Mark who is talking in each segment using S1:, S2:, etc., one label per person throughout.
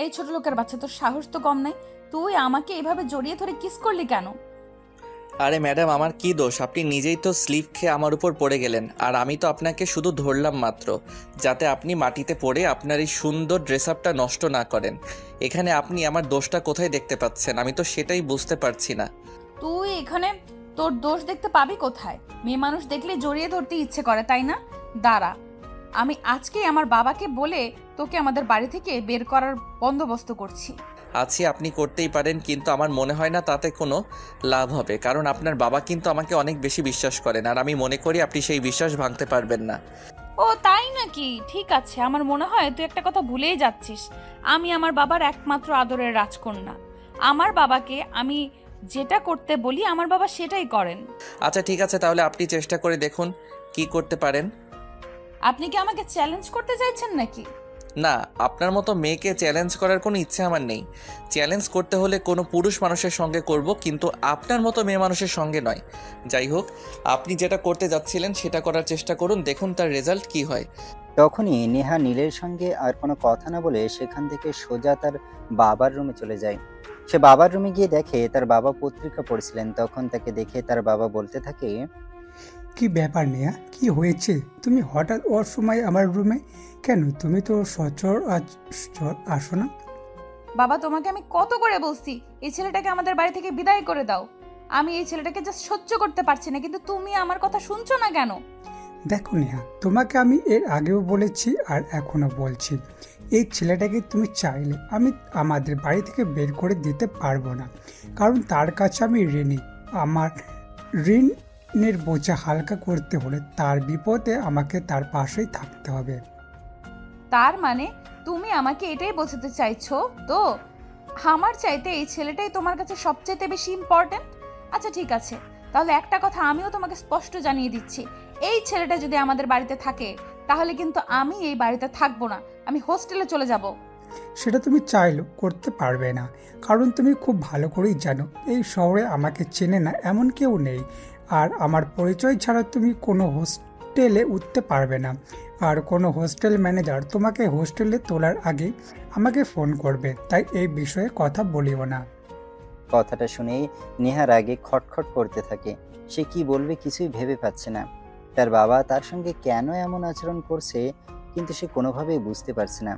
S1: এই ছোট লোকের বাচ্চা, তোর সাহস তো কম নাই। তুই আমাকে এভাবে জড়িয়ে ধরে কিস করলি কেন?
S2: আরে ম্যাডাম, আমার কি দোষ? আপনি নিজেই তো স্লিপ খেয়ে আমার উপর পড়ে গেলেন, আর আমি তো আপনাকে শুধু ধরলাম মাত্র, যাতে আপনি মাটিতে পড়ে আপনার এই সুন্দর ড্রেস আপটা নষ্ট না করেন। এখানে আপনি আমার দোষটা কোথায় দেখতে পাচ্ছেন? আমি তো সেটাই বুঝতে পারছি না।
S1: তুই এখানে তোর দোষ দেখতে পাবি কোথায়? মেয়ে মানুষ দেখলে জড়িয়ে ধরতে ইচ্ছে করে, তাই না? দাঁড়া, আমি আজকেই আমার বাবাকে বলে তোকে আমাদের বাড়ি থেকে বের করার বন্দোবস্ত করছি।
S2: আছি, আপনি করতেই পারেন, কিন্তু আমার মনে হয় না তাতে কোনো লাভ হবে, কারণ আপনার বাবা কিন্তু আমাকে অনেক বেশি বিশ্বাস করেন, আর আমি মনে করি আপনি সেই বিশ্বাস ভাঙতে পারবেন না।
S1: ও তাই নাকি? ঠিক আছে, আমার মনে হয় তুই একটা কথা ভুলেই যাচ্ছিস। আমি আমার বাবার একমাত্র আদরের রাজকন্যা। আমার বাবাকে আমি যেটা করতে বলি আমার বাবা সেটাই করেন।
S2: আচ্ছা ঠিক আছে, তাহলে আপনি চেষ্টা করে দেখুন কি করতে পারেন।
S1: আপনি কি আমাকে চ্যালেঞ্জ করতে চাইছেন নাকি?
S2: না, আপনার মতো মেয়েকে চ্যালেঞ্জ করার কোনো ইচ্ছে আমার নেই। চ্যালেঞ্জ করতে হলে কোনো পুরুষ মানুষের সঙ্গে করব, কিন্তু আপনার মতো মেয়ে মানুষের সঙ্গে নয়। যাই হোক, আপনি যেটা করতে যাচ্ছিলেন সেটা করার চেষ্টা করুন, দেখুন তার রেজাল্ট কি হয়।
S3: তখনই নেহা নীলের সঙ্গে আর কোনো কথা না বলে সেখান থেকে সোজা তার বাবার রুমে চলে যায়। সে বাবার রুমে গিয়ে দেখে তার বাবা পত্রিকা পড়ছিলেন। তখন তাকে দেখে তার বাবা বলতে থাকে,
S4: কি ব্যাপার নেহা, কি হয়েছে? তুমি হঠাৎ ওর সময় আমার রুমে কেন? তুমি তো আসো না।
S1: বাবা, তোমাকে আমি কত করে বলছি এই ছেলেটাকে আমাদের বাড়ি থেকে বিদায় করে দাও। আমি এই ছেলেটাকে জাস্ট সহ্য করতে পারছি না, কিন্তু তুমি আমার কথা শুনছো না কেন?
S4: দেখো নেহা, তোমাকে আমি এর আগেও বলেছি আর এখনো বলছি, এই ছেলেটাকে তুমি চাইলে আমি আমাদের বাড়ি থেকে বের করে দিতে পারবো না, কারণ তার কাছে আমি ঋণী। আমার ঋণের বোঝা হালকা করতে হলে তার বিপদে আমাকে তার পাশেই থাকতে হবে।
S1: তার মানে তুমি আমাকে এটাই বোঝাতে চাইছো তো আমার চাইতে এই ছেলেটাই তোমার কাছে সবচেয়ে বেশি ইম্পর্ট্যান্ট? আচ্ছা ঠিক আছে, তাহলে একটা কথা আমিও তোমাকে স্পষ্ট জানিয়ে দিচ্ছি, এই ছেলেটা যদি আমাদের বাড়িতে থাকে তাহলে কিন্তু আমি এই বাড়িতে থাকবো না, আমি হোস্টেলে চলে যাব।
S4: সেটা তুমি চাইলেও করতে পারবে না, কারণ তুমি খুব ভালো করেই জানো এই শহরে আমাকে চেনে না এমন কেউ নেই। আর আমার পরিচয় ছাড়া তুমি কোনো হোস্টেলে উঠতে পারবে না। আর কোনো হোস্টেল ম্যানেজার তোমাকে হোস্টেলে তোলার আগে আমাকে ফোন করবে, তাই এই বিষয়ে কথা বলিও না।
S3: কথাটা শুনেই নেহার আগে খটখট করতে থাকে। সে কি বলবে কিছুই ভেবে পাচ্ছে না। তার বাবা তার সঙ্গে কেন এমন আচরণ করছে, কিন্তু সে কোনোভাবেই বুঝতে পারছে না।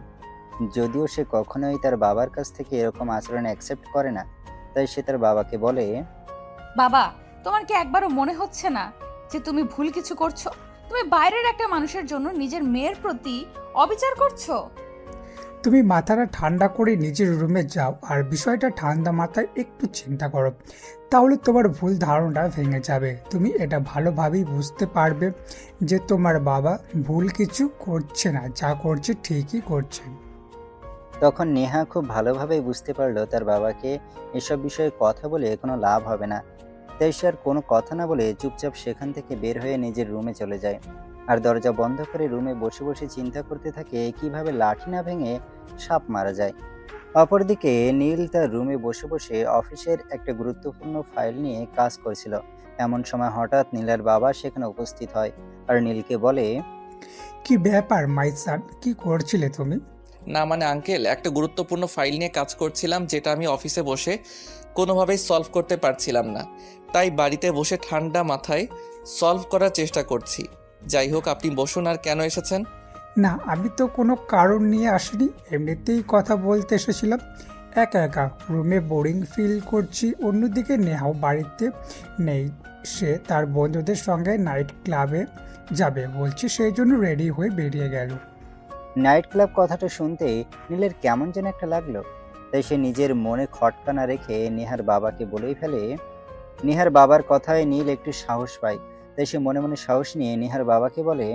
S3: যদিও সে কখনোই তার বাবার কাছ থেকে এরকম আচরণ অ্যাকসেপ্ট করে না, তাই সে তার বাবাকে বলে,
S1: বাবা, তোমার কি একবারও মনে হচ্ছে না যে তুমি ভুল কিছু করছো? তুমি বাইরের একটা মানুষের জন্য নিজের মেয়ের প্রতি অবিচার করছো।
S4: তুমি মাথাটা ঠান্ডা করে নিজের রুমে যাও আর বিষয়টা ঠান্ডা মাথায় একটু চিন্তা করো, তাহলে তোমার ভুল ধারণাটা ভেঙে যাবে। তুমি এটা ভালোভাবেই বুঝতে পারবে যে তোমার বাবা ভুল কিছু করছে না, যা করছে ঠিকই করছে।
S3: তখন নেহা খুব ভালোভাবেই বুঝতে পারলো তার বাবাকে এসব বিষয়ে কথা বলে কোনো লাভ হবে না। তাই সে আর কোনো কথা না বলে চুপচাপ সেখান থেকে বের হয়ে নিজের রুমে চলে যায়। আর দরজা বন্ধ করে রুমে বসে বসে চিন্তা করতে থাকে কিভাবে লাঠি না ভেঙে সাপ মারা যায়। অপরদিকে নীল তার রুমে বসে বসে অফিসের একটা গুরুত্বপূর্ণ ফাইল নিয়ে কাজ করছিল। এমন সময় হঠাৎ নীলের বাবা সেখানে উপস্থিত হয় আর নীলকে বলে,
S4: কি ব্যাপার মাই সান, কি করছিলে তুমি?
S2: না মানে আঙ্কেল, একটা গুরুত্বপূর্ণ ফাইল নিয়ে কাজ করছিলাম, যেটা আমি অফিসে বসে কোনোভাবেই সলভ করতে পারছিলাম না, তাই বাড়িতে বসে ঠান্ডা মাথায় সলভ করার চেষ্টা করছি। যাই হোক, আপনি বসুন। আর কেন এসেছেন?
S4: না, আমি তো কোনো কারণ নিয়ে আসিনি, এমনিতেই কথা বলতে এসেছিলাম। একা একা রুমে বোরিং ফিল করছি। অন্যদিকে নেহাও বাড়িতে নেই, সে তার বন্ধুদের সঙ্গে নাইট ক্লাবে যাবে বলছে, সেই জন্য রেডি হয়ে বেরিয়ে গেল।
S3: নাইট ক্লাব কথাটা শুনতেই নীলের কেমন যেন একটা লাগলো। তাই সে নিজের মনে খটকা না রেখে নেহার বাবাকে বলেই ফেলে। নেহার বাবার কথায় নীল একটু সাহস পায়, তাই সে মনে মনে সাহস নিয়ে নেহার বাবাকে বলে,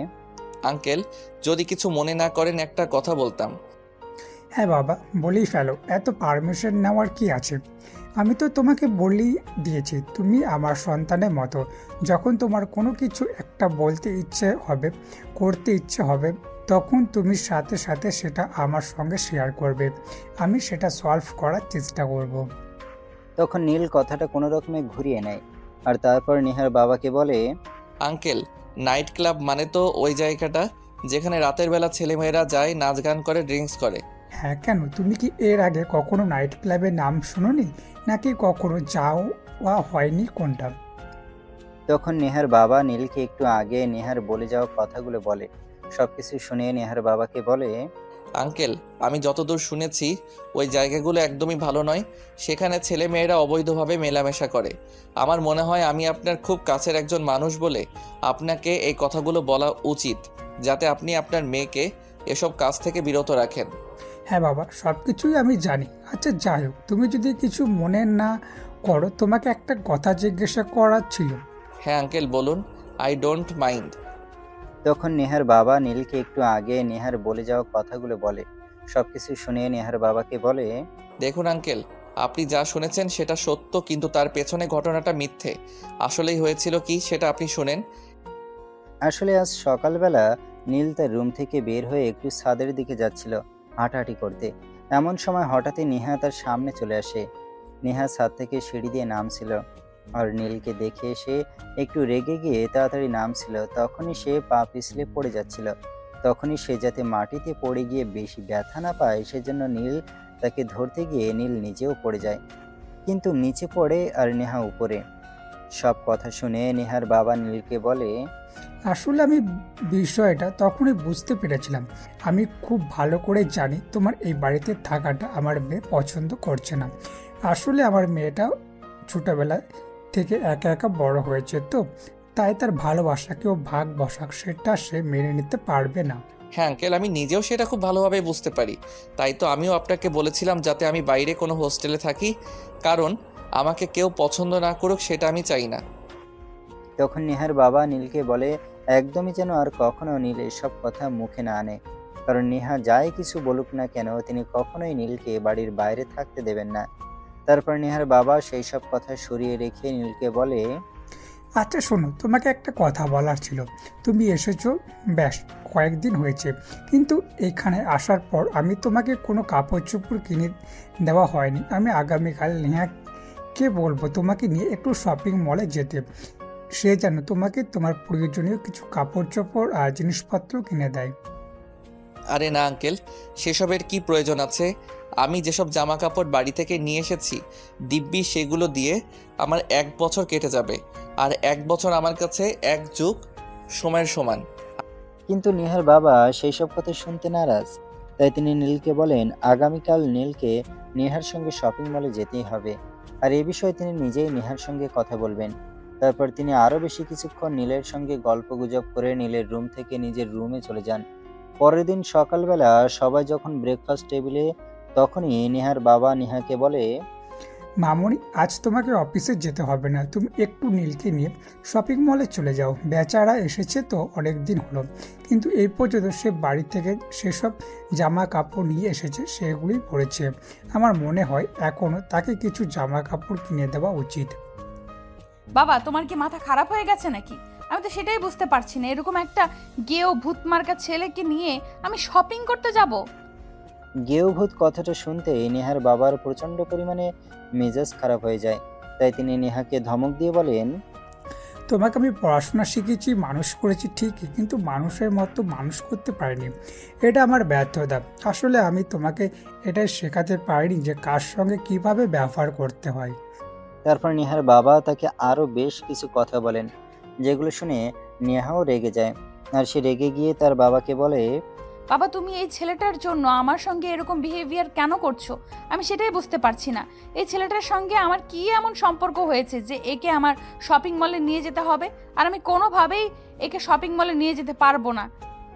S2: আঙ্কেল, যদি কিছু মনে না করেন একটা কথা বলতাম।
S4: হ্যাঁ বাবা, বলেই ফেলো, এত পারমিশন নেওয়ার কি আছে? আমি তো তোমাকে বলেই দিয়েছি তুমি আমার সন্তানের মতো। যখন তোমার কোনো কিছু একটা বলতে ইচ্ছে হবে, করতে ইচ্ছে হবে, তখন তুমি সাথে সাথে সেটা আমার সঙ্গে শেয়ার করবে, আমি সেটা সলভ করার চেষ্টা করব।
S3: তখন নীল কথাটা কোনো রকমে ঘুরিয়ে নেয় আর তারপর নেহার বাবাকে বলে,
S2: আঙ্কেল, নাইট ক্লাব মানে তো ওই জায়গাটা যেখানে রাতের বেলা ছেলেমেয়েরা যায়, নাচ গান করে, ড্রিঙ্কস করে।
S4: হ্যাঁ, কেন তুমি কি এর আগে কখনো নাইট ক্লাবের নাম শুনোনি, নাকি কখনো যাওয়া হয়নি কোনটা?
S3: তখন নেহার বাবা নীলকে একটু আগে নেহার বলে যাওয়া কথাগুলো বলে। সবকিছু শুনে নেহার বাবাকে বলে,
S2: আঙ্কেল, আমি যতদূর শুনেছি ওই জায়গাগুলো একদমই ভালো নয়। সেখানে ছেলে মেয়েরা অবৈধভাবে মেলামেশা করে। আমার মনে হয় আমি আপনার খুব কাছের একজন মানুষ বলে আপনাকে এই কথাগুলো বলা উচিত, যাতে আপনি আপনার মেয়েকে এসব কাজ থেকে বিরত রাখেন।
S4: হ্যাঁ বাবা, সব কিছুই আমি জানি। আচ্ছা যাই হোক, তুমি যদি কিছু মনে না করো, তোমাকে একটা কথা জিজ্ঞাসা করার ছিল।
S2: হ্যাঁ আঙ্কেল, বলুন। I don't mind.
S3: তখন নেহার বাবা নীলকে একটু আগে নেহার বলে যাওয়া কথাগুলো বলে। সবকিছু শুনে নেহার বাবাকে বলে,
S2: দেখুন আঙ্কেল, আপনি যা শুনেছেন সেটা সত্য, কিন্তু তার পেছনে ঘটনাটা মিথ্যে। আসলেই হয়েছিল কি সেটা আপনি শুনেন।
S3: আসলে আজ সকালবেলা নীল তার রুম থেকে বের হয়ে একটু ছাদের দিকে যাচ্ছিল হাঁটাহাঁটি করতে। এমন সময় হঠাৎই নেহা তার সামনে চলে আসে। নেহা ছাদ থেকে সিঁড়ি দিয়ে নামছিল আর নীলকে দেখে সে একটু রেগে গিয়ে তাড়াতাড়ি নামছিল। তখনই সে পা পিছলে পড়ে যাচ্ছিল। তখনই সে যাতে মাটিতে পড়ে গিয়ে বেশি ব্যথা না পায় সেজন্য নীল তাকে ধরতে গিয়ে নীল নিজেও পড়ে যায়, কিন্তু নিচে পড়ে আর নেহা উপরে। সব কথা শুনে নেহার বাবা নীলকে বলে,
S4: আসলে আমি বিষয়টা তখনই বুঝতে পেরেছিলাম। আমি খুব ভালো করে জানি তোমার এই বাড়িতে থাকাটা আমার মেয়ে পছন্দ করছে না। আসলে আমার মেয়েটা ছোটোবেলায় থেকে একা একা বড় হয়েছে, তো তাই তার ভালোবাসাকেও ভাগ বসাক সেটা সে মেনে নিতে পারবে না।
S2: হ্যাঁ আঙ্কেল, আমি নিজেও সেটা খুব ভালোভাবে বুঝতে পারি। তাই তো আমিও আপনাকে বলেছিলাম যাতে আমি বাইরে কোনো হোস্টেলে থাকি, কারণ আমাকে কেউ পছন্দ না করুক সেটা আমি চাই না।
S3: তখন নেহার বাবা নীলকে বলে একদমই যেন আর কখনো নীল এসব কথা মুখে না আনে, কারণ নেহা যাই কিছু বলুক না কেন তিনি কখনোই নীলকে বাড়ির বাইরে থাকতে দেবেন না। তারপর নেহার বাবা সেই সব কথা সরিয়ে রেখে নীলকে বলে,
S4: আচ্ছা শোনো, তোমাকে একটা কথা বলার ছিল। তুমি এসেছো ব্যাস কয়েকদিন হয়েছে, কিন্তু এখানে আসার পর আমি তোমাকে কোনো কাপড় চোপড় কিনে দেওয়া হয়নি। আমি আগামীকাল নেহাকে বলবো তোমাকে নিয়ে একটু শপিং মলে যেতে, সে যেন তোমাকে তোমার প্রয়োজনীয় কিছু কাপড় চোপড় আর জিনিসপত্র কিনে দেয়।
S2: আরে না আঙ্কেল, সেসবের কি প্রয়োজন আছে? আমি যেসব জামা কাপড় বাড়ি থেকে নিয়ে এসেছি দিব্যি সেগুলো দিয়ে আমার 1 বছর কেটে যাবে। আর 1 বছর আমার কাছে 1 যুগ সময়ের সমান।
S3: কিন্তু নেহার বাবা সেই সব কথা শুনতে নারাজ। তাই তিনি নীলকে বলেন আগামীকাল নীলকে নেহার সঙ্গে শপিং মলে যেতেই হবে, আর এ বিষয়ে তিনি নিজেই নেহার সঙ্গে কথা বলবেন। তারপর তিনি আরো বেশি কিছুক্ষণ নীলের সঙ্গে গল্প গুজব করে নীলের রুম থেকে নিজের রুমে চলে যান। পরের দিন সকালবেলা সবাই যখন ব্রেকফাস্ট টেবিলে, তখনই নেহার বাবা নেহাকে বলে,
S4: মামুনি, আজ তোমাকে অফিসে যেতে হবে না, তুমি একটু নীলকে নিয়ে শপিং মলে চলে যাও। বেচারা এসেছে তো অনেক দিন হলো, কিন্তু এই পর্যন্ত সে বাড়ি থেকে সেসব জামা কাপড় নিয়ে এসেছে, সেগুলোই পরেছে। আমার মনে হয় এখনও তাকে কিছু জামা কাপড় কিনে দেওয়া উচিত।
S1: বাবা, তোমার কি মাথা খারাপ হয়ে গেছে নাকি? আমি তো সেটাই বুঝতে পারছি না, এরকম একটা গেও ভূতমার্কা ছেলেকে নিয়ে আমি শপিং করতে যাব?
S3: গেয়ভূত কথাটা শুনতেই নেহার বাবার প্রচন্ড পরিমাণে মেজাজ খারাপ হয়ে যায়। তাই তিনি নেহাকে ধমক দিয়ে বলেন,
S4: তোমাকে আমি পড়াশোনা শিখেছি, মানুষ করেছি ঠিকই, কিন্তু মানুষের মতো মানুষ করতে পারিনি। এটা আমার ব্যর্থতা। আসলে আমি তোমাকে এটাই শেখাতে পারিনি যে কার সঙ্গে কিভাবে ব্যবহার করতে হয়।
S3: তারপর নেহার বাবা তাকে আরো বেশ কিছু কথা বলেন, যেগুলো শুনে নেহাও রেগে যায়। আর সে রেগে গিয়ে তার বাবাকে বলে,
S1: বাবা, তুমি এই ছেলেটার জন্য আমার সঙ্গে এরকম বিহেভিয়ার কেন করছো? আমি সেটাই বুঝতে পারছি না। এই ছেলেটার সঙ্গে আমার কি এমন সম্পর্ক হয়েছে যে একে আমার শপিং মলে নিয়ে যেতে হবে? আর আমি কোনোভাবেই একে শপিং মলে নিয়ে যেতে পারবো না,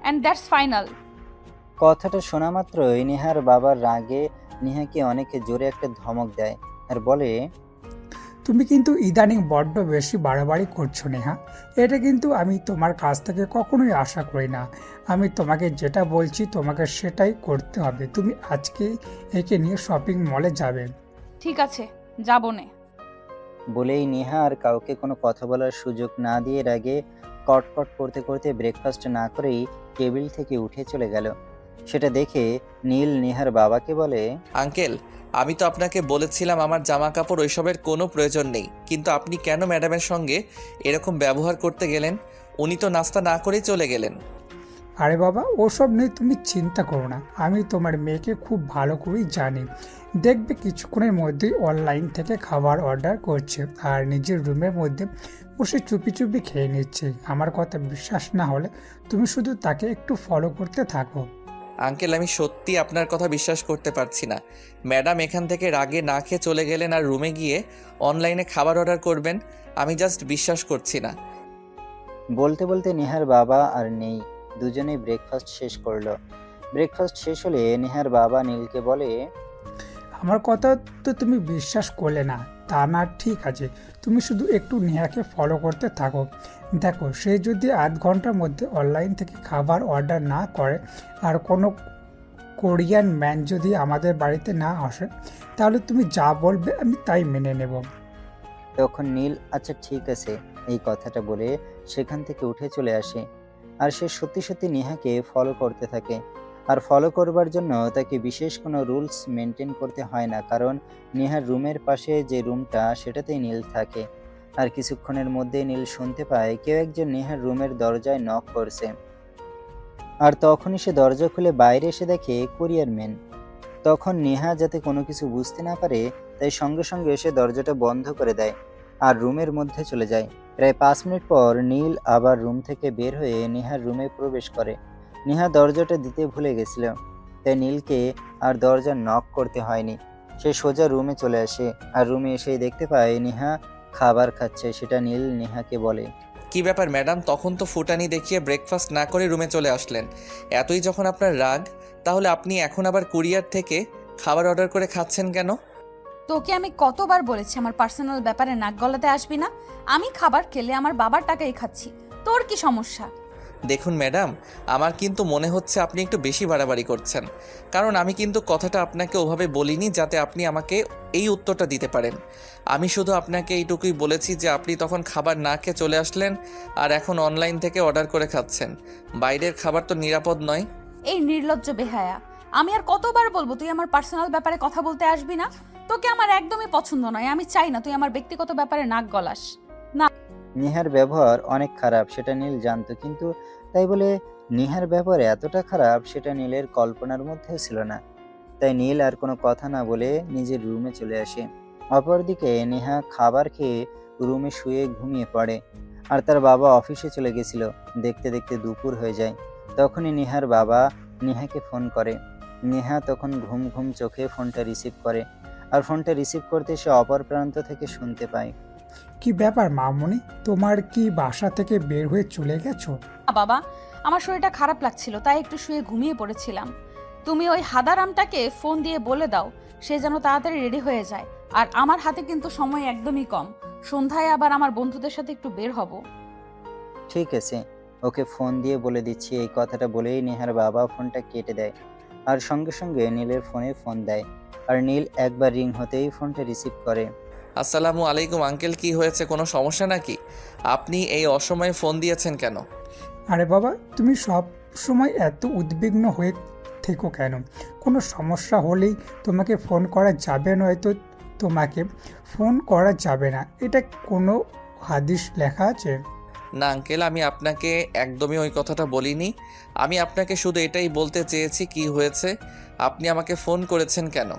S1: অ্যান্ড দ্যাটস ফাইনাল।
S3: কথাটা শোনা মাত্রই নেহার বাবার রাগে নেহাকে অনেক জোরে একটা ধমক দেয় আর বলে,
S4: তুমি কিন্তু ইদানিং বড্ড বেশি বাড়াবাড়ি করছো নেহা। এটা কিন্তু আমি তোমার কাছ থেকে কখনোই আশা করি না। আমি তোমাকে যেটা বলছি তোমাকে সেটাই করতে হবে। তুমি আজকে একে নিয়ে শপিং মলে যাবে।
S1: ঠিক আছে, যাবো নে।
S3: বলেই নেহা আর কাউকে কোনো কথা বলার সুযোগ না দিয়ে রাগে কটকট করতে করতে ব্রেকফাস্ট না করেই টেবিল থেকে উঠে চলে গেল। সেটা দেখে নীল নেহার বাবাকে বলে,
S2: আঙ্কেল, আমি তো আপনাকে বলেছিলাম আমার জামা কাপড় ওইসবের কোনো প্রয়োজন নেই, কিন্তু আপনি কেন ম্যাডামের সঙ্গে এরকম ব্যবহার করতে গেলেন? উনি তো নাস্তা না করেই চলে গেলেন।
S4: আরে বাবা, ওসব নিয়ে তুমি চিন্তা করো না, আমি তোমার মেয়েকে খুব ভালো করেই জানি। দেখবে কিছুক্ষণের মধ্যেই অনলাইন থেকে খাবার অর্ডার করছে আর নিজের রুমের মধ্যে বসে চুপি চুপি খেয়ে নিচ্ছে। আমার কথা বিশ্বাস না হলে তুমি শুধু তাকে একটু ফলো করতে থাকো।
S2: আঙ্কেল, আমি সত্যি আপনার কথা বিশ্বাস করতে পারছি না। ম্যাডাম এখান থেকে রাগে না খেয়ে চলে গেলেন আর রুমে গিয়ে অনলাইনে খাবার অর্ডার করবেন। আমি জাস্ট বিশ্বাস করছি না।
S3: বলতে বলতে নেহার বাবা আর নেই দুজনেই ব্রেকফাস্ট শেষ করলো। ব্রেকফাস্ট শেষ হলে নেহার বাবা নীলকে বলে,
S4: আমার কথা তো তুমি বিশ্বাস করলে না, তা না ঠিক আছে, তুমি শুধু একটু নেহাকে ফলো করতে থাকো। দেখো, সে যদি আধ ঘন্টার মধ্যে অনলাইন থেকে খাবার অর্ডার না করে আর কোনো কোরিয়ান ম্যান যদি আমাদের বাড়িতে না আসে, তাহলে তুমি যা বলবে আমি তাই মেনে নেব।
S3: তখন নীল আচ্ছা ঠিক আছে এই কথাটা বলে সেখান থেকে উঠে চলে আসে। আর সে সত্যি সত্যি নেহাকে ফলো করতে থাকে। আর ফলো করবার জন্য তাকে বিশেষ কোনো রুলস মেনটেন করতে হয় না, কারণ নেহার রুমের পাশে যে রুমটা সেটাতেই নীল থাকে। আর কিছুক্ষণের মধ্যেই নীল শুনতে পায় কেউ একজন নেহার রুমের দরজায় নক করছে। আর তখনই সে দরজা খুলে বাইরে এসে দেখে কোরিয়ার ম্যান। তখন নেহা যাতে কোনো কিছু বুঝতে না পারে তাই সঙ্গে সঙ্গে এসে দরজাটা বন্ধ করে দেয় আর রুমের মধ্যে চলে যায়। প্রায় 5 মিনিট পর নীল আবার রুম থেকে বের হয়ে নেহার রুমে প্রবেশ করে। নেহা দরজাটা দিতে ভুলে গেছিল, তাই নীলকে আর দরজা নক করতে হয়নি। সে সোজা রুমে চলে আসে আর রুমে এসেই দেখতে পায় নেহা খাবার খাচ্ছে। সেটা নীল নেহাকে বলে,
S2: কি ব্যাপার ম্যাডাম, তখন তো ফুটানি দেখিয়ে ব্রেকফাস্ট না করে রুমে চলে আসলেন। এতই যখন আপনার রাগ, তাহলে আপনি এখন আবার কুরিয়ার থেকে খাবার অর্ডার করে খাচ্ছেন কেন?
S1: তোকে আমি কতবার বলেছি আমার পার্সোনাল ব্যাপারে নাক গলাতে আসবি না। আমি খাবার খেলে আমার বাবার টাকাই খাচ্ছি, তোর কি সমস্যা?
S2: দেখুন ম্যাডাম, আমার কিন্তু মনে হচ্ছে আপনি একটু বেশি বাড়াবাড়ি করছেন। কারণ আমি কিন্তু কথাটা আপনাকে ওভাবে বলিনি যাতে আপনি আমাকে এই উত্তরটা দিতে পারেন। আমি শুধু আপনাকে এইটুকুই বলেছি যে আপনি তখন খাবার না খেয়ে চলে আসলেন আর এখন অনলাইন থেকে অর্ডার করে খাচ্ছেন। বাইরের খাবার তো নিরাপদ নয়।
S1: এই নির্লজ্জ বেহায়া, আমি আর কতবার বলবো তুই আমার পার্সোনাল ব্যাপারে কথা বলতে আসবি না? তোকে আমার একদমই পছন্দ নয়, আমি চাই না তুই আমার ব্যক্তিগত ব্যাপারে নাক গলাস।
S3: নেহার ব্যবহার অনেক খারাপ সেটা নীল জানতো, কিন্তু তাই বলে নেহার ব্যবহার এতটা খারাপ সেটা নীলের কল্পনার মধ্যেও ছিল না। তাই নীল আর কোনো কথা না বলে নিজের রুমে চলে আসে। অপরদিকে নেহা খাবার খেয়ে রুমে শুয়ে ঘুমিয়ে পড়ে। আর তার বাবা অফিসে চলে গেছিল। দেখতে দেখতে দুপুর হয়ে যায়। তখনই নেহার বাবা নেহাকে ফোন করে। নেহা তখন ঘুম ঘুম চোখে ফোনটা রিসিভ করে। আর ফোনটা রিসিভ করতে সে অপর প্রান্ত থেকে শুনতে পায়,
S4: কি ব্যাপার মামুনি, তোমার কি বাসা থেকে বের হয়ে চলে গেছো?
S1: বাবা, আমার শরীরটা খারাপ লাগছিল তাই একটু শুয়ে ঘুমিয়ে পড়েছিলাম। তুমি ওই হাদারামটাকে ফোন দিয়ে বলে দাও সে যেন তাড়াতাড়ি রেডি হয়ে যায়। আর আমার হাতে কিন্তু সময় একদমই কম, সন্ধ্যায় আবার আমার বন্ধুদের সাথে একটু বের হব।
S3: ঠিক আছে, ওকে ফোন দিয়ে বলে দিচ্ছি। এই কথাটা বলেই নেহার বাবা ফোনটা কেটে দেয় আর সঙ্গে সঙ্গে নীলের ফোনে ফোন দেয়। আর নীল একবার রিং হতেই ফোনটা রিসিভ করে।
S2: আসসালামু আলাইকুম আঙ্কেল, কি হয়েছে? কোনো সমস্যা নাকি? আপনি এই অসময়ে ফোন দিয়েছেন কেন?
S4: আরে বাবা, তুমি সব সময় এত উদ্বিগ্ন হয়ে থেকো কেন? কোনো সমস্যা হলেই তোমাকে ফোন করা যাবে, নয়তো তোমাকে ফোন করা যাবে না, এটা কোনো হাদিস লেখা আছে?
S2: না আঙ্কেল, আমি আপনাকে একদমই ওই কথাটা বলিনি। আমি আপনাকে শুধু এটাই বলতে চেয়েছি কি হয়েছে, আপনি আমাকে ফোন করেছেন কেন?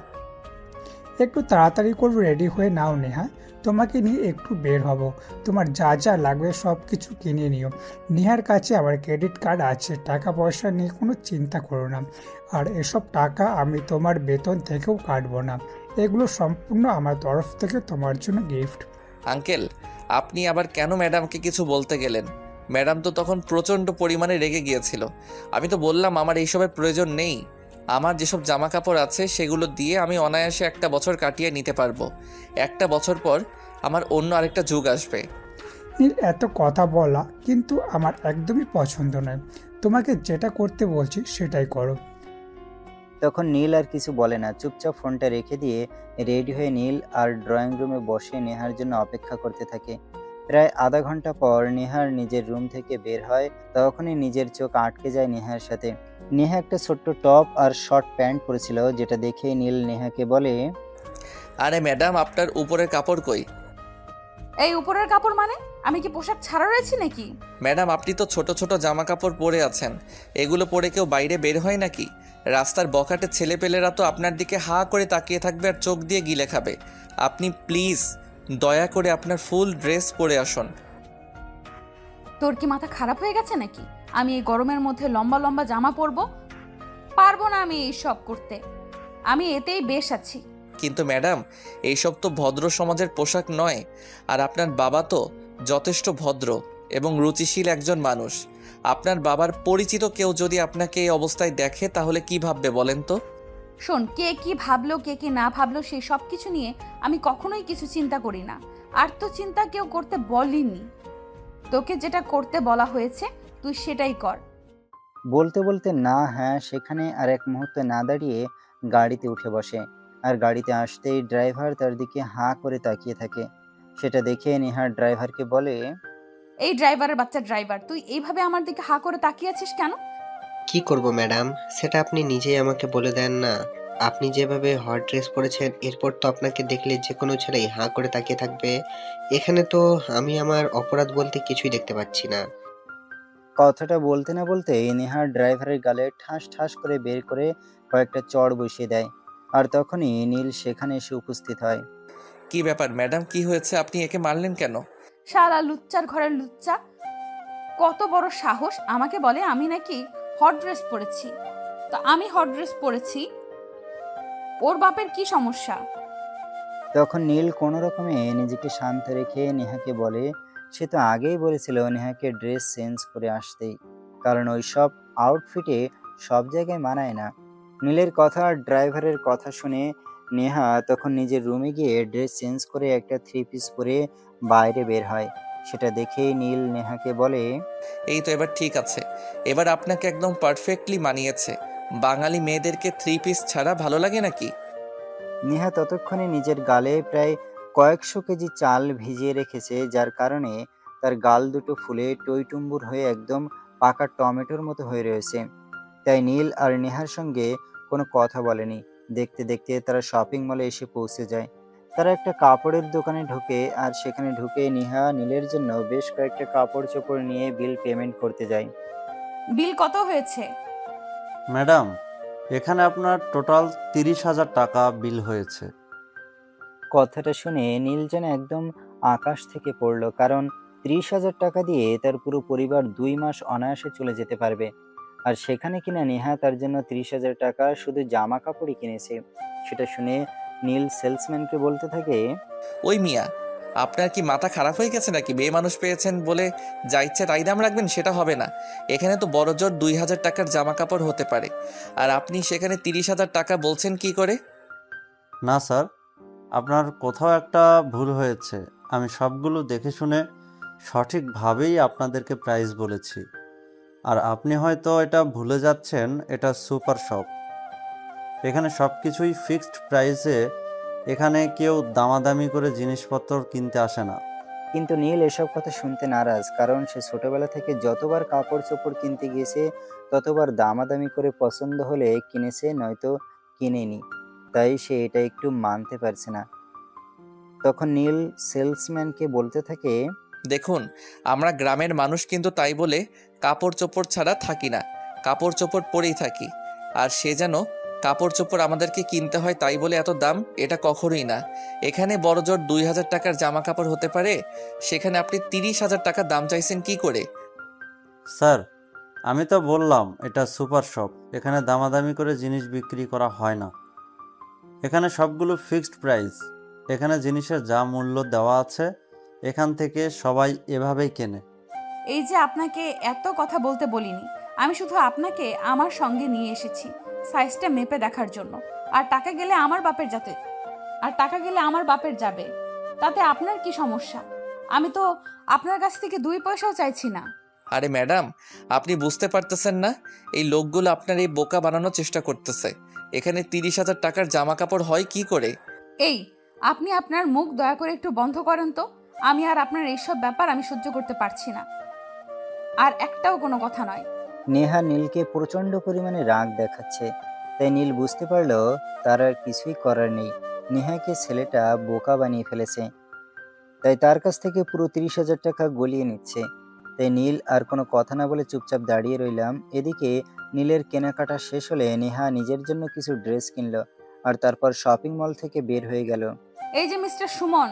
S4: একটু তাড়াতাড়ি করে রেডি হয়ে নাও নেহা, তোমাকে নিয়ে একটু বের হব। তোমার যা যা লাগবে সব কিছু কিনে নিও। নেহার কাছে আমার ক্রেডিট কার্ড আছে, টাকা পয়সা নিয়ে কোনো চিন্তা করো না। আর এসব টাকা আমি তোমার বেতন থেকেও কাটবো না, এগুলো সম্পূর্ণ আমার তরফ থেকে তোমার জন্য গিফট।
S2: আঙ্কেল, আপনি আবার কেন ম্যাডামকে কিছু বলতে গেলেন? ম্যাডাম তো তখন প্রচণ্ড পরিমাণে রেগে গিয়েছিল। আমি তো বললাম আমার এইসবের প্রয়োজন নেই। আমার যেসব জামা কাপড় আছে সেগুলো দিয়ে আমি অনায়াসে 1 বছর কাটিয়ে নিতে পারবো। 1 বছর পর আমার অন্য আরেকটা যুগ আসবে।
S4: নীল, এত কথা বলা কিন্তু আমার একদমই পছন্দ নয়। তোমাকে যেটা করতে বলছি সেটাই করো।
S3: তখন নীল আর কিছু বলে না, চুপচাপ ফোনটা রেখে দিয়ে রেডি হয়ে নীল আর ড্রয়িং রুমে বসে নেহার জন্য অপেক্ষা করতে থাকে। প্রায় আধা ঘন্টা পর নেহার নিজের রুম থেকে বের হয়। তখনই নিজের চোখ আটকে যায় নেহার সাথে। নেহা একটা ছোট্ট টপ আর শর্ট প্যান্ট পরেছিল, যেটা দেখে নীল নেহাকে বলে,
S2: আরে ম্যাডাম, আপনার উপরের কাপড় কই?
S1: এই উপরের কাপড় মানে আমি কি পোশাক ছাড়া রয়েছি নাকি?
S2: ম্যাডাম আপনি তো ছোট ছোট জামা কাপড় পরে আছেন, এগুলো পরে কেউ বাইরে বের হয় নাকি? রাস্তার বখাটে ছেলেপেলেরা তো আপনার দিকে হা করে তাকিয়ে থাকবে আর চোখ দিয়ে গিলে খাবে। আপনি প্লিজ দয়া করে আপনার ফুল ড্রেস পরে আসুন।
S1: তোর কি মাথা খারাপ হয়ে গেছে নাকি? আমি এই গরমের মধ্যে লম্বা লম্বা জামা পরবো? পারবো না আমি এইসব করতে। আমি এতেই বেশ আছি।
S2: কিন্তু ম্যাডাম এইসব তো ভদ্র সমাজের পোশাক নয়, আর আপনার বাবা তো যথেষ্ট ভদ্র এবং রুচিশীল একজন মানুষ। আপনার বাবার পরিচিত কেউ যদি আপনাকে এই অবস্থায় দেখে তাহলে কি ভাববে বলেন তো?
S1: শোন, কে কি ভাবলো কে কি না ভাবলো সেই সব কিছু নিয়ে আমি কখনোই কিছু চিন্তা করি না। আর তো চিন্তা কেউ করতে বলিনি। তোকে যেটা করতে বলা হয়েছে তুই সেটাই কর।
S3: বলতে বলতে না হ্যাঁ সেখানে আর এক মুহূর্ত না দাঁড়িয়ে গাড়িতে উঠে বসে। আর গাড়িতে আসতেই ড্রাইভার তার দিকে হাঁ করে তাকিয়ে থাকে। সেটা দেখে নেহা ড্রাইভারকে বলে,
S1: এই ড্রাইভারের বাচ্চা ড্রাইভার, তুই এইভাবে আমার দিকে হা করে তাকিয়ে আছিস কেন?
S5: কি করব ম্যাডাম, সেটা আপনি নিজেই আমাকে বলে দেন না। আপনি যেভাবে হট ড্রেস পরেছেন এরপর তো আপনাকে দেখলে যে কোনো ছেলেই হাঁ করে তাকিয়ে থাকবে। এখানে তো আমি আমার অপরাধ বলতে কিছুই দেখতে পাচ্ছি না।
S3: কথাটা বলতে না বলতে নেহা ড্রাইভারের গালে ঠাস ঠাস করে বের করে কয়েকটা চড় বসিয়ে দেয়। আর তখনই নীল সেখানে এসে উপস্থিত হয়।
S2: কি ব্যাপার ম্যাডাম, কি হয়েছে? আপনি একে মারলেন কেন?
S1: শালা লুচ্চার ঘরের লুচ্চা, কত বড় সাহস আমাকে বলে আমি নাকি হট ড্রেস পরেছি। তো আমি হট ড্রেস পরেছি, ওর বাপের কি সমস্যা?
S3: তখন নীল কোনো রকমে নিজেকে শান্ত রেখে নেহাকে বলে, সে তো আগেই বলেছিল নেহাকে ড্রেস চেঞ্জ করে আসতেই, কারণ ওই সব আউটফিটে সব জায়গায় মানায় না। নীলের কথা আর ড্রাইভারের কথা শুনে নেহা তখন নিজের রুমে গিয়ে ড্রেস চেঞ্জ করে একটা থ্রি পিস পরে বাইরে বের হয়। সেটা দেখেই নীল নেহাকে বলে,
S2: এই তো এবার ঠিক আছে, এবার আপনাকে একদম পারফেক্টলি মানিয়েছে। বাঙালি মেয়েদেরকে থ্রি পিস ছাড়া ভালো লাগে নাকি?
S3: নেহা ততক্ষণে নিজের গালে প্রায় কয়েকশো কেজি চাল ভিজিয়ে রেখেছে, যার কারণে তার গাল দুটো ফুলে টইটুম্বুর হয়ে একদম পাকা টমেটোর মতো হয়ে রয়েছে। তাই নীল আর নেহার সঙ্গে কোনো কথা বলেনি। দেখতে দেখতে তারা শপিং মলে এসে পৌঁছে যায়। তারা একটা কাপড়ের দোকানে ঢোকে আর সেখানে ঢুকে নেহা নীলের জন্য বেশ কয়েকটা কাপড় চোপড় নিয়ে বিল পেমেন্ট করতে যায়।
S1: বিল কত হয়েছে?
S6: ম্যাডাম, এখানে আপনার টোটাল 30,000 টাকা বিল হয়েছে।
S3: কথাটা শুনে নীল যেন একদম আকাশ থেকে পড়লো, কারণ 30,000 টাকা দিয়ে তার পুরো পরিবার 2 মাস অনায়াসে চলে যেতে পারবে। আর সেখানে কিনা নেহা তার জন্য 30,000 টাকা শুধু জামা কাপড়ই কিনেছে। সেটা শুনে নীল সেলসম্যানকে বলতে থাকে,
S2: ওই মিয়া, আপনার কি মাথা খারাপ হয়ে গেছে নাকি? মেয়ে মানুষ পেয়েছেন বলে যা ইচ্ছে তাই দাম রাখবেন, সেটা হবে না। এখানে তো বড়জোর 2,000 টাকার জামা কাপড় হতে পারে, আর আপনি সেখানে 30,000 টাকা বলছেন কি করে?
S6: না স্যার, আপনার কোথাও একটা ভুল হয়েছে। আমি সবগুলো দেখে শুনে সঠিকভাবেই আপনাদেরকে প্রাইস বলেছি। আর আপনি হয়তো এটা ভুলে যাচ্ছেন, এটা সুপার শপ। এখানে সব কিছুই ফিক্সড প্রাইসে। এখানে কেউ দামাদামি করে জিনিসপত্র কিনতে আসে না।
S3: কিন্তু নীল এসব কথা শুনতে নারাজ, কারণ সে ছোটবেলা থেকে যতবার কাপড় চোপড় কিনতে গিয়েছে ততবার দামাদামি করে পছন্দ হলে কিনেছে, নয়তো কিনেনি। তাই সে এটা একটু মানতে পারছে না। তখন নীল সেলসম্যানকে বলতে থাকে,
S2: দেখুন, আমরা গ্রামের মানুষ কিন্তু তাই বলে কাপড় চোপড় ছাড়া থাকি না, কাপড় চোপড় পরেই থাকি। আর সে যেন কাপড় চোপড় আমাদেরকে কিনতে হয় তাই বলে এত দাম, এটা কখনোই না। এখানে বড়জোর 2,000 টাকার জামা কাপড় হতে পারে, সেখানে আপনি 30,000 টাকা দাম চাইছেন কি করে?
S6: স্যার, আমি তো বললাম এটা সুপার শপ। এখানে দামাদামি করে জিনিস বিক্রি করা হয় না। এখানে সবগুলো ফিক্সড প্রাইস। এখানে জিনিসের যা মূল্য দেওয়া আছে এখান থেকে সবাই এভাবেই কেনে।
S1: এই যে আপনাকে এত কথা বলতে বলিনি, আমি শুধু আপনাকে আমার সঙ্গে নিয়ে এসেছি সাইজটা মেপে দেখার জন্য। আর টাকা গেলে আমার বাপের যাতে আর টাকা গেলে আমার বাপের যাবে, তাতে আপনার কি সমস্যা? আমি তো আপনার কাছ থেকে 2 পয়সাও চাইছি না।
S2: আরে ম্যাডাম, আপনি বুঝতে পারতেছেন না? এই লোকগুলো আপনার এই বোকা বানানোর চেষ্টা করতেছে। এখানে 30,000 টাকার জামা কাপড় হয় কি করে?
S1: এই, আপনি আপনার মুখ দয়া করে একটু বন্ধ করেন তো। আমি আর আপনার এইসব ব্যাপার আমি সহ্য করতে পারছি না। আর একটাও কোনো কথা নয়।
S3: নেহা নীলকে প্রচণ্ড পরিমাণে রাগ দেখাচ্ছে। তাই নীল বুঝতে পারলো তার আর কিছুই করার নেই। নেহাকে ছেলেটা বোকা বানিয়ে ফেলেছে। তাই তার কাছ থেকে পুরো 30,000 টাকা গলিয়ে নিচ্ছে। তাই নীল আর কোনো কথা না বলে চুপচাপ দাঁড়িয়ে রইলাম। এদিকে নীলের কেনাকাটা শেষ হলে নেহা নিজের জন্য কিছু ড্রেস কিনলো আর তারপর শপিং মল থেকে বের হয়ে গেল।
S1: এই যে মিস্টার সুমন,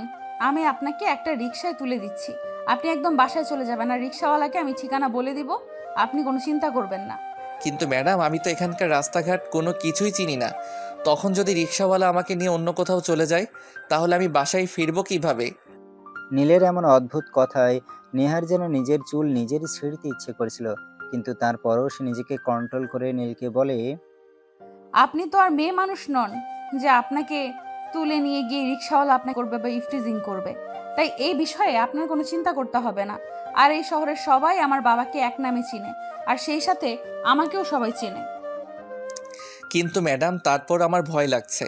S1: আমি আপনাকে একটা রিকশায় তুলে দিচ্ছি। আপনি একদম বাসায় চলে যাবেন, আর রিকশাওয়ালাকে আমি ঠিকানা বলে দিব। আপনি কোনো চিন্তা করবেন না।
S2: কিন্তু ম্যাডাম আমি তো এখানকার রাস্তাঘাট কোনো কিছুই চিনি না। তখন যদি রিক্সাওয়ালা আমাকে নিয়ে অন্য কোথাও চলে যায়, তাহলে আমি বাসায় ফিরবো কিভাবে?
S3: নীলের এমন অদ্ভুত কথায় নেহার যেন নিজের চুল নিজেরই ছিঁড়তে ইচ্ছে করেছিল, কিন্তু তারপরও সে নিজেকে কন্ট্রোল করে নীলকে বলে,
S1: আপনি তো আর মেয়ে মানুষ নন যে আপনাকে তুলে নিয়ে গিয়ে রিক্সাওয়ালা আপনাকে করবে বা ইফটিজিং করবে। তাই এই বিষয়ে আপনার কোনো চিন্তা করতে হবে না। আর এই শহরের সবাই আমার বাবাকে এক নামে চিনে, আর সেই সাথে আমাকেও সবাই চেনে।
S2: কিন্তু ম্যাডাম তারপর আমার ভয় লাগছে।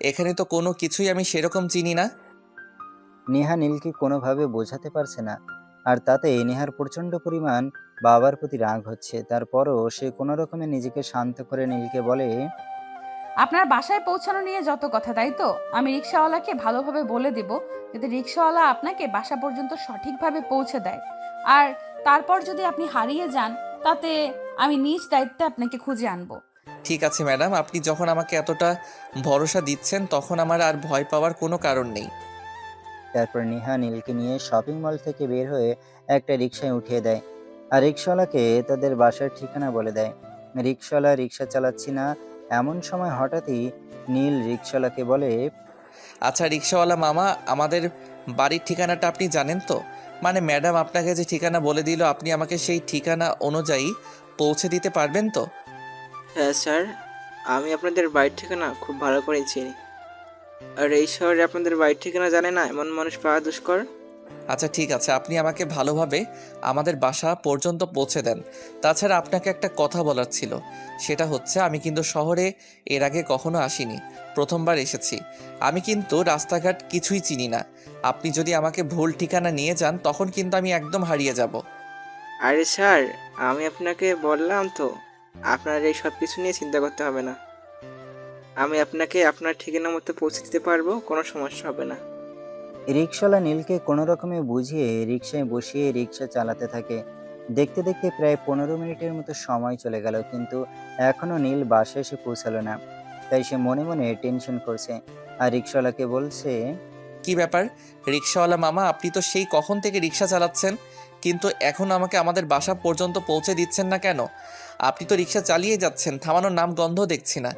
S2: এখানে তো কোনো কিছুই আমি সেরকম চিনি না।
S3: নেহা নীলকে কোনোভাবে বোঝাতে পারছে না। আর তাতে নেহার প্রচণ্ড পরিমাণ বাবার প্রতি রাগ হচ্ছে। তারপরও সে কোনো রকমে নিজেকে শান্ত করে নীলকে বলে,
S1: আপনার বাসায় পৌঁছানো নিয়ে যত কথা, তাই তো? আমি রিক্সাওয়ালাকে ভালোভাবে বলে দেব যাতে রিক্সাওয়ালা আপনাকে বাসা পর্যন্ত সঠিকভাবে পৌঁছে দেয়। আর তারপর যদি আপনি হারিয়ে যান, তাতে আমি নিজ দায়িত্বে আপনাকে খুঁজে আনবো।
S2: ঠিক আছে ম্যাডাম, আপনি যখন আমাকে এতটা ভরসা দিচ্ছেন তখন আমার আর ভয় পাওয়ার কোনো কারণ নেই।
S3: তারপর নেহা নীলকে নিয়ে শপিং মল থেকে বের হয়ে একটা রিকশায় উঠিয়ে দেয় আর রিকশাওয়ালাকে তাদের বাসার ঠিকানা বলে দেয়। রিকশাওয়ালা রিকশা চালাচ্ছি না এমন সময় হঠাৎই নীল রিকশাওয়ালাকে বলে,
S2: আচ্ছা রিক্সাওয়ালা মামা, আমাদের বাড়ির ঠিকানাটা আপনি জানেন তো? মানে ম্যাডাম আপনাকে যে ঠিকানা বলে দিল, আপনি আমাকে সেই ঠিকানা অনুযায়ী পৌঁছে দিতে পারবেন তো?
S7: হ্যাঁ স্যার, আমি আপনাদের বাড়ির ঠিকানা খুব ভালো করেই চিনি। আর এই শহরে আপনাদের বাড়ির ঠিকানা জানে না এমন মানুষ পাওয়া দুষ্কর।
S2: আচ্ছা ঠিক আছে, আপনি আমাকে ভালোভাবে আমাদের বাসা পর্যন্ত পৌঁছে দেন। তাছাড়া আপনাকে একটা কথা বলার ছিল। সেটা হচ্ছে আমি কিন্তু শহরে এর আগে কখনো আসিনি, প্রথমবার এসেছি। আমি কিন্তু রাস্তাঘাট কিছুই চিনি না। আপনি যদি আমাকে ভুল ঠিকানা নিয়ে যান তখন কিন্তু আমি একদম হারিয়ে যাব।
S7: আরে স্যার, আমি আপনাকে বললাম তো, আপনার এই সব কিছু নিয়ে চিন্তা করতে হবে না। আমি আপনাকে আপনার ঠিকানা মতো পৌঁছে দিতে পারবো, কোনো সমস্যা হবে না।
S3: রিকশাওয়ালা নীলকে কোনো রকমে বুঝিয়ে রিকশায় বসিয়ে রিকশা চালাতে থাকে। দেখতে দেখতে প্রায় 15 মিনিটের মতো সময় চলে গেল, কিন্তু এখনো নীল বাসায় এসে পৌঁছালো না। তাই সে মনে মনে টেনশন করছে আর রিকশাওয়ালাকে বলছে,
S2: কি ব্যাপার রিক্সাওয়ালা মামা, আপনি তো সেই কখন থেকে রিক্সা চালাচ্ছেন, কিন্তু এখন আমাকে আমাদের বাসা পর্যন্ত পৌঁছে দিচ্ছেন না কেন? আপনি তো রিক্সা চালিয়ে যাচ্ছেন, থামানোর নাম গন্ধ দেখছি না।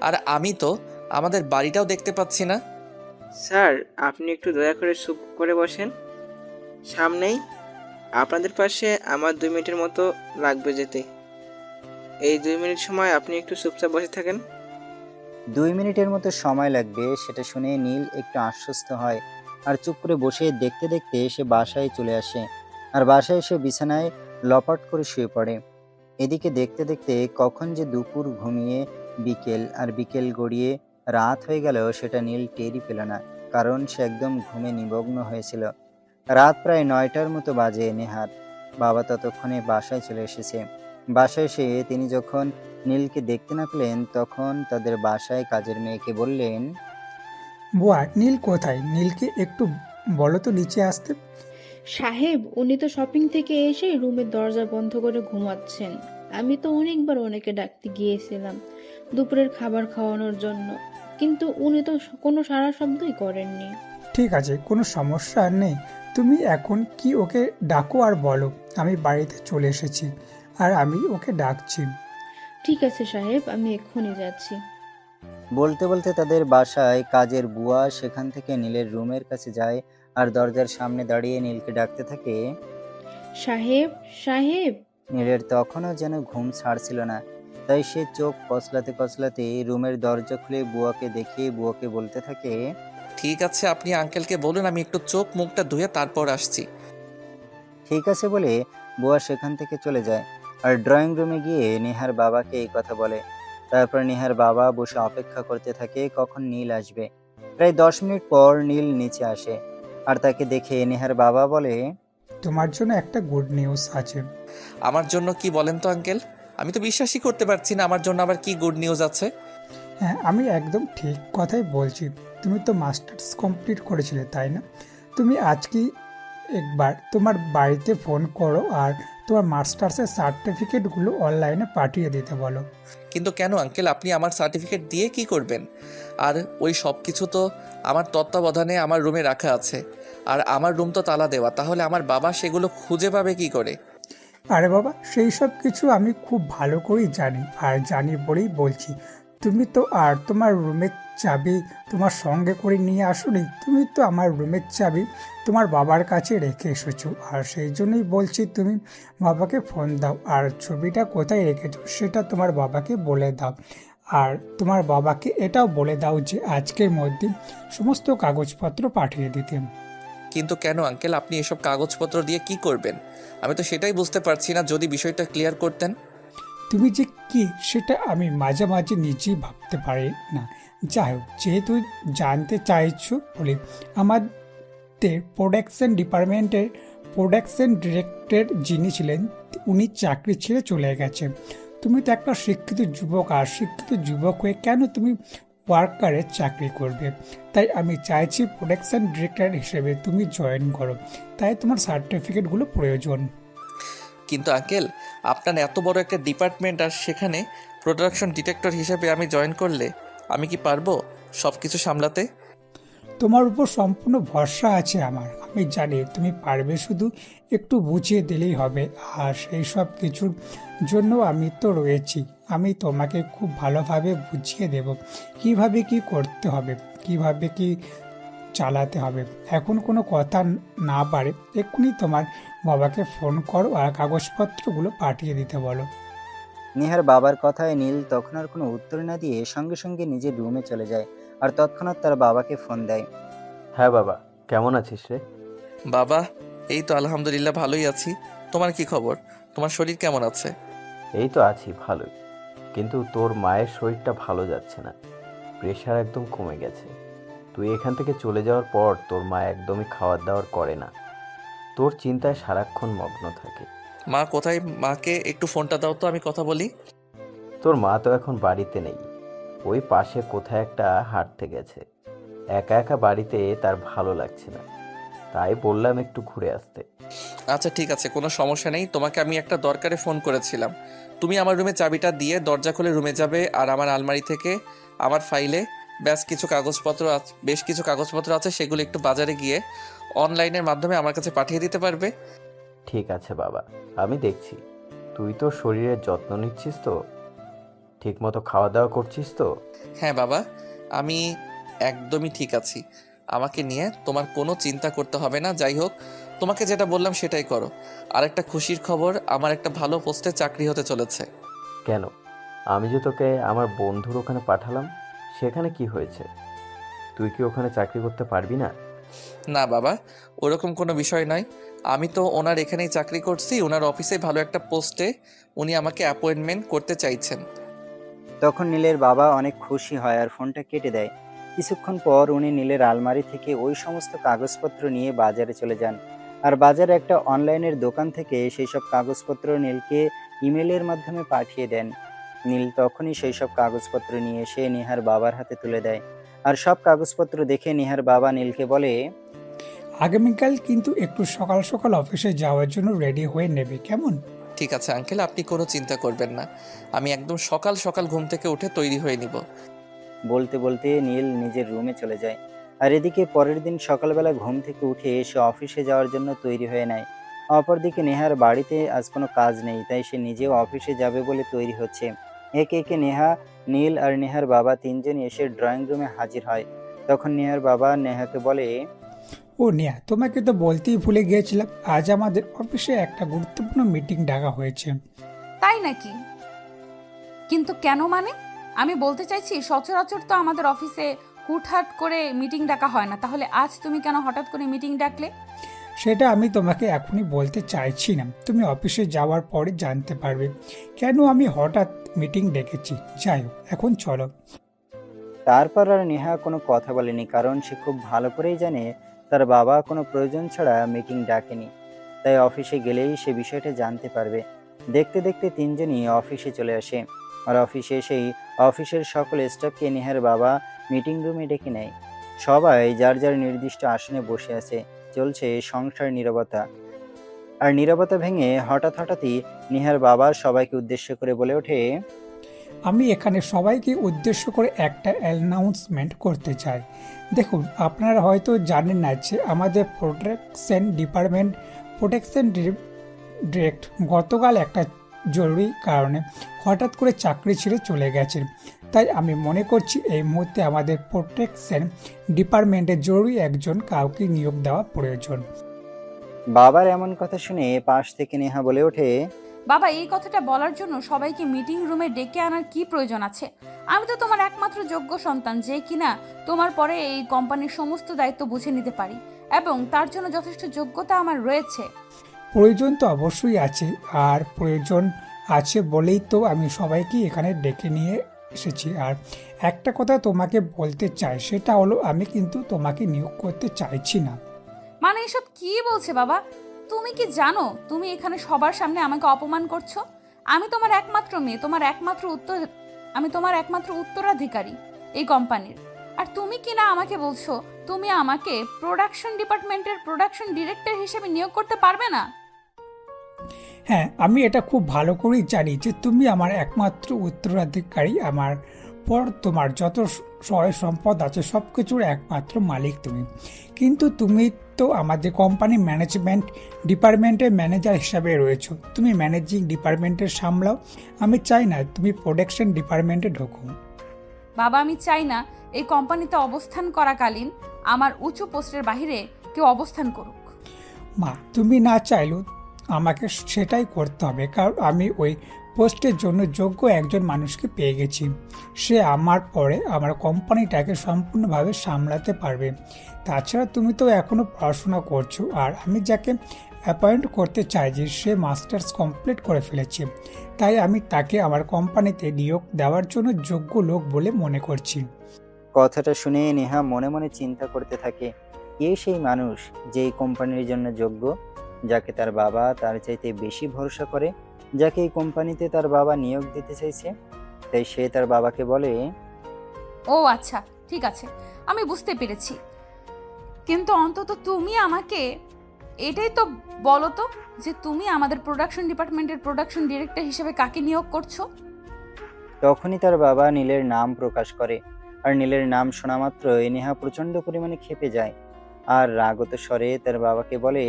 S2: আর আমি তো আমাদের বাড়িটাও দেখতে পাচ্ছি না।
S7: স্যার, আপনি একটু দয়া করে চুপ করে বসেন। সামনেই আপনাদের পাশে আমার 2 মিনিটের মতো লাগবে যেতে। এই 2 মিনিট সময় আপনি একটু চুপচাপ বসে থাকেন।
S3: 2 মিনিটের মতো সময় লাগবে সেটা শুনে নীল একটু আশ্বস্ত হয় আর চুপ করে বসে দেখতে দেখতে সে বাসায় চলে আসে। আর বাসায় এসে বিছানায় লপাট করে শুয়ে পড়ে। এদিকে দেখতে দেখতে কখন যে দুপুর ঘুমিয়ে বিকেল আর বিকেল গড়িয়ে রাত হয়ে গেল সেটা নীল টেরই পেল না, কারণ সে একদম ঘুমে নিমগ্ন হয়েছিল। রাত প্রায় 9টার মতো বাজে। নেহার বাবা ততক্ষণে বাসায় চলে এসেছে। বাসায় এসে তিনি যখন নীলকে দেখতে না পেলেন তখন তাদের বাসায় কাজের মেয়েকে বললেন,
S4: বুয়া, নীল কোথায়? নীলকে একটু বলো তো নিচে আসতে।
S8: সাহেব, উনি তো শপিং থেকে এসে রুমের দরজা বন্ধ করে ঘুমাচ্ছেন। আমি তো অনেকবার ওনাকে ডাকতে গিয়েছিলাম দুপুরের খাবার খাওয়ানোর জন্য, কিন্তু উনি তো কোনো সাড়া শব্দই করেননি।
S4: ঠিক আছে, কোনো সমস্যা নেই। তুমি এখন কি ওকে ডাকো আর বলো আমি বাড়িতে চলে এসেছি আর আমি ওকে ডাকছি।
S8: ঠিক আছে সাহেব, আমি এক্ষুনি যাচ্ছি।
S3: বলতে বলতে তাদের বাসায় কাজের বুয়া সেখান থেকে নীলের রুমের কাছে যায় আর দরজার সামনে দাঁড়িয়ে নীলকে ডাকতে থাকে।
S8: সাহেব, সাহেব।
S3: নীলের তখনও যেন ঘুম ছাড়ছিল না, তাই সে চোখ কচলাতে কচলাতে রুমের দরজা খুলে বুয়াকে দেখিয়ে বুয়াকে বলতে থাকে,
S2: ঠিক আছে, আপনি আঙ্কেলকে বলুন আমি একটু চোখ মুখটা ধুয়ে তারপর আসছি।
S3: ঠিক আছে বলে বুয়া সেখান থেকে চলে যায় আর ড্রয়িং রুমে গিয়ে নেহার বাবাকে এই কথা বলে। তারপর নেহার বাবা বসে অপেক্ষা করতে থাকে কখন নীল আসবে। প্রায় 10 মিনিট পর নীল নিচে আসে আর তাকে দেখে নেহার বাবা বলে,
S4: তোমার জন্য একটা গুড নিউজ আছে।
S2: আমার জন্য কি বলেন তো আঙ্কেল? আমি তো বিশ্বাসই করতে পারছি না, আমার জন্য আবার কি গুড নিউজ আছে?
S4: হ্যাঁ, আমি একদম ঠিক কথাই বলছি। তুমি তো মাস্টার্স কমপ্লিট করেছিলে, তাই না? তুমি আজকে একবার তোমার বাড়িতে ফোন করো আর তোমার মাস্টার্সের সার্টিফিকেটগুলো অনলাইনে পাঠিয়ে দিতে বলো।
S2: কিন্তু কেন আঙ্কেল, আপনি আমার সার্টিফিকেট দিয়ে কি করবেন? আর ওই সব কিছু তো আমার তত্ত্বাবধানে আমার রুমে রাখা আছে, আর আমার রুম তো তালা দেওয়া, তাহলে আমার বাবা সেগুলো খুঁজে পাবে কি করে?
S4: আরে বাবা, সেই সব কিছু আমি খুব ভালো করেই জানি, আর জানি বলেই বলছি। তুমি তো আর তোমার রুমের চাবি তোমার সঙ্গে করে নিয়ে আসোনি, তুমি তো আমার রুমের চাবি তোমার বাবার কাছে রেখে এসেছো, আর সেই জন্যই বলছি তুমি বাবাকে ফোন দাও, আর ছবিটা কোথায় রেখেছো সেটা তোমার বাবাকে বলে দাও। আর তোমার বাবাকে এটাও বলে দাও যে আজকের মধ্যে সমস্ত কাগজপত্র পাঠিয়ে দিতে।
S2: কিন্তু কেন আঙ্কেল, আপনি এসব কাগজপত্র দিয়ে কি করবেন? আমি তো সেটাই বুঝতে পারছি না, যদি বিষয়টা ক্লিয়ার করতেন।
S4: তুমি যে কি সেটা আমি মাঝে মাঝে নিজেই ভাবতে পারি না। যাই হোক, যেহেতু জানতে চাইছো বলে, আমাদের প্রোডাকশন ডিপার্টমেন্টের প্রোডাকশন ডিরেক্টর যিনি ছিলেন উনি চাকরি ছেড়ে চলে গেছে। তুমি তো একটা শিক্ষিত যুবক, আর শিক্ষিত যুবক হয়ে কেন তুমি ওয়ার্কারের চাকরি করবে? তাই আমি চাইছি প্রোডাকশন ডিরেক্টর হিসেবে তুমি জয়েন করো, তাই তোমার সার্টিফিকেটগুলো প্রয়োজন।
S2: কিন্তু আঙ্কেল, আপনার এত বড় একটা ডিপার্টমেন্ট, আর সেখানে প্রোডাকশন ডিটেক্টর হিসেবে আমি জয়েন করলে আমি কি পারবো সব কিছু সামলাতে?
S4: তোমার উপর সম্পূর্ণ ভরসা আছে আমার, আমি জানি তুমি পারবে, শুধু একটু বুঝিয়ে দিলেই হবে। আর সেই সব কিছুর জন্য আমি তো রয়েছি, আমি তোমাকে খুব ভালোভাবে বুঝিয়ে দেব কিভাবে কি করতে হবে, কিভাবে কি চালাতে হবে। এখন কোনো কথা না পারে এক্ষুনি তোমার বাবাকে ফোন করো আর কাগজপত্রগুলো পাঠিয়ে দিতে বলো।
S3: নেহার বাবার কথায় নীল তখন আর কোনো উত্তর না দিয়ে সঙ্গে সঙ্গে নিজের রুমে চলে যায় আর তৎক্ষণাৎ তার বাবাকে ফোন দেয়।
S9: হ্যাঁ বাবা, কেমন আছিস রে?
S2: বাবা, এই তো আলহামদুলিল্লাহ ভালোই আছি। তোমার কি খবর? তোমার শরীর কেমন আছে?
S9: এই তো আছি ভালোই, কিন্তু তোর মায়ের শরীরটা ভালো যাচ্ছে না, প্রেশার একদম কমে গেছে। তুই এখান থেকে চলে যাওয়ার পর তোর মা একদমই খাওয়ার দাওয়ার করে না, তোর চিন্তায় সারাক্ষণ মগ্ন থাকে।
S2: মা কোথায়? মাকে একটু ফোনটা দাও তো, আমি কথা বলি।
S9: তোর মা তো এখন বাড়িতে নেই, ওই পাশে কোথায় একটা হাঁটতে গেছে। একা একা বাড়িতে তার ভালো লাগছে না, তাই বললাম একটু ঘুরে আসতে।
S2: আচ্ছা ঠিক আছে, কোনো সমস্যা নেই। তোমাকে আমি একটা দরকারে ফোন করেছিলাম। তুমি আমার রুমে চাবিটা দিয়ে দরজা খুলে রুমে যাবে, আর আমার আলমারি থেকে আমার ফাইলে বেশ কিছু কাগজপত্র আছে, সেগুলো একটু বাজারে গিয়ে অনলাইনের মাধ্যমে আমার কাছে পাঠিয়ে দিতে পারবে?
S9: ঠিক আছে বাবা, আমি দেখছি। তুই তো শরীরের যত্ন নিচ্ছিস তো, ঠিকমতো খাওয়া দাওয়া করছিস তো?
S2: হ্যাঁ বাবা, আমি একদমই ঠিক আছি। আমাকে নিয়ে তোমার কোনো চিন্তা করতে হবে না। যাই হোক, তোমাকে যেটা বললাম সেটাই করো। আর একটা খুশির খবর, আমার একটা ভালো পোস্টে চাকরি হতে চলেছে।
S9: কেন? আমি যে তোকে আমার বন্ধুর ওখানে পাঠালাম, সেখানে কি হয়েছে? তুই কি ওখানে চাকরি করতে পারবি না?
S2: না বাবা, ওরকম কোনো বিষয় নয়। আমি তো ওনার এখানেই চাকরি করছি, ওনার অফিসে ভালো একটা পোস্টে উনি আমাকে অ্যাপয়েন্টমেন্ট করতে চাইছেন।
S3: তখন নীলের বাবা অনেক খুশি হয় আর ফোনটা কেটে দেয়। কিছুক্ষণ পর উনি নীলের আলমারি থেকে ওই সমস্ত কাগজপত্র নিয়ে বাজারে চলে যান, আর বাজারে একটা অনলাইনের দোকান থেকে সেই সব কাগজপত্র নীলকে ইমেলের মাধ্যমে পাঠিয়ে দেন। নীল তখনই সেই সব কাগজপত্র নিয়ে এসে নেহার বাবার হাতে তুলে দেয়, আর সব কাগজপত্র দেখে নেহার বাবা নীলকে বলে,
S4: আগামীকাল কিন্তু একটু সকাল সকাল অফিসে যাওয়ার জন্য রেডি হয়ে নেবে, কেমন?
S2: ঠিক আছে আঙ্কেল, আপনি কোনো চিন্তা করবেন না। আমি একদম সকাল সকাল ঘুম থেকে উঠে তৈরি হয়ে নিব।
S3: বলতে বলতে নীল নিজের রুমে চলে যায়। আর এদিকে পরের দিন সকালবেলা ঘুম থেকে উঠে সে অফিসে যাওয়ার জন্য তৈরি হয়ে নেয়। অপরদিকে নেহার বাড়িতে আজ কোনো কাজ নেই, তাই সে নিজেও অফিসে যাবে বলে তৈরি হচ্ছে। একে একে নেহা, নীল আর নেহার বাবা তিনজনই এসে ড্রয়িং রুমে হাজির হয়। তখন নেহার বাবা নেহাকে বলে,
S4: ও নেহা, তোমাকে তো বলতেই ভুলে গিয়েছিলাম, আজ আমাদের অফিসে একটা গুরুত্বপূর্ণ মিটিং ডাকা হয়েছে।
S1: তাই নাকি? কিন্তু কেন মানে? আমি বলতে চাইছি, সচরাচর তো আমাদের অফিসে হুটহাট করে মিটিং ডাকা হয় না, তাহলে আজ তুমি কেন হঠাৎ করে মিটিং ডাকলে?
S4: সেটা আমি তোমাকে এখনই বলতে চাইছি না, তুমি অফিসে যাওয়ার পরে জানতে পারবে কেন আমি হঠাৎ মিটিং ডেকেছি। যাই হোক, এখন চলো।
S3: তারপর আর নেহা কোনো কথা বলেনি, কারণ সে খুব ভালো করেই জানে তার বাবা কোনো প্রয়োজন ছাড়া মিটিং ডাকেনি। তাই অফিসে গেলেই সে বিষয়টা জানতে পারবে। দেখতে দেখতে তিনজনই অফিসে চলে আসে, আর অফিসে এসেই অফিসের সকল স্টাফকে নেহার বাবা মিটিং রুমে ডেকে নেয়। সবাই যার যার নির্দিষ্ট আসনে বসে আছে। চলছে সংসার নীরবতা। আর নীরবতা ভেঙে হঠাৎই নিহার বাবা সবাইকে উদ্দেশ্য করে বলে ওঠে,
S4: আমি এখানে সবাইকে উদ্দেশ্য করে একটা অ্যানাউন্সমেন্ট করতে চাই। দেখুন, আপনারা হয়তো জানেন না যে আমাদের প্রোটেকশন ডিরেক্ট গতকাল একটা জরুরি কারণে হঠাৎ করে চাকরি ছেড়ে চলে গেছেন। তাই আমি মনে করছি এই মুহূর্তে আমাদের প্রোটেকশন ডিপার্টমেন্টে জরুরি একজন কাউকে নিয়োগ দেওয়া প্রয়োজন।
S3: বাবার এমন কথা শুনে পাশ থেকে নেহা বলে ওঠে,
S1: বাবা, এই কথাটা বলার জন্য সবাইকে মিটিং রুমে ডেকে আনার কি প্রয়োজন আছে? আমি তো তোমার একমাত্র যোগ্য সন্তান, যে কিনা তোমার পরে এই কোম্পানির সমস্ত দায়িত্ব বুঝে নিতে পারি, এবং তার জন্য যথেষ্ট যোগ্যতা আমার রয়েছে।
S4: প্রয়োজন তো অবশ্যই আছে, আর প্রয়োজন আছে বলেই তো আমি সবাইকে এখানে ডেকে নিয়ে এসেছি। আর একটা কথা তোমাকে বলতে চাই, সেটা হলো আমি কিন্তু তোমাকে নিয়োগ করতে চাইছি না।
S1: মানে এসব কি বলছে বাবা? তুমি কি জানো তুমি এখানে সবার সামনে আমাকে অপমান করছো? আমি তোমার একমাত্র মেয়ে, আমি তোমার একমাত্র উত্তরাধিকারী এই কোম্পানির। আর তুমি কি না আমাকে বলছো তুমি আমাকে প্রোডাকশন ডিপার্টমেন্টের প্রোডাকশন ডিরেক্টর হিসেবে নিয়োগ করতে পারবে না?
S4: হ্যাঁ, আমি এটা খুব ভালো করেই জানি যে তুমি আমার একমাত্র উত্তরাধিকারী। আমার পর তোমার যত সয় সম্পদ আছে সব কিছুর একমাত্র মালিক তুমি। কিন্তু তুমি তো আমাদের কোম্পানি ম্যানেজমেন্ট ডিপার্টমেন্টের ম্যানেজার হিসাবে রয়েছো। তুমি ম্যানেজিং ডিপার্টমেন্টের সামলাও। আমি চাই না তুমি প্রোডাকশন ডিপার্টমেন্টে ঢোকো।
S1: বাবা, আমি চাই না এই কোম্পানিতে অবস্থান করাকালীন আমার উঁচু পোস্টের বাইরে কেউ অবস্থান করুক।
S4: মা, তুমি না চাইলেও আমাকে সেটাই করতে হবে, কারণ আমি ওই পোস্টের জন্য যোগ্য একজন মানুষকে পেয়ে গেছি। সে আমার পরে আমার কোম্পানিটাকে সম্পূর্ণভাবে সামলাতে পারবে। তাছাড়া তুমি তো এখনও পড়াশোনা করছো, আর আমি যাকে অ্যাপয়েন্ট করতে চাই যে সে মাস্টার্স কমপ্লিট করে ফেলেছে। তাই আমি তাকে আমার কোম্পানিতে নিয়োগ দেওয়ার জন্য যোগ্য লোক বলে মনে করছি।
S3: কথাটা শুনে নেহা মনে মনে চিন্তা করতে থাকে, কে সেই মানুষ যে এই কোম্পানির জন্য যোগ্য, যাকে তার বাবা তার চাইতে বেশি ভরসা করে, যাকে এই কোম্পানিতে তার বাবা নিয়োগ দিতে চাইছে। তাই সে তার বাবাকে বলে,
S1: ও আচ্ছা, ঠিক আছে, আমি বুঝতে পেরেছি। কিন্তু অন্তত তুমি আমাকে এটাই তো বলো তো যে তুমি আমাদের প্রোডাকশন ডিপার্টমেন্টের প্রোডাকশন ডিরেক্টর হিসেবে কাকে নিয়োগ করছো?
S3: তখনই তার বাবা নীলের নাম প্রকাশ করে। আর নীলের নাম শোনা মাত্রই নেহা প্রচন্ড পরিমাণে ক্ষেপে যায় আর রাগত স্বরে তার বাবাকে বলে,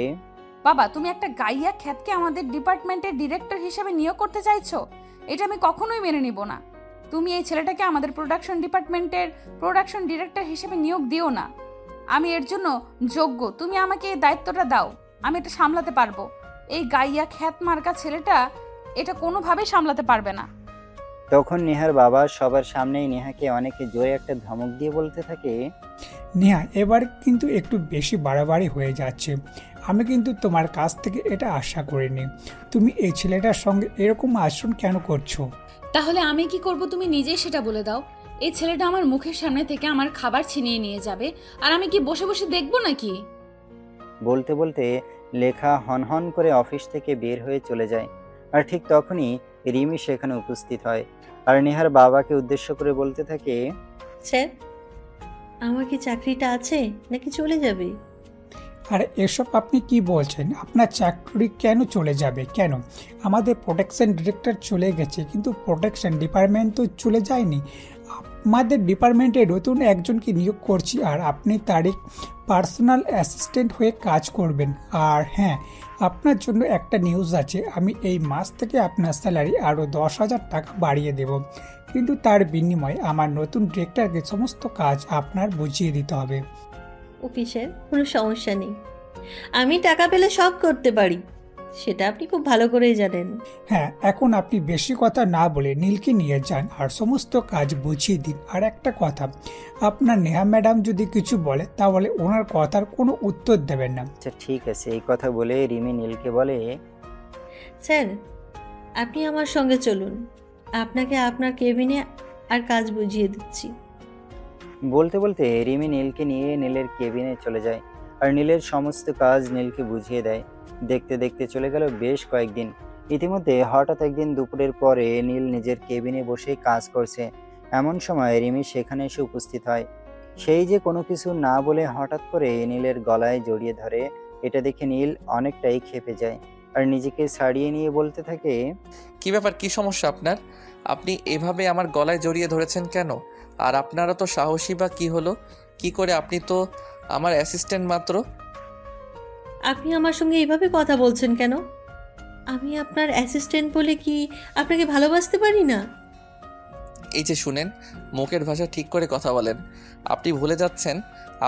S1: বাবা, তুমি একটা গাইয়া খ্যাতকে আমাদের ডিপার্টমেন্টের ডিরেক্টর হিসেবে নিয়োগ করতে চাইছো? এটা আমি কখনোই মেনে নিব না। তুমি এই ছেলেটাকে আমাদের প্রোডাকশন ডিপার্টমেন্টের প্রোডাকশন ডিরেক্টর হিসেবে নিয়োগ দিও না। আমি এর জন্য যোগ্য। তুমি আমাকে এই দায়িত্বটা দাও, আমি এটা সামলাতে পারবো। এই গাইয়া খ্যাত মার্কা ছেলেটা এটা কোনোভাবেই সামলাতে পারবে না।
S3: তখন নেহার বাবা সবার সামনেই নেহাকে অনেকে জোরে একটা ধমক দিয়ে বলতে থাকে,
S4: নেহা, এবার কিন্তু একটু বেশি বাড়াবাড়ি হয়ে যাচ্ছে। আমি কিন্তু তোমার কাছ থেকে এটা আশা করিনি। তুমি এই ছেলেটার সঙ্গে এরকম আচরণ কেন করছো?
S1: তাহলে আমি কি করব তুমি নিজেই সেটা বলে দাও। এই ছেলেটা আমার মুখের সামনে থেকে আমার খাবার ছিনিয়ে নিয়ে যাবে, আর আমি কি বসে বসে দেখবো নাকি?
S3: বলতে বলতে লেখা হনহন করে অফিস থেকে বের হয়ে চলে যায়। আর ঠিক তখনই রিমি সেখানে উপস্থিত হয় আর নেহার বাবাকে উদ্দেশ্য করে বলতে থাকে,
S10: স্যার, আমার কি চাকরিটা আছে নাকি চলে যাবে?
S4: আর এসব আপনি কি বলছেন? আপনার চাকরি কেন চলে যাবে? কেন? আমাদের প্রোটেকশন ডিরেক্টর চলে গেছে, কিন্তু প্রোটেকশন ডিপার্টমেন্ট তো চলে যায়নি। আমাদের ডিপার্টমেন্টে নতুন একজনকে নিয়োগ করছি, আর আপনি তারই পার্সোনাল অ্যাসিস্ট্যান্ট হয়ে কাজ করবেন। আর হ্যাঁ, আপনার জন্য একটা নিউজ আছে, আমি এই মাস থেকে আপনার স্যালারি আরও 10,000 টাকা বাড়িয়ে দেব। কিন্তু তার বিনিময়ে আমার নতুন ডিরেক্টরকে সমস্ত কাজ আপনার বুঝিয়ে দিতে হবে।
S10: ওকে স্যার, কোনো সমস্যা নেই। আমি টাকা পেলে সব করতে পারি, সেটা আপনি খুব ভালো করেই জানেন।
S4: হ্যাঁ, এখন আপনি বেশি কথা না বলে নীলকে নিয়ে যান আর সমস্ত কাজ বুঝিয়ে দিন। আর একটা কথা, আপনার নেহা ম্যাডাম যদি কিছু বলে তাহলে ওনার কথার কোনো উত্তর দেবেন না।
S3: আচ্ছা ঠিক আছে। এই কথা বলে রিমি নীলকে বলে,
S10: স্যার, আপনি আমার সঙ্গে চলুন, আপনাকে আপনার কেবিনে আর কাজ বুঝিয়ে দিচ্ছি।
S3: বলতে বলতে রিমি নীলকে নিয়ে নীলের কেবিনে চলে যায় আর নীলের সমস্ত কাজ নীলকে বুঝিয়ে দেয়। দেখতে দেখতে চলে গেল বেশ কয়েকদিন। ইতিমধ্যে হঠাৎ একদিন দুপুরের পরে নীল নিজের কেবিনে বসে কাজ করছে। এমন সময় রিমি সেখানে এসে উপস্থিত হয়। সেই যে কোনো কিছু না বলে হঠাৎ করে নীলের গলায় জড়িয়ে ধরে, এটা দেখে নীল অনেকটাই ক্ষেপে যায় আর নিজেকে ছাড়িয়ে নিয়ে বলতে থাকে,
S2: কি ব্যাপার, কি সমস্যা আপনার? আপনি এভাবে আমার গলায় জড়িয়ে ধরেছেন কেন? আর আপনারা তো সাহসী বা কি হলো? কি করে? আপনি তো আমার অ্যাসিস্ট্যান্ট মাত্র।
S10: আপনি আমার সঙ্গে এইভাবে কথা বলছেন কেন? আমি আপনার অ্যাসিস্ট্যান্ট বলে কি আপনাকে ভালোবাসতে পারি না?
S2: এই যে শুনেন, মুখের ভাষা ঠিক করে কথা বলেন। আপনি ভুলে যাচ্ছেন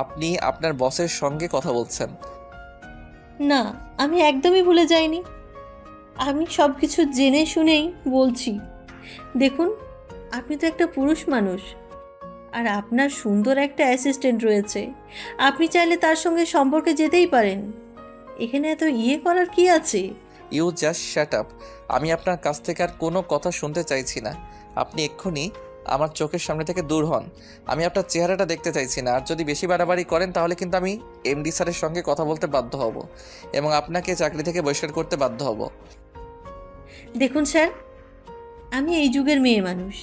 S2: আপনি আপনার বসের সঙ্গে কথা বলছেন।
S10: না, আমি একদমই ভুলে যাইনি। আমি সব কিছু জেনে শুনেই বলছি। দেখুন, আপনি তো একটা পুরুষ মানুষ, আর আপনার সুন্দর একটা অ্যাসিস্ট্যান্ট রয়েছে। আপনি চাইলে তার সঙ্গে সম্পর্কে যেতেই পারেন। এখানে এত করার কি আছে?
S2: You just shut up. আমি আপনার কাছ থেকে আর কোনো কথা শুনতে চাইছি না। আপনি এক্ষুনি আমার চোখের সামনে থেকে দূর হন। আমি আপনার চেহারাটা দেখতে চাইছি না। আর যদি বেশি বাড়াবাড়ি করেন তাহলে কিন্তু আমি এমডি স্যারের সঙ্গে কথা বলতে বাধ্য হব এবং আপনাকে চাকরি থেকে বহিষ্কার করতে বাধ্য হব।
S10: দেখুন স্যার, আমি এই যুগের মেয়ে মানুষ।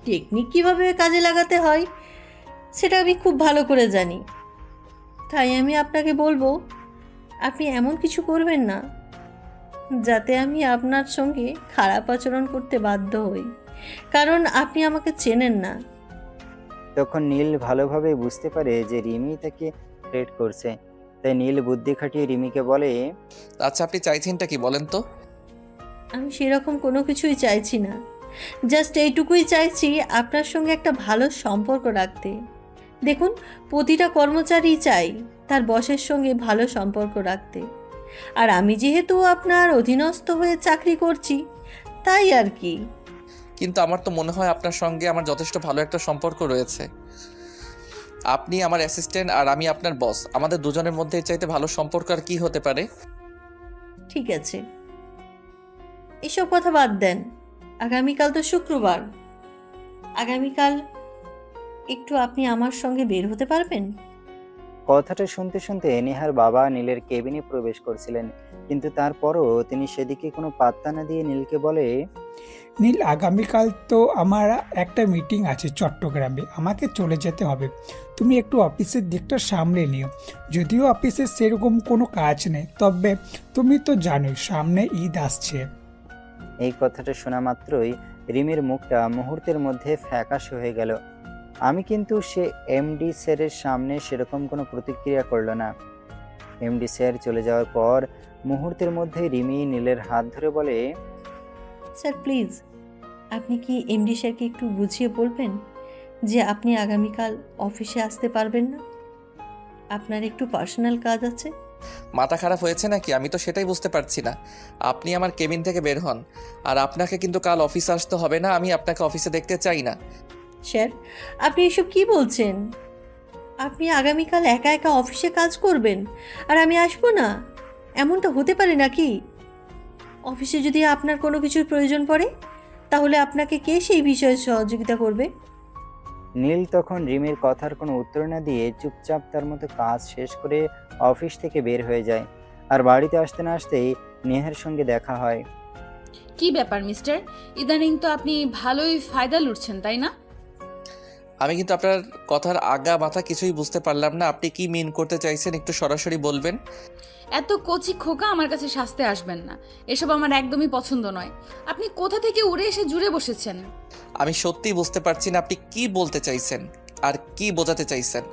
S10: টেকনিক কীভাবে কাজে লাগাতে হয় সেটা আমি খুব ভালো করে জানি। তাই আমি আপনাকে বলবো, আপনি এমন কিছু করবেন না যাতে আমি আপনার সঙ্গে খারাপ আচরণ করতে বাধ্য হই, কারণ আপনি আমাকে চেনেন না।
S3: তখন নীল ভালোভাবে বুঝতে পারে যে রিমি তাকে থ্রেট করছে। তাই নীল বুদ্ধি খাটিয়ে রিমিকে বলে,
S2: আচ্ছা, আপনি চাইছেনটা কি বলেন তো?
S10: আমি সেরকম কোনো কিছুই চাইছি না। জাস্ট এইটুকুই চাইছি আপনার সঙ্গে একটা ভালো সম্পর্ক রাখতে। দেখুন, প্রতিটা কর্মচারী চাই তার বসের সঙ্গে ভালো সম্পর্ক রাখতে। আর আমি যেহেতু আপনার অধীনস্থ হয়ে চাকরি করছি, তাই আর কি।
S2: কিন্তু আমার তো মনে হয় আপনার সঙ্গে আমার যথেষ্ট ভালো একটা সম্পর্ক রয়েছে। আপনি আমার অ্যাসিস্ট্যান্ট আর আমি আপনার বস। আমাদের দুজনের মধ্যে এর চাইতে ভালো সম্পর্ক আর কি হতে পারে?
S10: ঠিক আছে, এসব কথা বাদ দেন। আগামীকাল তো শুক্রবার। আগামীকাল একটু আপনি আমার সঙ্গে বের হতে পারবেন?
S3: কথাটা শুনতে শুনতে নেহার বাবা নীলের কেবিনে প্রবেশ করছিলেন, কিন্তু তারপরও তিনি সেদিকে কোনো পাত্তা না দিয়ে নীলকে বলে,
S4: নীল, আগামীকাল তো আমার একটা মিটিং আছে চট্টগ্রামে, আমাকে চলে যেতে হবে। তুমি একটু অফিসের দিকটা সামলে নিও। যদিও অফিসে সেরকম কোনো কাজ নেই, তবে তুমি তো জানোই সামনে ঈদ আসছে।
S3: এই কথাটা শোনা মাত্রই রিমির মুখটা মুহূর্তের মধ্যে ফ্যাকাশে হয়ে গেল। আমি কিন্তু সে এমডি স্যারের সামনে সেরকম কোনো প্রতিক্রিয়া করলো না। এমডি স্যার চলে যাওয়ার পর মুহূর্তের মধ্যে রিমি নীলের হাত ধরে বলে,
S10: স্যার প্লিজ, আপনি কি এমডি স্যারকে একটু বুঝিয়ে বলবেন যে আপনি আগামীকাল অফিসে আসতে পারবেন না? আপনার একটু পার্সোনাল কাজ আছে।
S2: মাথা খারাপ হয়েছে নাকি? আমি তো সেটাই বুঝতে পারছি না। আপনি আমার কেবিন থেকে বের হন। আর আপনাকে কিন্তু কাল অফিসে আসতে হবে না। আমি আপনাকে অফিসে দেখতে চাই না।
S10: স্যার, আপনি এসব কি বলছেন? আপনি আগামীকাল একা একা অফিসে কাজ করবেন আর আমি আসবো না? এমনটা হতে পারে নাকি? অফিসে যদি আপনার কোনো কিছুর প্রয়োজন পড়ে, তাহলে আপনাকে কে সেই বিষয়ে সহযোগিতা করবে?
S3: নীল তখন রিমির কথার কোনো উত্তর না দিয়ে চুপচাপ তার মতো কাজ শেষ করে অফিস থেকে বের হয়ে যায়। আর বাড়িতে আসতে না আসতেই নেহার সঙ্গে দেখা হয়।
S1: কি ব্যাপার মিস্টার? ইদানিং তো আপনি ভালোই ফায়দা লুটছেন, তাই না?
S2: আমি কিন্তু আপনার কথার আগা মাথা কিছুই বুঝতে পারলাম না। আপনি কি মিন করতে চাইছেন একটু সরাসরি বলবেন?
S1: এত কচি খোকা আমার কাছে সাজতে আসবেন না। এসব আমার একদমই পছন্দ নয়। আপনি কোথা থেকে উড়ে এসে জুড়ে বসেছেন?
S2: আমি সত্যিই বুঝতে পারছি না আপনি কি বলতে চাইছেন আর কি বোঝাতে চাইছেন।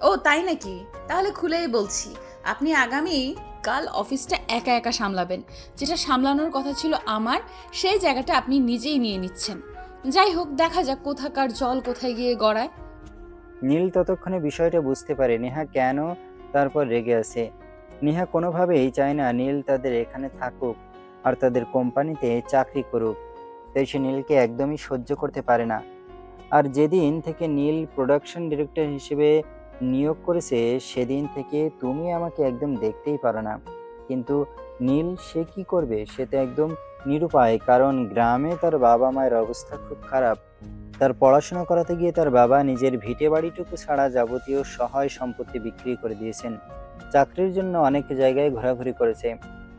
S1: ও তাই নাকি? তাহলে খুলেই বলছি, আপনি আগামী কাল অফিসটা একা একা সামলাবেন। যেটা সামলানোর কথা ছিল আমার, সেই জায়গাটা আপনি নিজেই নিয়ে নিচ্ছেন। যাই হোক, দেখা যাক কোথাকার জল কোথায় গিয়ে গড়ায়।
S3: নীল ততক্ষণে বিষয়টা বুঝতে পারে নেহা কেন তারপর রেগে আছে। নেহা কোনোভাবেই চায় না নীল তাদের এখানে থাকুক আর তাদের কোম্পানিতে চাকরি করুক। তাই সে নীলকে একদমই সহ্য করতে পারে না। আর যেদিন থেকে নীল প্রোডাকশন ডিরেক্টর হিসেবে নিয়োগ করেছে, সেদিন থেকে তুমি আমাকে একদম দেখতেই পারো না। কিন্তু নীল সে কি করবে? সে তো একদম নিরুপায়, কারণ গ্রামে তার বাবা মায়ের অবস্থা খুব খারাপ। তার পড়াশোনা করাতে গিয়ে তার বাবা নিজের ভিটে বাড়িটুকু ছাড়া যাবতীয় সহায় সম্পত্তি বিক্রি করে দিয়েছেন। চাকরির জন্য অনেক জায়গায় ঘোরাঘুরি করেছে,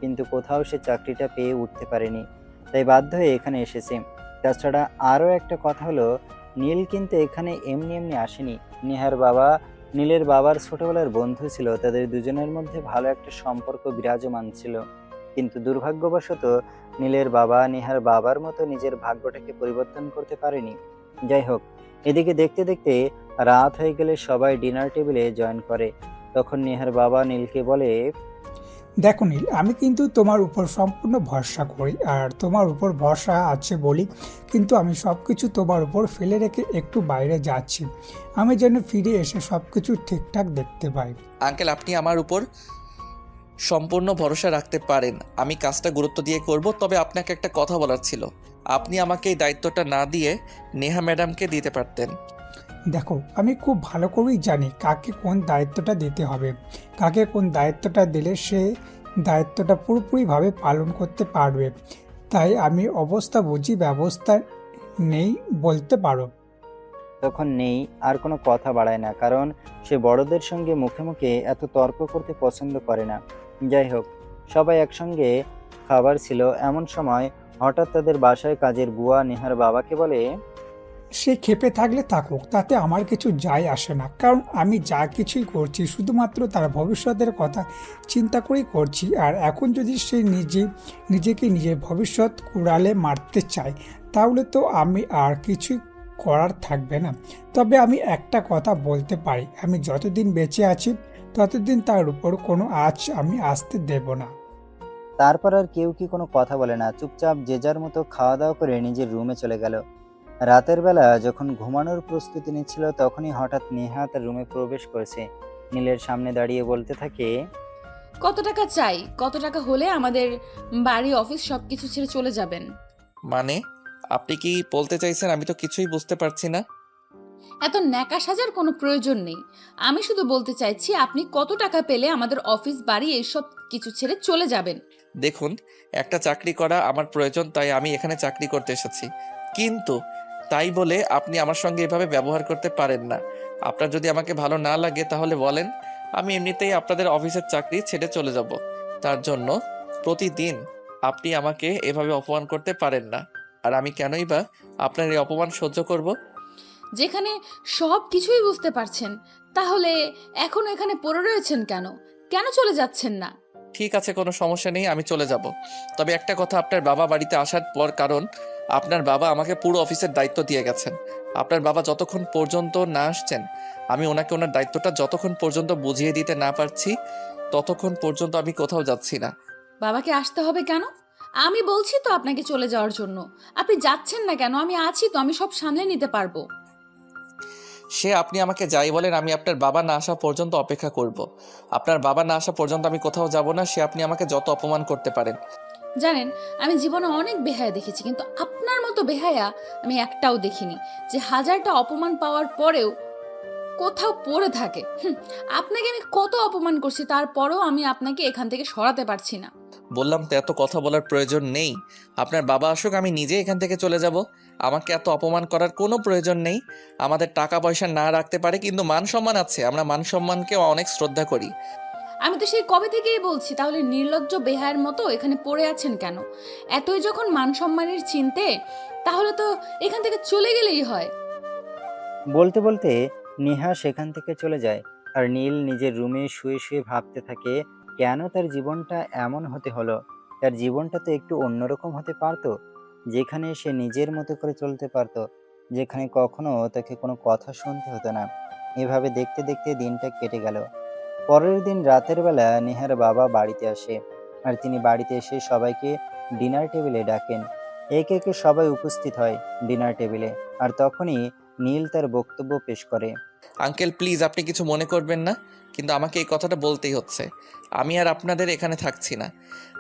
S3: কিন্তু কোথাও সে চাকরিটা পেয়ে উঠতে পারেনি। তাই বাধ্য হয়ে এখানে এসেছে। তাছাড়া আরও একটা কথা হলো, নীল কিন্তু এখানে এমনি এমনি আসেনি। নেহার বাবা নীলের বাবার ছোটবেলার বন্ধু ছিল, তাদের দুজনের মধ্যে ভালো একটা সম্পর্ক বিরাজমান ছিল। কিন্তু দুর্ভাগ্যবশত নীলের বাবা নেহার বাবার মতো নিজের ভাগ্যটাকে পরিবর্তন করতে পারেনি। যাই হোক, এদিকে দেখতে দেখতে রাত হয়ে গেলে সবাই ডিনার টেবিলে জয়েন করে। তখন নেহার বাবা নীলকে বলে,
S4: দেখো নীল, আমি কিন্তু তোমার উপর সম্পূর্ণ ভরসা করি, আর তোমার উপর ভরসা আছে বলি কিন্তু আমি সব কিছু তোমার উপর ফেলে রেখে একটু বাইরে যাচ্ছি। আমি যেন ফিরে এসে সব কিছু ঠিকঠাক দেখতে পাই।
S2: আঙ্কেল, আপনি আমার উপর সম্পূর্ণ ভরসা রাখতে পারেন। আমি কাজটা গুরুত্ব দিয়ে করব। তবে আপনাকে একটা কথা বলার ছিল। আপনি আমাকে এই দায়িত্বটা না দিয়ে নেহা ম্যাডামকে দিতে পারতেন।
S4: দেখো, আমি খুব ভালো করেই জানি কাকে কোন দায়িত্বটা দিতে হবে। কাকে কোন দায়িত্বটা দিলে সে দায়িত্বটা পুরোপুরিভাবে পালন করতে পারবে। তাই আমি অবস্থা বুঝি ব্যবস্থা নেই বলতে পারো।
S3: তখন নেই আর কোনো কথা বাড়ায় না, কারণ সে বড়দের সঙ্গে মুখে মুখে এত তর্ক করতে পছন্দ করে না। যাই হোক, সবাই একসঙ্গে খাবার ছিল, এমন সময় হঠাৎ তাদের বাসায় কাজের বুয়া নেহার বাবাকে বলে,
S4: সে ক্ষেপে থাকলে থাকুক, তাতে আমার কিছু যায় আসে না, কারণ আমি যা কিছুই করছি শুধুমাত্র তার ভবিষ্যতের কথা চিন্তা করেই করছি। আর এখন যদি সে নিজেকে নিজের ভবিষ্যৎ কুড়ালে মারতে চায়, তাহলে তো আমি আর কিছুই করার থাকবে না। তবে আমি একটা কথা বলতে পারি, আমি যতদিন বেঁচে আছি ততদিন তার উপর কোনো আঁচ আমি আসতে দেব না।
S3: তারপর আর কেউ কি কোনো কথা বলে না, চুপচাপ যে যার মতো খাওয়া দাওয়া করে নিজের রুমে চলে গেল। রাতের বেলা যখন ঘুমানোর প্রস্তুতি নিচ্ছিল, তখনই হঠাৎ নেহা তার রুমে প্রবেশ করেছে। নীলের সামনে দাঁড়িয়ে বলতে থাকে,
S1: কত টাকা চাই? কত টাকা হলে আমাদের বাড়ি অফিস সবকিছু ছেড়ে চলে যাবেন?
S2: মানে আপনি কি বলতে চাইছেন? আমি তো কিছুই বুঝতে পারছি না।
S1: এত ন্যাকা সাজার কোনো প্রয়োজন নেই। আমি শুধু বলতে চাইছি আপনি কত টাকা পেলে আমাদের অফিস বাড়ি এইসব কিছু ছেড়ে চলে যাবেন।
S2: দেখুন, একটা চাকরি করা আমার প্রয়োজন, তাই আমি এখানে চাকরি করতে এসেছি। কিন্তু তাই বলে আপনি আমার সঙ্গে এভাবে ব্যবহার করতে পারেন না। আপনার যদি আমাকে ভালো না লাগে তাহলে বলেন, আমি এমনিতেই আপনাদের অফিসের চাকরি ছেড়ে চলে যাব। তার জন্য প্রতিদিন আপনি আমাকে এভাবে অপমান করতে পারেন না। আর আমি কেনই বা আপনার এই অপমান সহ্য করব?
S1: যেখানে সব কিছুই বুঝতে পারছেন, তাহলে এখনো এখানে পড়ে রয়েছেন কেন? কেন চলে যাচ্ছেন না?
S2: ঠিক আছে, কোনো সমস্যা নেই, আমি চলে যাব। তবে একটা কথা, আপনার বাবা বাড়িতে আসার পর, কারণ আপনার বাবা আমাকে পুরো অফিসের দায়িত্ব দিয়ে গেছেন। আপনার বাবা যতক্ষণ পর্যন্ত না আসছেন, আমি ওনাকে ওনার দায়িত্বটা যতক্ষণ পর্যন্ত বুঝিয়ে দিতে না পারছি, ততক্ষণ পর্যন্ত আমি কোথাও যাচ্ছি না।
S1: বাবাকে আসতে হবে কেন? আমি বলছি তো আপনাকে চলে যাওয়ার জন্য। আপনি যাচ্ছেন না কেন? আমি আছি তো, আমি সব সামলে নিতে পারবো।
S2: সে আপনি আমাকে যাই বলেন, আমি আপনার বাবা না আসা পর্যন্ত অপেক্ষা করব। আপনার বাবা না আসা পর্যন্ত আমি কোথাও যাব না। সে আপনি আমাকে যত অপমান করতে পারেন।
S1: জানেন, আমি জীবনে অনেক বেহায়া দেখেছি, কিন্তু আপনার মতো বেহায়া আমি একটাও দেখিনি, যে হাজারটা অপমান পাওয়ার পরেও কোথাও পড়ে থাকে। আপনাকে আমি কত অপমান করছি, তারপরেও আমি আপনাকে এখান থেকে সরাতে পারছি না।
S2: বললাম তো, এত কথা বলার প্রয়োজন নেই। আপনার বাবা আসুক, আমি নিজে এখান থেকে চলে যাব। আমাকে এত অপমান করার কোনো প্রয়োজন নেই। আমাদের টাকা পয়সা না রাখতে পারে, কিন্তু মান সম্মান আছে। আমরা মান সম্মানকে অনেক শ্রদ্ধা করি।
S1: আমি তো সেই কবে থেকেই বলছি, তাহলে নির্লজ্জ বেহায়ের মতো এখানে পড়ে আছেন কেন? এতই যখন মান সম্মানের চিনতে, তাহলে তো এখান থেকে চলে গেলেই হয়।
S3: বলতে বলতে নেহা সেখান থেকে চলে যায়। আর নীল নিজের রুমে শুয়ে শুয়ে ভাবতে থাকে, কেন তার জীবনটা এমন হতে হলো। তার জীবনটা তো একটু অন্যরকম হতে পারতো, যেখানে সে নিজের মতো করে চলতে পারতো, যেখানে কখনো তাকে কোনো কথা শুনতে হতো না। এভাবে দেখতে দেখতে দিনটা কেটে গেল। পরের দিন রাতের বেলা নেহার বাবা বাড়িতে আসে, আর তিনি বাড়িতে এসে সবাইকে ডিনার টেবিলে ডাকেন। একে একে সবাই উপস্থিত হয় ডিনার টেবিলে। আর তখনই নীল তার বক্তব্য পেশ করে।
S2: আঙ্কেল প্লিজ, আপনি কিছু মনে করবেন না, কিন্তু আমাকে এই কথাটা বলতেই হচ্ছে। আমি আর আপনাদের এখানে থাকছি না।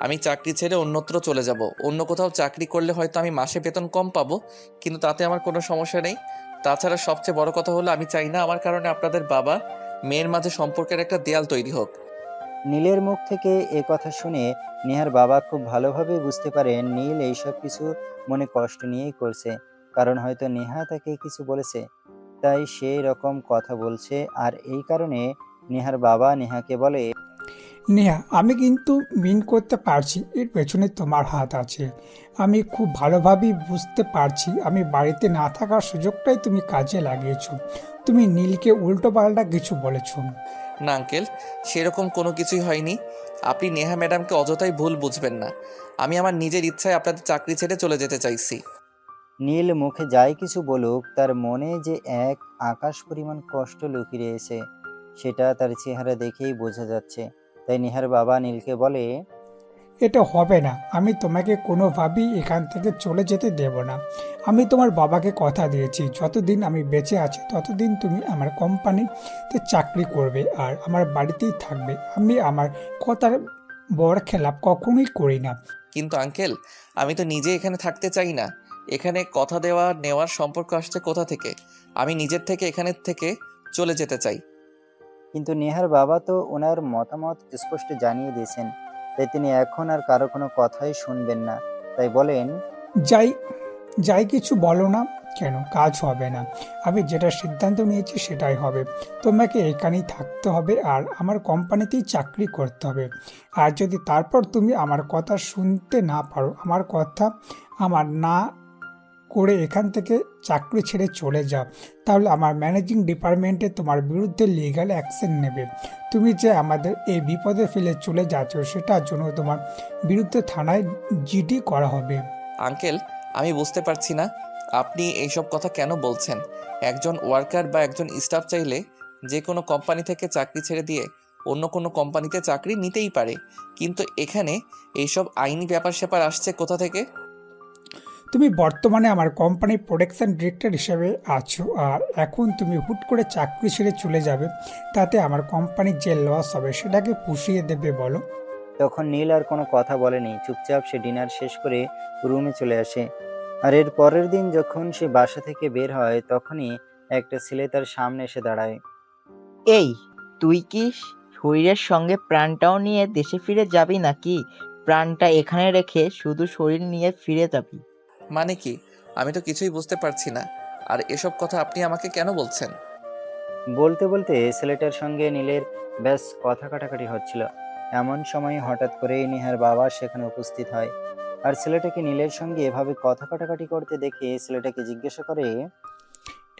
S2: আমি চাকরি ছেড়ে অন্যত্র চলে যাব। অন্য কোথাও চাকরি করলে হয়তো আমি মাসে বেতন কম পাবো, কিন্তু তাতে আমার কোনো সমস্যা নেই। তাছাড়া সবচেয়ে বড় কথা হলো, আমি চাই না আমার কারণে আপনাদের বাবা মেয়ের মাঝে সম্পর্কের একটা দেয়াল তৈরি হোক।
S3: নীলের মুখ থেকে এ কথা শুনে নেহার বাবা খুব ভালোভাবে বুঝতে পারেন নীল এইসব কিছু মনে কষ্ট নিয়েই করছে, কারণ হয়তো নেহা তাকে কিছু বলেছে, তাই সেই রকম কথা বলছে। আর এই কারণে নেহার বাবা নেহাকে বলে,
S4: নেহা, আমি কিন্তু মিন করতে পারছি এর পেছনে তোমার হাত আছে। আমি খুব ভালোভাবেই বুঝতে পারছি আমি বাড়িতে না থাকার সুযোগটাই তুমি কাজে লাগিয়েছো। তুমি নীলকে উল্টোপাল্টা কিছু বলেছো।
S2: না আঙ্কেল, সেরকম কোনো কিছুই হয়নি। আপনি নেহা ম্যাডামকে অযথাই ভুল বুঝবেন না। আমি আমার নিজের ইচ্ছায় আপনাদের চাকরি ছেড়ে চলে যেতে চাইছি।
S3: নীল মুখে যাই কিছু বলুক, তার মনে যে এক আকাশ পরিমাণ কষ্ট লুকিয়ে রয়েছে সেটা তার চেহারা দেখেই বোঝা যাচ্ছে। তাই নেহার বাবা নীলকে বলে,
S4: এটা হবে না। আমি তোমাকে কোনোভাবেই এখান থেকে চলে যেতে দেব না। আমি তোমার বাবাকে কথা দিয়েছি যতদিন আমি বেঁচে আছি ততদিন তুমি আমার কোম্পানিতে চাকরি করবে আর আমার বাড়িতেই থাকবে। আমি আমার কথার বড় খেলাপ কখনোই করি না।
S2: কিন্তু আঙ্কেল, আমি তো নিজে এখানে থাকতে চাই না। এখানে কথা দেওয়া নেওয়ার সম্পর্ক আসছে কোথা থেকে? আমি নিজের থেকে এখানে থেকে চলে যেতে চাই।
S3: কিন্তু নেহার বাবা তো ওনার মতামত স্পষ্ট জানিয়ে দিয়েছেন, তাই তিনি এখন আর কারো কোনো কথাই শুনবেন না। তাই বলেন,
S4: যাই যাই কিছু বলো না কেন, কাজ হবে না। আমি যেটা সিদ্ধান্ত নিয়েছি সেটাই হবে। তোমাকে এখানেই থাকতে হবে আর আমার কোম্পানিতেই চাকরি করতে হবে। আর যদি তারপর তুমি আমার কথা শুনতে না পারো, আমার কথা আমার না করে এখান থেকে চাকরি ছেড়ে চলে যাও, তাহলে আমার ম্যানেজিং ডিপার্টমেন্টে তোমার বিরুদ্ধে লিগ্যাল অ্যাকশন নেবে। তুমি যে আমাদের এই বিপদে ফেলে চলে যাচ্ছ সেটার জন্য তোমার বিরুদ্ধে থানায় জিডি করা হবে।
S2: আঙ্কেল, আমি বুঝতে পারছি না আপনি এইসব কথা কেন বলছেন। একজন ওয়ার্কার বা একজন স্টাফ চাইলে যে কোনো কোম্পানি থেকে চাকরি ছেড়ে দিয়ে অন্য কোনো কোম্পানিতে চাকরি নিতেই পারে। কিন্তু এখানে এইসব আইনি ব্যাপার স্যাপার আসছে কোথা থেকে?
S4: তুমি বর্তমানে আমার কোম্পানির প্রোডাকশন ডিরেক্টর হিসেবে আছো আর এখন তুমি হুট করে চাকরি ছেড়ে চলে যাবে, তাতে আমার কোম্পানির যে লস হবে সেটাকে পুষিয়ে দেবে বলো?
S3: তখন নীল আর কোনো কথা বলেনি। চুপচাপ সে ডিনার শেষ করে রুমে চলে আসে। আর এর পরের দিন যখন সে বাসা থেকে বের হয় তখনই একটা ছেলে তার সামনে এসে দাঁড়ায়।
S11: এই, তুই কি শরীরের সঙ্গে প্রাণটাও নিয়ে দেশে ফিরে যাবি নাকি প্রাণটা এখানে রেখে শুধু শরীর নিয়ে ফিরে যাবি?
S2: মানে কি? আমি তো কিছুই বুঝতে পারছি না। আর এসব কথা আপনি আমাকে কেন বলছেন?
S3: বলতে বলতে ছেলেটার সঙ্গে নীলের ব্যাস কথা কাটাকাটি হচ্ছিল। এমন সময় হঠাৎ করেই নেহার বাবা সেখানে উপস্থিত হয়। আর ছেলেটাকে নীলের সঙ্গে এভাবে কথা কাটাকাটি করতে দেখে ছেলেটাকে জিজ্ঞাসা করে,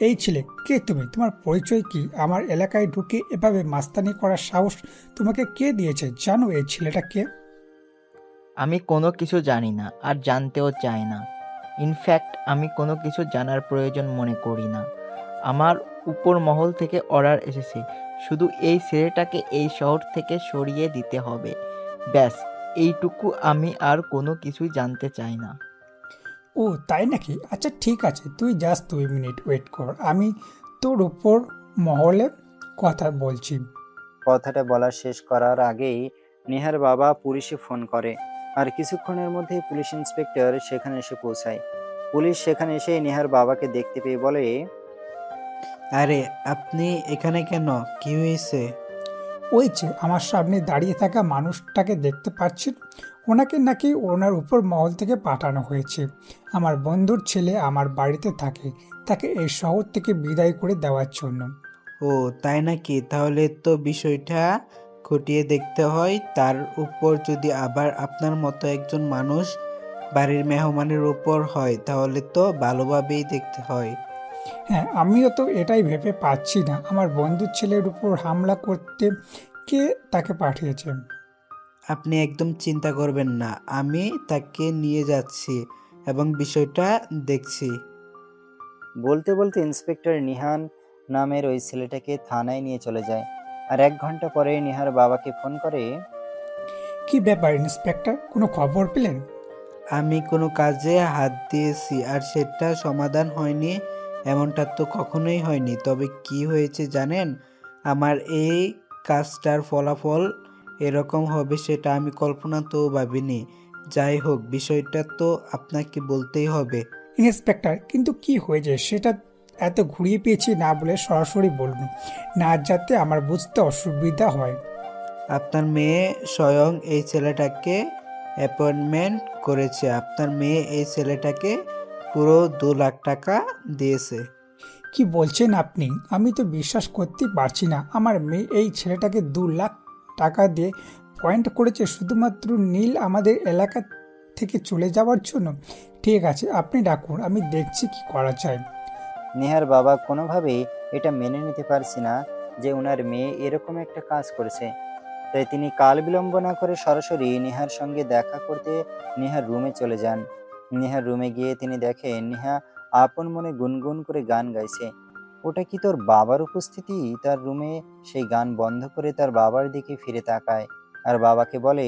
S4: এই ছেলে কে তুমি? তোমার পরিচয় কি? আমার এলাকায় ঢুকে এভাবে মাস্তানি করার সাহস তোমাকে কে দিয়েছে? জানো এই ছেলেটা কে?
S11: আমি কোনো কিছু জানি না আর জানতেও চাই না। ইনফ্যাক্ট আমি কোনো কিছু জানার প্রয়োজন মনে করি না। আমার উপর মহল থেকে অর্ডার এসেছে, শুধু এই ছেলেটাকে এই শহর থেকে সরিয়ে দিতে হবে। ব্যাস এইটুকু, আমি আর কোনো কিছুই জানতে চাই না।
S4: ও তাই নাকি? আচ্ছা ঠিক আছে, তুই জাস্ট 2 মিনিট ওয়েট কর, আমি তোর উপর মহলে কথা বলছি।
S3: কথাটা বলা শেষ করার আগেই নেহার বাবা পুলিশে ফোন করে। আর কিছুক্ষণের মধ্যেই পুলিশ ইন্সপেক্টর সেখানে এসে পৌঁছায়। পুলিশ সেখানে এসে নেহার বাবাকে দেখতে পেয়ে বলে,
S12: আরে আপনি এখানে কেন? কি হয়েছে?
S4: ওই যে আমার সামনে দাঁড়িয়ে থাকা মানুষটাকে দেখতে পাচ্ছেন, ওনাকে নাকি ওনার উপর মহল থেকে পাঠানো হয়েছে। আমার বন্ধুর ছেলে আমার বাড়িতে থাকে, তাকে এই শহর থেকে বিদায় করে দেওয়ার জন্য।
S12: ও তাই নাকি? তাহলে তো বিষয়টা খতিয়ে দেখতে হয়। তার উপর যদি আবার আপনার মতো একজন মানুষ বাড়ির মেহমানের উপর হয় তাহলে তো ভালোভাবেই দেখতে হয়।
S4: হ্যাঁ, আমিও তো এটাই ভেবে পাচ্ছি না আমার বন্ধুর ছেলের উপর হামলা করতে কে তাকে পাঠিয়েছে।
S12: আপনি একদম চিন্তা করবেন না, আমি তাকে নিয়ে যাচ্ছি এবং বিষয়টা দেখছি।
S3: বলতে বলতে ইন্সপেক্টর নিহান নামের ওই ছেলেটাকে থানায় নিয়ে চলে যায়। আর 1 ঘন্টা পরে নিহার বাবাকে ফোন করে,
S4: কি ব্যাপার ইন্সপেক্টর, কোনো খবর পেলেন?
S12: আমি কোনো কাজে হাত দিয়েছি আর সেটা সমাধান হয়নি এমনটা তো কখনোই হয়নি। তবে কি হয়েছে জানেন? আমার এই কাজটার ফলাফল এরকম হবে সেটা আমি কল্পনাতেও ভাবিনি। যাই হোক, বিষয়টা তো আপনাকে বলতেই হবে।
S4: ইন্সপেক্টর, কিন্তু কি হয়েছে সেটা এত ঘুরিয়ে পেয়েছি না বলে সরাসরি বলুন, না যাতে আমার বুঝতে অসুবিধা হয়।
S12: আপনার মেয়ে স্বয়ং এই ছেলেটাকে অ্যাপয়েন্টমেন্ট করেছে। আপনার মেয়ে এই ছেলেটাকে পুরো 2 লাখ টাকা দিয়েছে।
S4: কি বলছেন আপনি? আমি তো বিশ্বাস করতে পারছি না। আমার মেয়ে এই ছেলেটাকে 2 লাখ টাকা দিয়ে পয়েন্ট করেছে শুধুমাত্র নীল আমাদের এলাকা থেকে চলে যাওয়ার জন্য। ঠিক আছে, আপনি ডাকুন, আমি দেখছি কি করা যায়।
S3: নেহার বাবা কোনোভাবেই এটা মেনে নিতে পারছে না যে ওনার মেয়ে এরকম একটা কাজ করেছে। তাই তিনি কাল বিলম্ব না করে সরাসরি নেহার সঙ্গে দেখা করতে নেহার রুমে চলে যান। নেহার রুমে গিয়ে তিনি দেখেন নেহা আপন মনে গুনগুন করে গান গাইছে। ওটা কি তোর বাবার উপস্থিতি? তার রুমে সেই গান বন্ধ করে তার বাবার দিকে ফিরে তাকায় আর বাবাকে বলে,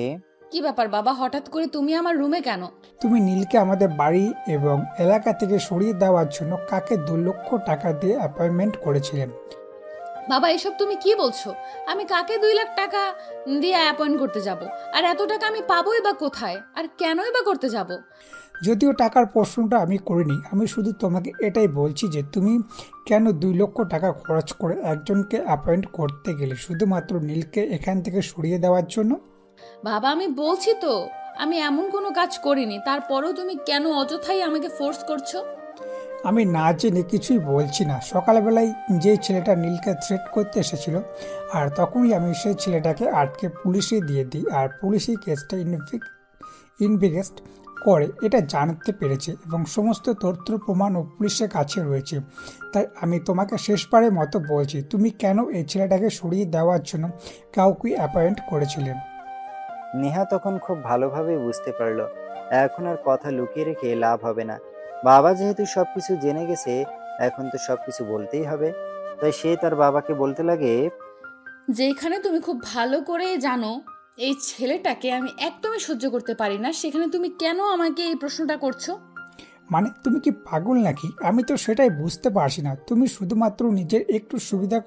S1: কি ব্যাপার বাবা, হঠাৎ করে তুমি আমার রুমে কেন?
S4: তুমি নীলকে আমাদের বাড়ি এবং এলাকা থেকে সরিয়ে দেওয়ার জন্য কাকে 2 লক্ষ টাকা দিয়ে অ্যাপয়েন্টমেন্ট করেছিলেন।
S1: বাবা এসব তুমি কি বলছো? আমি কাকে 2 লাখ টাকা দিয়ে অ্যাপয়েন্ট করতে যাব? আর এত টাকা আমি পাবোই বা কোথায়? আর কেনই বা করতে যাব?
S4: যদিও টাকার প্রশ্নটা আমি করিনি, আমি শুধু তোমাকে এটাই বলছি যে তুমি কেন 2 লক্ষ টাকা খরচ করে একজনকে অ্যাপয়েন্ট করতে গেলে শুধুমাত্র নীলকে এখান থেকে সরিয়ে দেওয়ার জন্য।
S1: বাবা আমি বলছি তো আমি এমন কোনো কাজ করিনি, তারপরেও তুমি কেন অযথাই আমাকে ফোর্স করছো?
S4: আমি না জেনে কিছুই বলছি না। সকালবেলায় যে ছেলেটা নীলকে থ্রেট করতে এসেছিল, আর তখনই আমি সেই ছেলেটাকে আটকে পুলিশে দিয়ে দিই, আর পুলিশই কেসটা ইনভেস্ট করে এটা জানতে পেরেছে এবং সমস্ত তথ্য প্রমাণও পুলিশের কাছে রয়েছে। তাই আমি তোমাকে শেষবারের মতো বলছি, তুমি কেন এই ছেলেটাকে সরিয়ে দেওয়ার জন্য কাউকে অ্যাপয়েন্ট করেছিলেন।
S3: নেহা তখন খুব ভালোভাবে বুঝতে পারল এখন আর কথা লুকিয়ে রেখে লাভ হবে না। বাবা যেহেতু সবকিছু জেনে গেছে, এখন তো সবকিছু বলতেই হবে। তাই সে তার বাবাকে বলতে লাগে,
S1: যেখানে তুমি খুব ভালো করে জানো এই ছেলেটাকে আমি একদমই সহ্য করতে পারি না, সেখানে তুমি কেন আমাকে এই প্রশ্নটা করছো?
S4: মানে তুমি কি পাগল নাকি? আমি তো সেটাই বুঝতে পারছি না। তুমি শুধুমাত্র নিজের একটু সুবিধা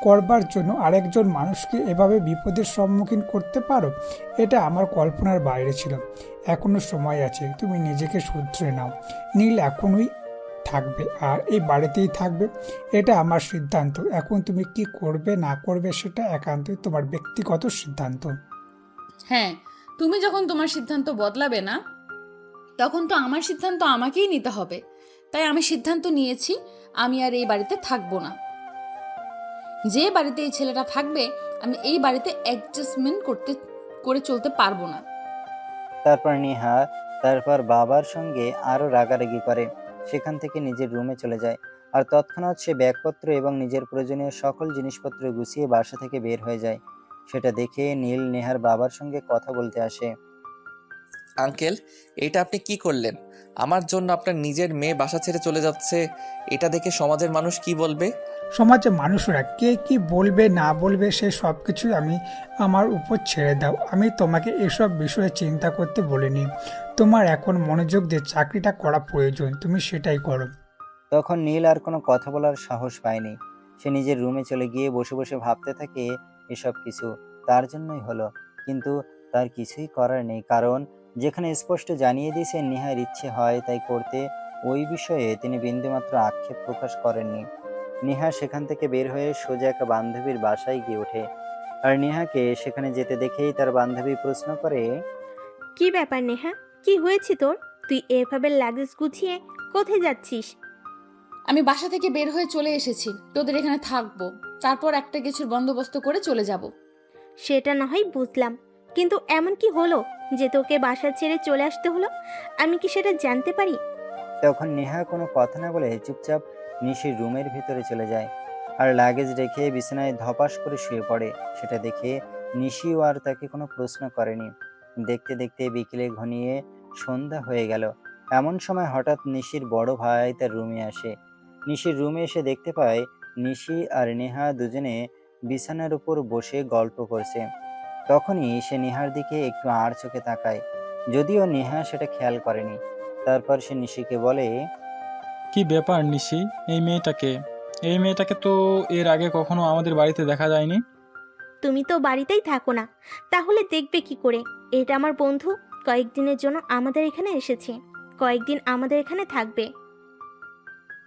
S4: করবার জন্য আরেকজন মানুষকে এভাবে বিপদের সম্মুখীন করতে পারো? এটা আমার কল্পনার বাইরে ছিল। এখনো সময় আছে, তুমি নিজেকে শুধরে নাও। নীল এখনই থাকবে আর এই বাড়িতেই থাকবে, এটা আমার সিদ্ধান্ত। এখন তুমি কি করবে না করবে সেটা একান্তই তোমার ব্যক্তিগত সিদ্ধান্ত।
S1: হ্যাঁ, তুমি যখন তোমার সিদ্ধান্ত বদলাবে না, তখন তো আমার সিদ্ধান্ত আমাকেই নিতে হবে। তাই আমি সিদ্ধান্ত নিয়েছি, আমি আর এই বাড়িতে থাকবো না। যে বাড়িতে এই ছেলেটা থাকবে, আমি এই বাড়িতে অ্যাডজাস্টমেন্ট করে চলতে পারবো না।
S3: তারপর নেহা তারপর বাবার সঙ্গে আরো রাগারাগি করে সেখান থেকে নিজের রুমে চলে যায়। আর তৎক্ষণাৎ সে ব্যাগপত্র এবং নিজের প্রয়োজনীয় সকল জিনিসপত্র গুছিয়ে বাসা থেকে বের হয়ে যায়। সেটা দেখে নীল নেহার বাবার সঙ্গে কথা বলতে আসে।
S2: আঙ্কেল, এটা আপনি কি করলেন? আমার জন্য আপনার নিজের মেয়ে বাসা ছেড়ে চলে যাচ্ছে, এটা দেখে সমাজের মানুষ কি বলবে?
S4: সমাজে মানুষরা কে কি বলবে না বলবে সে সব কিছুই আমার উপর ছেড়ে দাও। আমি তোমাকে এসব বিষয়ে চিন্তা করতে বলিনি। তোমার এখন মনোযোগ দিয়ে চাকরিটা করা প্রয়োজন, তুমি সেটাই করো।
S3: তখন নীল আর কোনো কথা বলার সাহস পায়নি। সে নিজের রুমে চলে গিয়ে বসে বসে ভাবতে থাকে এসব কিছু তার জন্যই হলো। কিন্তু তার কিছুই করার নেই, কারণ যেখানে স্পষ্ট জানিয়ে দিয়েছে নেহার ইচ্ছে হয় তাই করতে, ওই বিষয়ে তিনি বিন্দুমাত্র আক্ষেপ প্রকাশ করেননি। নেহা সেখান থেকে বের হয়ে সোজা একটা বান্ধবীর বাসায় গিয়ে ওঠে। আর নেহাকে সেখানে যেতে দেখেই তার বান্ধবী প্রশ্ন করে,
S13: কি ব্যাপার নেহা, কি হয়েছে তোর? তুই এভাবে লাগেজ গুছিয়ে কোথায় যাচ্ছিস?
S1: আমি বাসা থেকে বের হয়ে চলে এসেছি, তোদের এখানে থাকবো, তারপর একটা কিছুর বন্দোবস্ত করে চলে যাব।
S13: সেটা না হয় বুঝলাম, কিন্তু এমন কি হলো যে তোকে বাসা ছেড়ে চলে আসতে হলো? আমি কি সেটা জানতে পারি?
S3: তখন নেহা কোনো কথা না বলে চুপচাপ নিশির রুমের ভিতরে চলে যায় আর লাগেজ রেখে বিছানায় ধপাস করে শুয়ে পড়ে। সেটা দেখে নিশিও আর তাকে কোনো প্রশ্ন করেনি। দেখতে দেখতে বিকেলে ঘনিয়ে সন্ধ্যা হয়ে গেল। এমন সময় হঠাৎ নিশির বড় ভাই তার রুমে আসে। নিশির রুমে এসে দেখতে পায় নিশি আর নেহা দুজনে বিছানার উপর বসে গল্প করছে। তখনই সে নেহার দিকে একটু আড় চোখে তাকায়, যদিও নেহা সেটা খেয়াল করেনি। তারপর সে নিশিকে বলে,
S14: কি ব্যাপার নিশি, এই মেয়েটাকে তো এর আগে কখনো আমাদের বাড়িতে দেখা যায়নি।
S13: তুমি তো বাড়িতেই থাকো না, তাহলে দেখবে কি করে? এটা আমার বন্ধু, কয়েকদিনের জন্য আমাদের এখানে এসেছে, কয়েকদিন আমাদের এখানে থাকবে।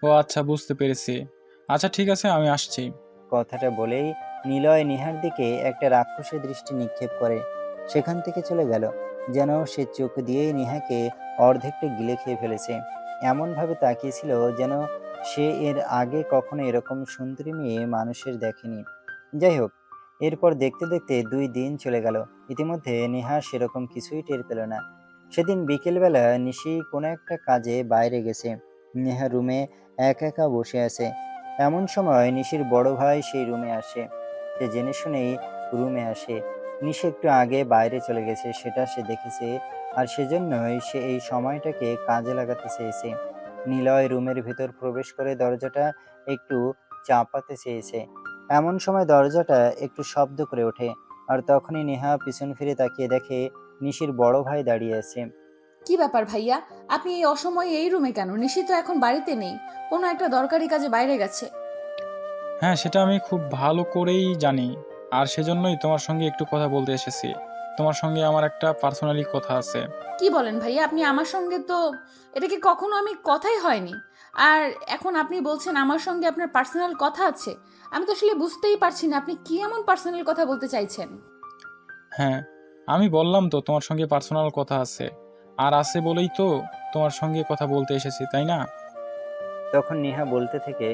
S14: ও আচ্ছা, বুঝতে পেরেছি। আচ্ছা ঠিক আছে, আমি আসছি।
S3: কথাটা বলেই নিলয় নেহার দিকে একটা রাক্ষসের দৃষ্টি নিক্ষেপ করে সেখান থেকে চলে গেল, যেন সে চোখ দিয়েই নেহাকে অর্ধেকটা গিলে খেয়ে ফেলেছে। এমনভাবে তাকিয়েছিল যেন সে এর আগে কখনো এরকম সুন্দরী মেয়ে মানুষের দেখেনি। যাই হোক, এরপর দেখতে দেখতে 2 দিন চলে গেল। ইতিমধ্যে নেহা সেরকম কিছুই টের পেল না। সেদিন বিকেলবেলা নিশি কোনো একটা কাজে বাইরে গেছে। নেহা রুমে একা একা বসে আছে। এমন সময় নিশির বড় ভাই সেই রুমে আসে। সে জেনে শুনেই রুমে আসে। নিশি একটু আগে বাইরে চলে গেছে সেটা সে দেখেছে, আর সেজন্যই সে এই সময়টাকে কাজে লাগাতে চেয়েছে। নিলয় রুমের ভেতর প্রবেশ করে দরজাটা একটু চাপাতে চেয়েছে। এমন সময় দরজাটা একটু শব্দ করে ওঠে, আর তখনই নেহা পিছন ফিরে তাকিয়ে দেখে নিশির বড় ভাই দাঁড়িয়ে আছে।
S1: কি ব্যাপার ভাইয়া, আপনি এই অসময়ে এই রুমে কেন? নিশি তো এখন বাড়িতে নেই, কোনো একটা দরকারি কাজে বাইরে গেছে।
S14: হ্যাঁ, সেটা আমি খুব ভালো করেই জানি, আর সেজন্যই তোমার সঙ্গে একটু কথা বলতে এসেছি। তোমার সঙ্গে আমার একটা পার্সোনালি কথা আছে।
S1: কি বলেন ভাইয়া, আপনি আমার সঙ্গে তো এটা কি কখনো আমি কথাই হয়নি, আর এখন আপনি বলছেন আমার সঙ্গে আপনার পার্সোনাল কথা আছে। আমি তো আসলে বুঝতেই পারছি না আপনি কি এমন পার্সোনাল কথা বলতে চাইছেন।
S14: হ্যাঁ, আমি বললাম তো তোমার সঙ্গে পার্সোনাল কথা আছে, আর আছে বলেই তো তোমার সঙ্গে কথা বলতে এসেছি, তাই না?
S3: তখন নেহা বলতে থেকে,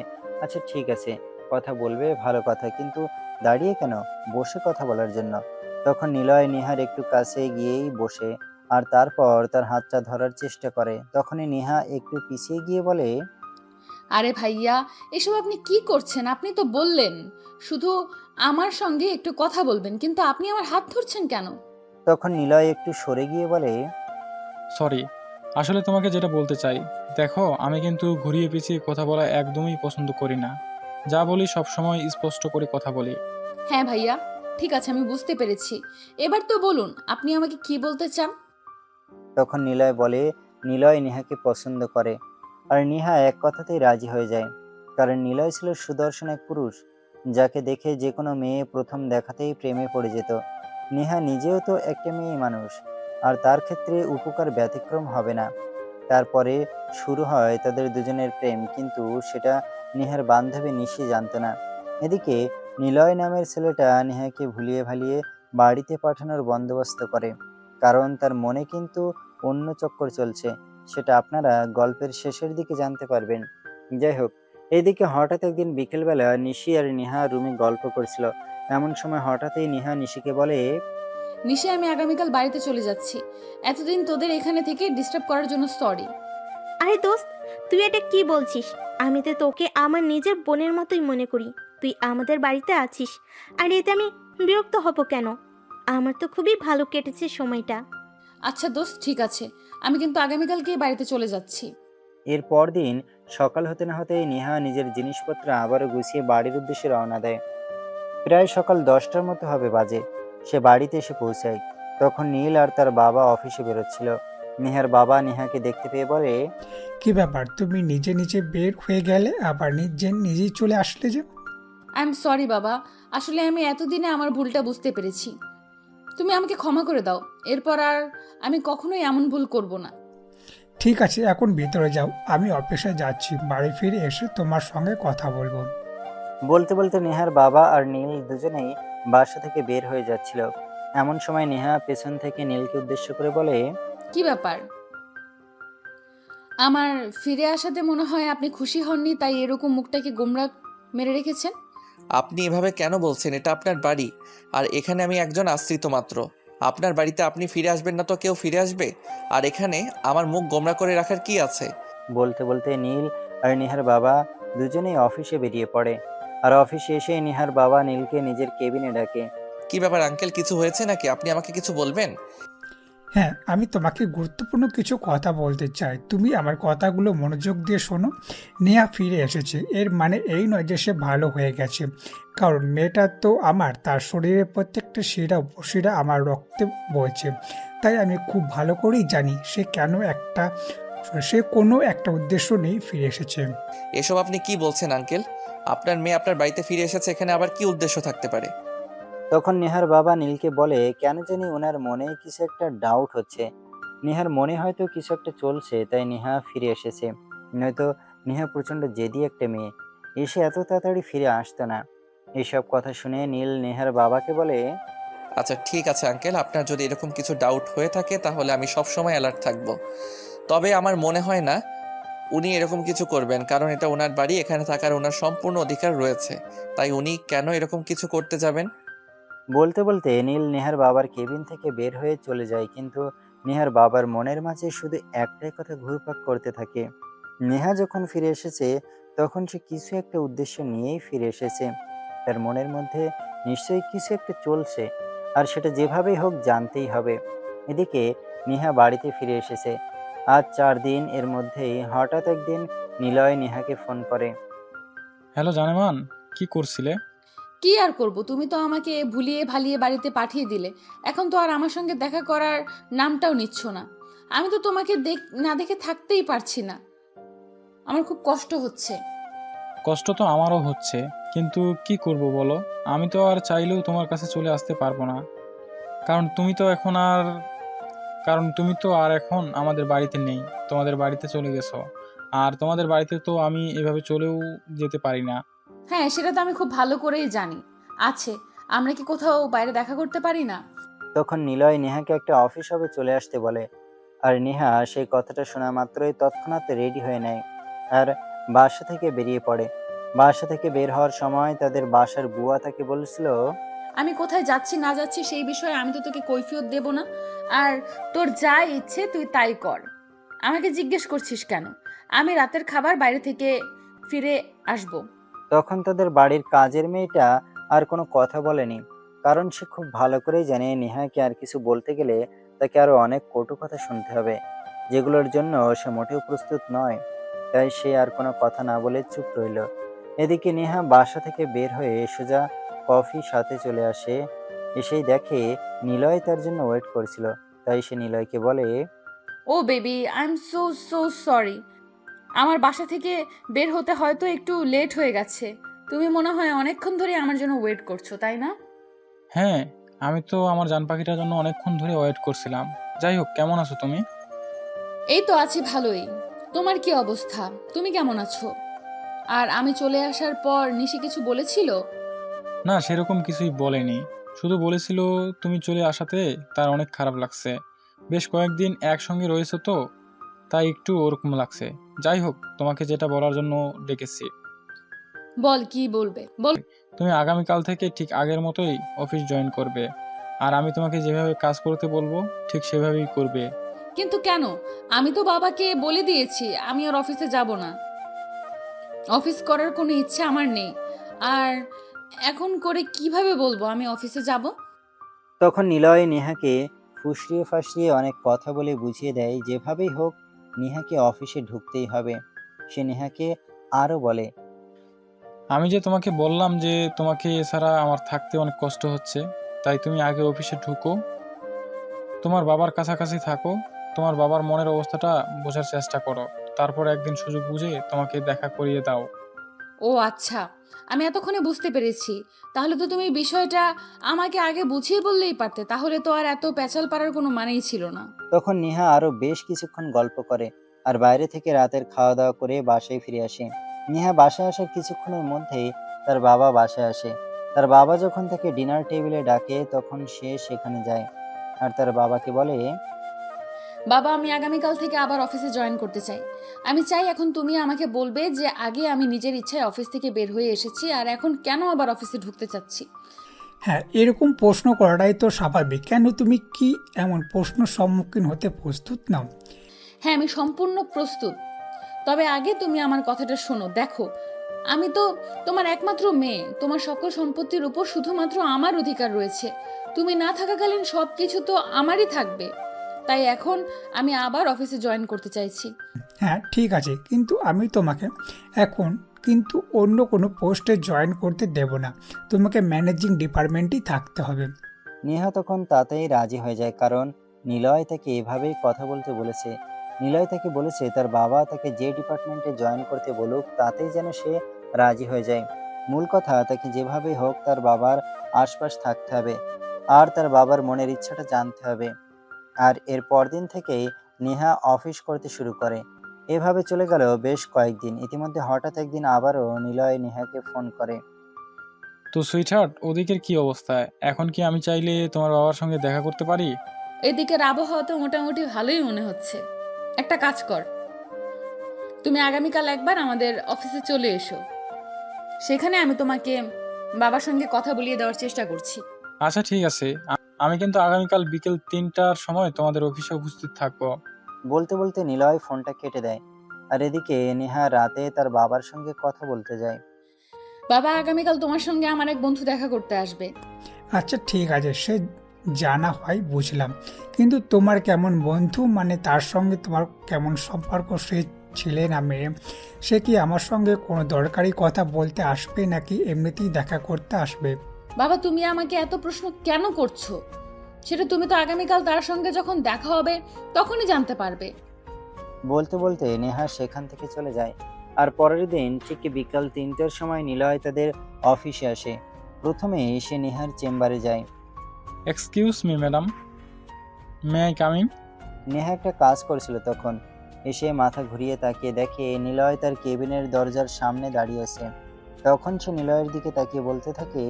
S3: আচ্ছা ঠিক আছে, কথা বলবে ভালো কথা, কিন্তু দাঁড়িয়ে কেন? বসে কথা বলার জন্য। তখন নিলয় নেহার একটু কাছে গিয়েই বসে, আর তারপর তার হাতটা ধরার চেষ্টা করে। তখনই নেহা একটু পিছিয়ে গিয়ে বলে,
S1: আরে ভাইয়া, এসব আপনি কি করছেন? আপনি তো বললেন শুধু আমার সঙ্গে একটু কথা বলবেন, কিন্তু আপনি আমার হাত ধরছেন কেন?
S3: তখন নিলয় একটু সরে গিয়ে বলে,
S14: সরি, আসলে তোমাকে যেটা বলতে চাই, দেখো আমি কিন্তু ঘুরিয়ে পেঁচিয়ে কথা বলা একদমই পছন্দ করি না। যা বলি সবসময় স্পষ্ট করে কথা বলি।
S1: হ্যাঁ ভাইয়া, ঠিক আছে, আমি বুঝতে পেরেছি। এবার তো বলুন আপনি আমাকে কি বলতে চান।
S3: তখন নিলয় বলে নিলয় নেহাকে পছন্দ করে, আর নেহা এক কথাতেই রাজি হয়ে যায়। কারণ নিলয় ছিল সুদর্শন এক পুরুষ, যাকে দেখে যে কোনো মেয়ে প্রথম দেখাতেই প্রেমে পড়ে যেত। নেহা নিজেও তো একটা মেয়ে মানুষ, আর তার ক্ষেত্রে উপকার ব্যতিক্রম হবে না। তারপরে শুরু হয় তাদের দুজনের প্রেম, কিন্তু সেটা নেহার বান্ধবী নিশি জানতো না। এদিকে নিলয় নামের ছেলেটা নেহাকে ভুলিয়ে ভালিয়ে বাড়িতে পাঠানোর বন্দোবস্ত করে, কারণ তার মনে কিন্তু অন্য চক্কর চলছে। সেটা আপনারা গল্পের শেষের দিকে জানতে পারবেন। যাই হোক, এইদিকে হঠাৎ একদিন বিকেলবেলা নিশি আর নেহা রুমে গল্প করছিল। এমন সময় হঠাৎই নেহা নিশিকে বলে,
S1: নিশি, আমি আগামীকাল বাড়িতে চলে যাচ্ছি। এতদিন তোদের এখানে থেকে ডিস্টার্ব করার জন্য সরি।
S13: আরে দোস্ত, তুই এটা কি বলছিস? আমি তো তোকে আমার নিজের বোনের মতোই মনে করি। তুই আমাদের বাড়িতে আছিস, আর এতে আমি বিরক্ত হব কেন? আমার তো খুবই ভালো কেটেছে সময়টা।
S1: আচ্ছা দোস্ত, ঠিক আছে, আমি কিন্তু আগামীকালকেই বাড়িতে চলে যাচ্ছি।
S3: এর পরদিন সকাল হতে না হতেই নেহা নিজের জিনিসপত্র আবারও গুছিয়ে বাড়ির উদ্দেশ্যে রওনা দেয়। প্রায় সকাল 10টার মতো হবে বাজে। সে বাড়িতে এসে পৌঁছায়। তখন নীল আর তার বাবা অফিসে বেরোচ্ছিল। নেহার বাবা নেহাকে দেখতে পেয়ে বলে,
S4: কি ব্যাপার, তুমি নিজে নিজে বের হয়ে গেলে আবার নিজেই চলে আসলে যে?
S1: আই এম সরি বাবা, আসলে আমি এতদিনে আমার ভুলটা বুঝতে পেরেছি। তুমি আমাকে ক্ষমা করে দাও, এরপর আর আমি কখনোই এমন ভুল করব না।
S4: ঠিক আছে, এখন ভিতরে যাও, আমি অফিসে যাচ্ছি, বাড়ি ফিরে এসে তোমার সঙ্গে কথা বলবো।
S3: বলতে বলতে নেহার বাবা আর নীল দুজনেই বাসা থেকে বের হয়ে যাচ্ছিল। এমন সময় নেহা পেছন থেকে নীলকে উদ্দেশ্য করে বলে,
S1: কি ব্যাপার? আমার ফিরে আসাতে মনে হয় আপনি খুশি হননি, তাই এরকম মুখটাকে গোমড়া মেরে রেখেছেন।
S2: আপনি এভাবে কেন বলছেন? এটা আপনার বাড়ি, আর এখানে আমি একজন আশ্রিত মাত্র। আপনার বাড়িতে আপনি ফিরে আসবেন না তো কেউ ফিরে আসবে? আর এখানে আমার মুখ গোমড়া করে রাখার কি আছে?
S3: বলতে বলতে নীল আর নেহার বাবা দুজনেই অফিসে বেরিয়ে পড়ে। আর অফিসে এসে নেহার বাবা নীলকে নিজের কেবিনে ডাকে।
S2: কি ব্যাপার আঙ্কেল, কিছু হয়েছে নাকি? আপনি আমাকে কিছু বলবেন?
S4: হ্যাঁ, আমি তোমাকে গুরুত্বপূর্ণ কিছু কথা বলতে চাই, তুমি আমার কথাগুলো মনোযোগ দিয়ে শোনো। নেহা ফিরে এসেছে, এর মানে এই নয় যে সে ভালো হয়ে গেছে, কারণ মেয়েটা তো আমার, তার শরীরের প্রত্যেকটা শিরা উপশিরা আমার রক্তে বইছে। তাই আমি খুব ভালো করেই জানি সে কোনো একটা উদ্দেশ্য নেই ফিরে এসেছে।
S2: এসব আপনি কি বলছেন আঙ্কেল? আপনার মেয়ে আপনার বাড়িতে ফিরে এসেছে, এখানে আবার কি উদ্দেশ্য থাকতে পারে?
S3: তখন নেহার বাবা নীলকে বলে, কেন জানি ওনার মনে কিছু একটা ডাউট হচ্ছে। নেহার মনে হয়তো কিছু একটা চলছে, তাই নেহা ফিরে এসেছে। নয়তো নেহা প্রচণ্ড জেদি একটা মেয়ে, এসে এত তাড়াতাড়ি ফিরে আসতো না। এইসব কথা শুনে নীল নেহার বাবাকে বলে,
S2: আচ্ছা ঠিক আছে আঙ্কেল, আপনার যদি এরকম কিছু ডাউট হয়ে থাকে তাহলে আমি সব সময় অ্যালার্ট থাকব। তবে আমার মনে হয় না উনি এরকম কিছু করবেন, কারণ এটা ওনার বাড়ি, এখানে থাকার ওনার সম্পূর্ণ অধিকার রয়েছে। তাই উনি কেন এরকম কিছু করতে যাবেন?
S3: বলতে বলতে নীল নেহার বাবার কেবিন থেকে বের হয়ে চলে যায়, কিন্তু নেহার বাবার মনের মাঝে শুধু একটাই কথা ঘুরপাক করতে থাকে। নেহা যখন ফিরে এসেছে তখন সে কিছু একটা উদ্দেশ্য নিয়েই ফিরে এসেছে। তার মনের মধ্যে নিশ্চয়ই কিছু একটা চলছে, আর সেটা যেভাবেই হোক জানতেই হবে। এদিকে নেহা বাড়িতে ফিরে এসেছে আজ 4 দিন। এর মধ্যেই হঠাৎ একদিন নিলয় নেহাকে ফোন করে।
S14: হ্যালো জানেমান, কি করছিলে?
S1: কি আর করব, তুমি তো আমাকে ভুলিয়ে ভালিয়ে বাড়িতে পাঠিয়ে দিলে। এখন তো আর আমার সঙ্গে দেখা করার নামটাও নিচ্ছ না। আমি তো তোমাকে না দেখে থাকতেই পারছি না। আমার খুব কষ্ট হচ্ছে।
S14: কষ্ট তো আমারও হচ্ছে, কিন্তু কি করব বলো? আমি তো আর চাইলেও তোমার কাছে চলে আসতে পারবো না। কারণ তুমি তো আর এখন আমাদের বাড়িতে নেই। তোমাদের বাড়িতে চলে গেছো। আর তোমাদের বাড়িতে তো আমি এভাবে চলেও যেতে পারি না।
S1: হ্যাঁ, সেটা তো আমি খুব ভালো করেই জানি। আছে, আমরা কি কোথাও বাইরে দেখা করতে পারি না?
S3: তখন নিলয় নেহাকে একটা অফিস হবে চলে আসতে বলে, আর নেহা সেই কথাটা শোনা মাত্রই তৎক্ষণাৎ রেডি হয়ে নেয় আর বাসা থেকে বেরিয়ে পড়ে। বাসা থেকে বের হওয়ার সময় তাদের বাসার বুয়া তাকে বলেছিল,
S1: আমি কোথায় যাচ্ছি না যাচ্ছি সেই বিষয়ে আমি তো তোকে কৈফিয়ত দেব না। আর তোর যা ইচ্ছে তুই তাই কর। আমাকে জিজ্ঞেস করছিস কেন? আমি রাতের খাবার বাইরে থেকে ফিরে আসব।
S3: তখন তাদের বাড়ির কাজের মেয়েটা আর কোনো কথা বলেনি, কারণ সে খুব ভালো করেই জানে নেহাকে আর কিছু বলতে গেলে তাকে আরো অনেক কটু কথা শুনতে হবে, যেগুলোর জন্য সে মোটেও প্রস্তুত নয়। তাই সে আর কোনো কথা না বলে চুপ রইল। এদিকে নেহা বাসা থেকে বের হয়ে সোজা কফি সাথে চলে আসে। এসেই দেখে নিলয় তার জন্য ওয়েট করছিল। তাই সে নিলয়কে বলে,
S1: oh baby, I am so so sorry. আমার বাসা থেকে বের হতে হয়তো একটু লেট হয়ে গেছে। তুমি মনে হয় অনেকক্ষণ ধরে আমার জন্য ওয়েট করছো, তাই না?
S14: হ্যাঁ, আমি তো আমার জান পাখিটার জন্য অনেকক্ষণ ধরে ওয়েট করছিলাম। যাই হোক, কেমন আছো তুমি?
S1: এই তো আছি ভালোই। তোমার কি অবস্থা? তুমি কেমন আছো? আর আমি চলে আসার পর নিশি কিছু বলেছিল?
S14: না, সেরকম কিছুই বলেনি। শুধু বলেছিল তুমি চলে আসাতে তার অনেক খারাপ লাগছে। বেশ কয়েকদিন একসঙ্গে রয়েছে তো, তাই একটু ওরকম লাগছে। যাই হোক, তোমাকে যেটা বলার জন্য ডেকেছি,
S1: বল, কি বলবে বল।
S14: তুমি আগামীকাল থেকে ঠিক আগের মতোই অফিস জয়েন করবে। আর আমি তোমাকে যেভাবে কাজ করতে বলবো ঠিক সেভাবেই করবে।
S1: কিন্তু কেন? আমি তো বাবাকে বলে দিয়েছি আমি আর অফিসে যাব না। অফিস করার কোনো ইচ্ছে আমার নেই। আর এখন করে কিভাবে বলবো আমি অফিসে যাব?
S3: তখন নিলয় নেহাকে ফুসরিয়ে ফাসরিয়ে অনেক কথা বলে বুঝিয়ে দেয় যেভাবেই হোক নেহাকে অফিসে ঢুকতেই হবে। সে নেহাকে আরো বলে,
S14: আমি যে তোমাকে বললাম যে তোমাকে এছাড়া আমার থাকতে অনেক কষ্ট হচ্ছে, তাই তুমি আগে অফিসে ঢুকো, তোমার বাবার কাছাকাছি থাকো, তোমার বাবার মনের অবস্থাটা বোঝার চেষ্টা করো। তারপর একদিন সুযোগ বুঝে তোমাকে দেখা করিয়ে দাও।
S1: ও আচ্ছা, আমি এতক্ষণে বুঝতে পেরেছি। তাহলে তো তুমি বিষয়টা আমাকে আগে বুঝিয়ে বললেই পারতে। তাহলে তো আর এত প্যাচাল পাড়ার কোনো মানেই ছিল না।
S3: তখন নেহা আরো বেশ কিছুক্ষণ গল্প করে আর বাইরে থেকে রাতের খাওয়া দাওয়া করে বাসায় ফিরে আসে। নেহা বাসায় আসার কিছুক্ষণের মধ্যেই তার বাবা বাসায় আসে। তার বাবা যখন তাকে ডিনার টেবিলে ডাকে তখন সে সেখানে যায় আর তার বাবাকে বলে,
S1: বাবা, আমি আগামীকাল থেকে আবার অফিসে জয়েন করতে চাই। আমি চাই এখন তুমি আমাকে বলবে যে আগে আমি নিজের ইচ্ছায় অফিস থেকে বের হয়ে এসেছি, আর এখন কেন আবার অফিসে ঢুকতে চাচ্ছি।
S4: হ্যাঁ, এরকম প্রশ্ন করাটাই তো স্বাভাবিক। কেন, তুমি কি এমন প্রশ্ন সম্মুখীন হতে প্রস্তুত নাও?
S1: হ্যাঁ, আমি সম্পূর্ণ প্রস্তুত। তবে আগে তুমি আমার কথাটা শোনো। দেখো, আমি তো তোমার একমাত্র মেয়ে। তোমার সকল সম্পত্তির উপর শুধুমাত্র আমার অধিকার রয়েছে। তুমি না থাকাকালীন সব কিছু তো আমারই থাকবে। তাই এখন আমি আবার অফিসে জয়েন করতে চাইছি।
S4: হ্যাঁ ঠিক আছে, কিন্তু আমি তোমাকে এখন কিন্তু অন্য কোনো পোস্টে জয়েন করতে দেব না। তোমাকে ম্যানেজিং ডিপার্টমেন্টেই থাকতে হবে।
S3: নেহা তখন তাতেই রাজি হয়ে যায়, কারণ নিলয় তাকে এভাবেই কথা বলতে বলেছে। নিলয় তাকে বলেছে তার বাবা তাকে যে ডিপার্টমেন্টে জয়েন করতে বলুক তাতেই যেন সে রাজি হয়ে যায়। মূল কথা, তাকে যেভাবেই হোক তার বাবার আশপাশ থাকতে হবে আর তার বাবার মনের ইচ্ছাটা জানতে হবে। আর এর পরদিন থেকেই নেহা অফিস করতে শুরু করে। এভাবে চলে গেল বেশ কয়েকদিন। ইতিমধ্যে হঠাৎ একদিন আবারও নিলয় নেহাকে ফোন করে।
S14: তো সুইটহার্ট, ওদিকের কি অবস্থা? এখন কি আমি চাইলে তোমার বাবার সঙ্গে দেখা করতে পারি?
S1: এদিকের আবহাওয়া তো মোটামুটি ভালোই মনে হচ্ছে। একটা কাজ কর, তুমি আগামীকাল একবার আমাদের অফিসে চলে এসো। সেখানে আমি তোমাকে বাবার সঙ্গে কথা বলিয়ে দেওয়ার চেষ্টা করছি।
S14: আচ্ছা ঠিক আছে, আমি কিন্তু আগামীকাল বিকেল 3টার সময় তোমাদের অফিসে উপস্থিত থাকবো।
S3: বলতে বলতে নিলয় ফোনটা কেটে দেয়। আর এদিকে নেহা রাতে তার বাবার সঙ্গে কথা বলতে যায়।
S1: বাবা, আগামীকাল তোমার সঙ্গে আমার এক বন্ধু দেখা করতে আসবে।
S4: আচ্ছা ঠিক আছে, সে জানা হয় বুঝলাম, কিন্তু তোমার কেমন বন্ধু, মানে তার সঙ্গে তোমার কেমন সম্পর্ক, সে ছেলে না মেয়ে? সে কি আমার সঙ্গে কোনো দরকারি কথা বলতে আসবে নাকি এমনিতেই দেখা করতে আসবে?
S1: বাবা, তুমি আমাকে এত প্রশ্ন কেন করছো? সেটা তুমি তো আগামীকাল তার সঙ্গে যখন দেখা হবে তখনই জানতে পারবে।
S3: বলতে বলতে নেহা সেখান থেকে চলে যায়। আর পরের দিন ঠিক বিকাল 3টার সময় নিলয় তাদের অফিসে আসে। প্রথমে সে নেহার চেম্বারে যায়।
S14: Excuse me madam, may I come in?
S3: Neha একটা কাজ করছিল তখন। এসে মাথা ঘুরিয়ে তাকিয়ে দেখে নিলয় তার কেবিনের দরজার সামনে দাঁড়িয়ে আছে। তখন সে নিলয়ের দিকে তাকিয়ে বলতে থাকে,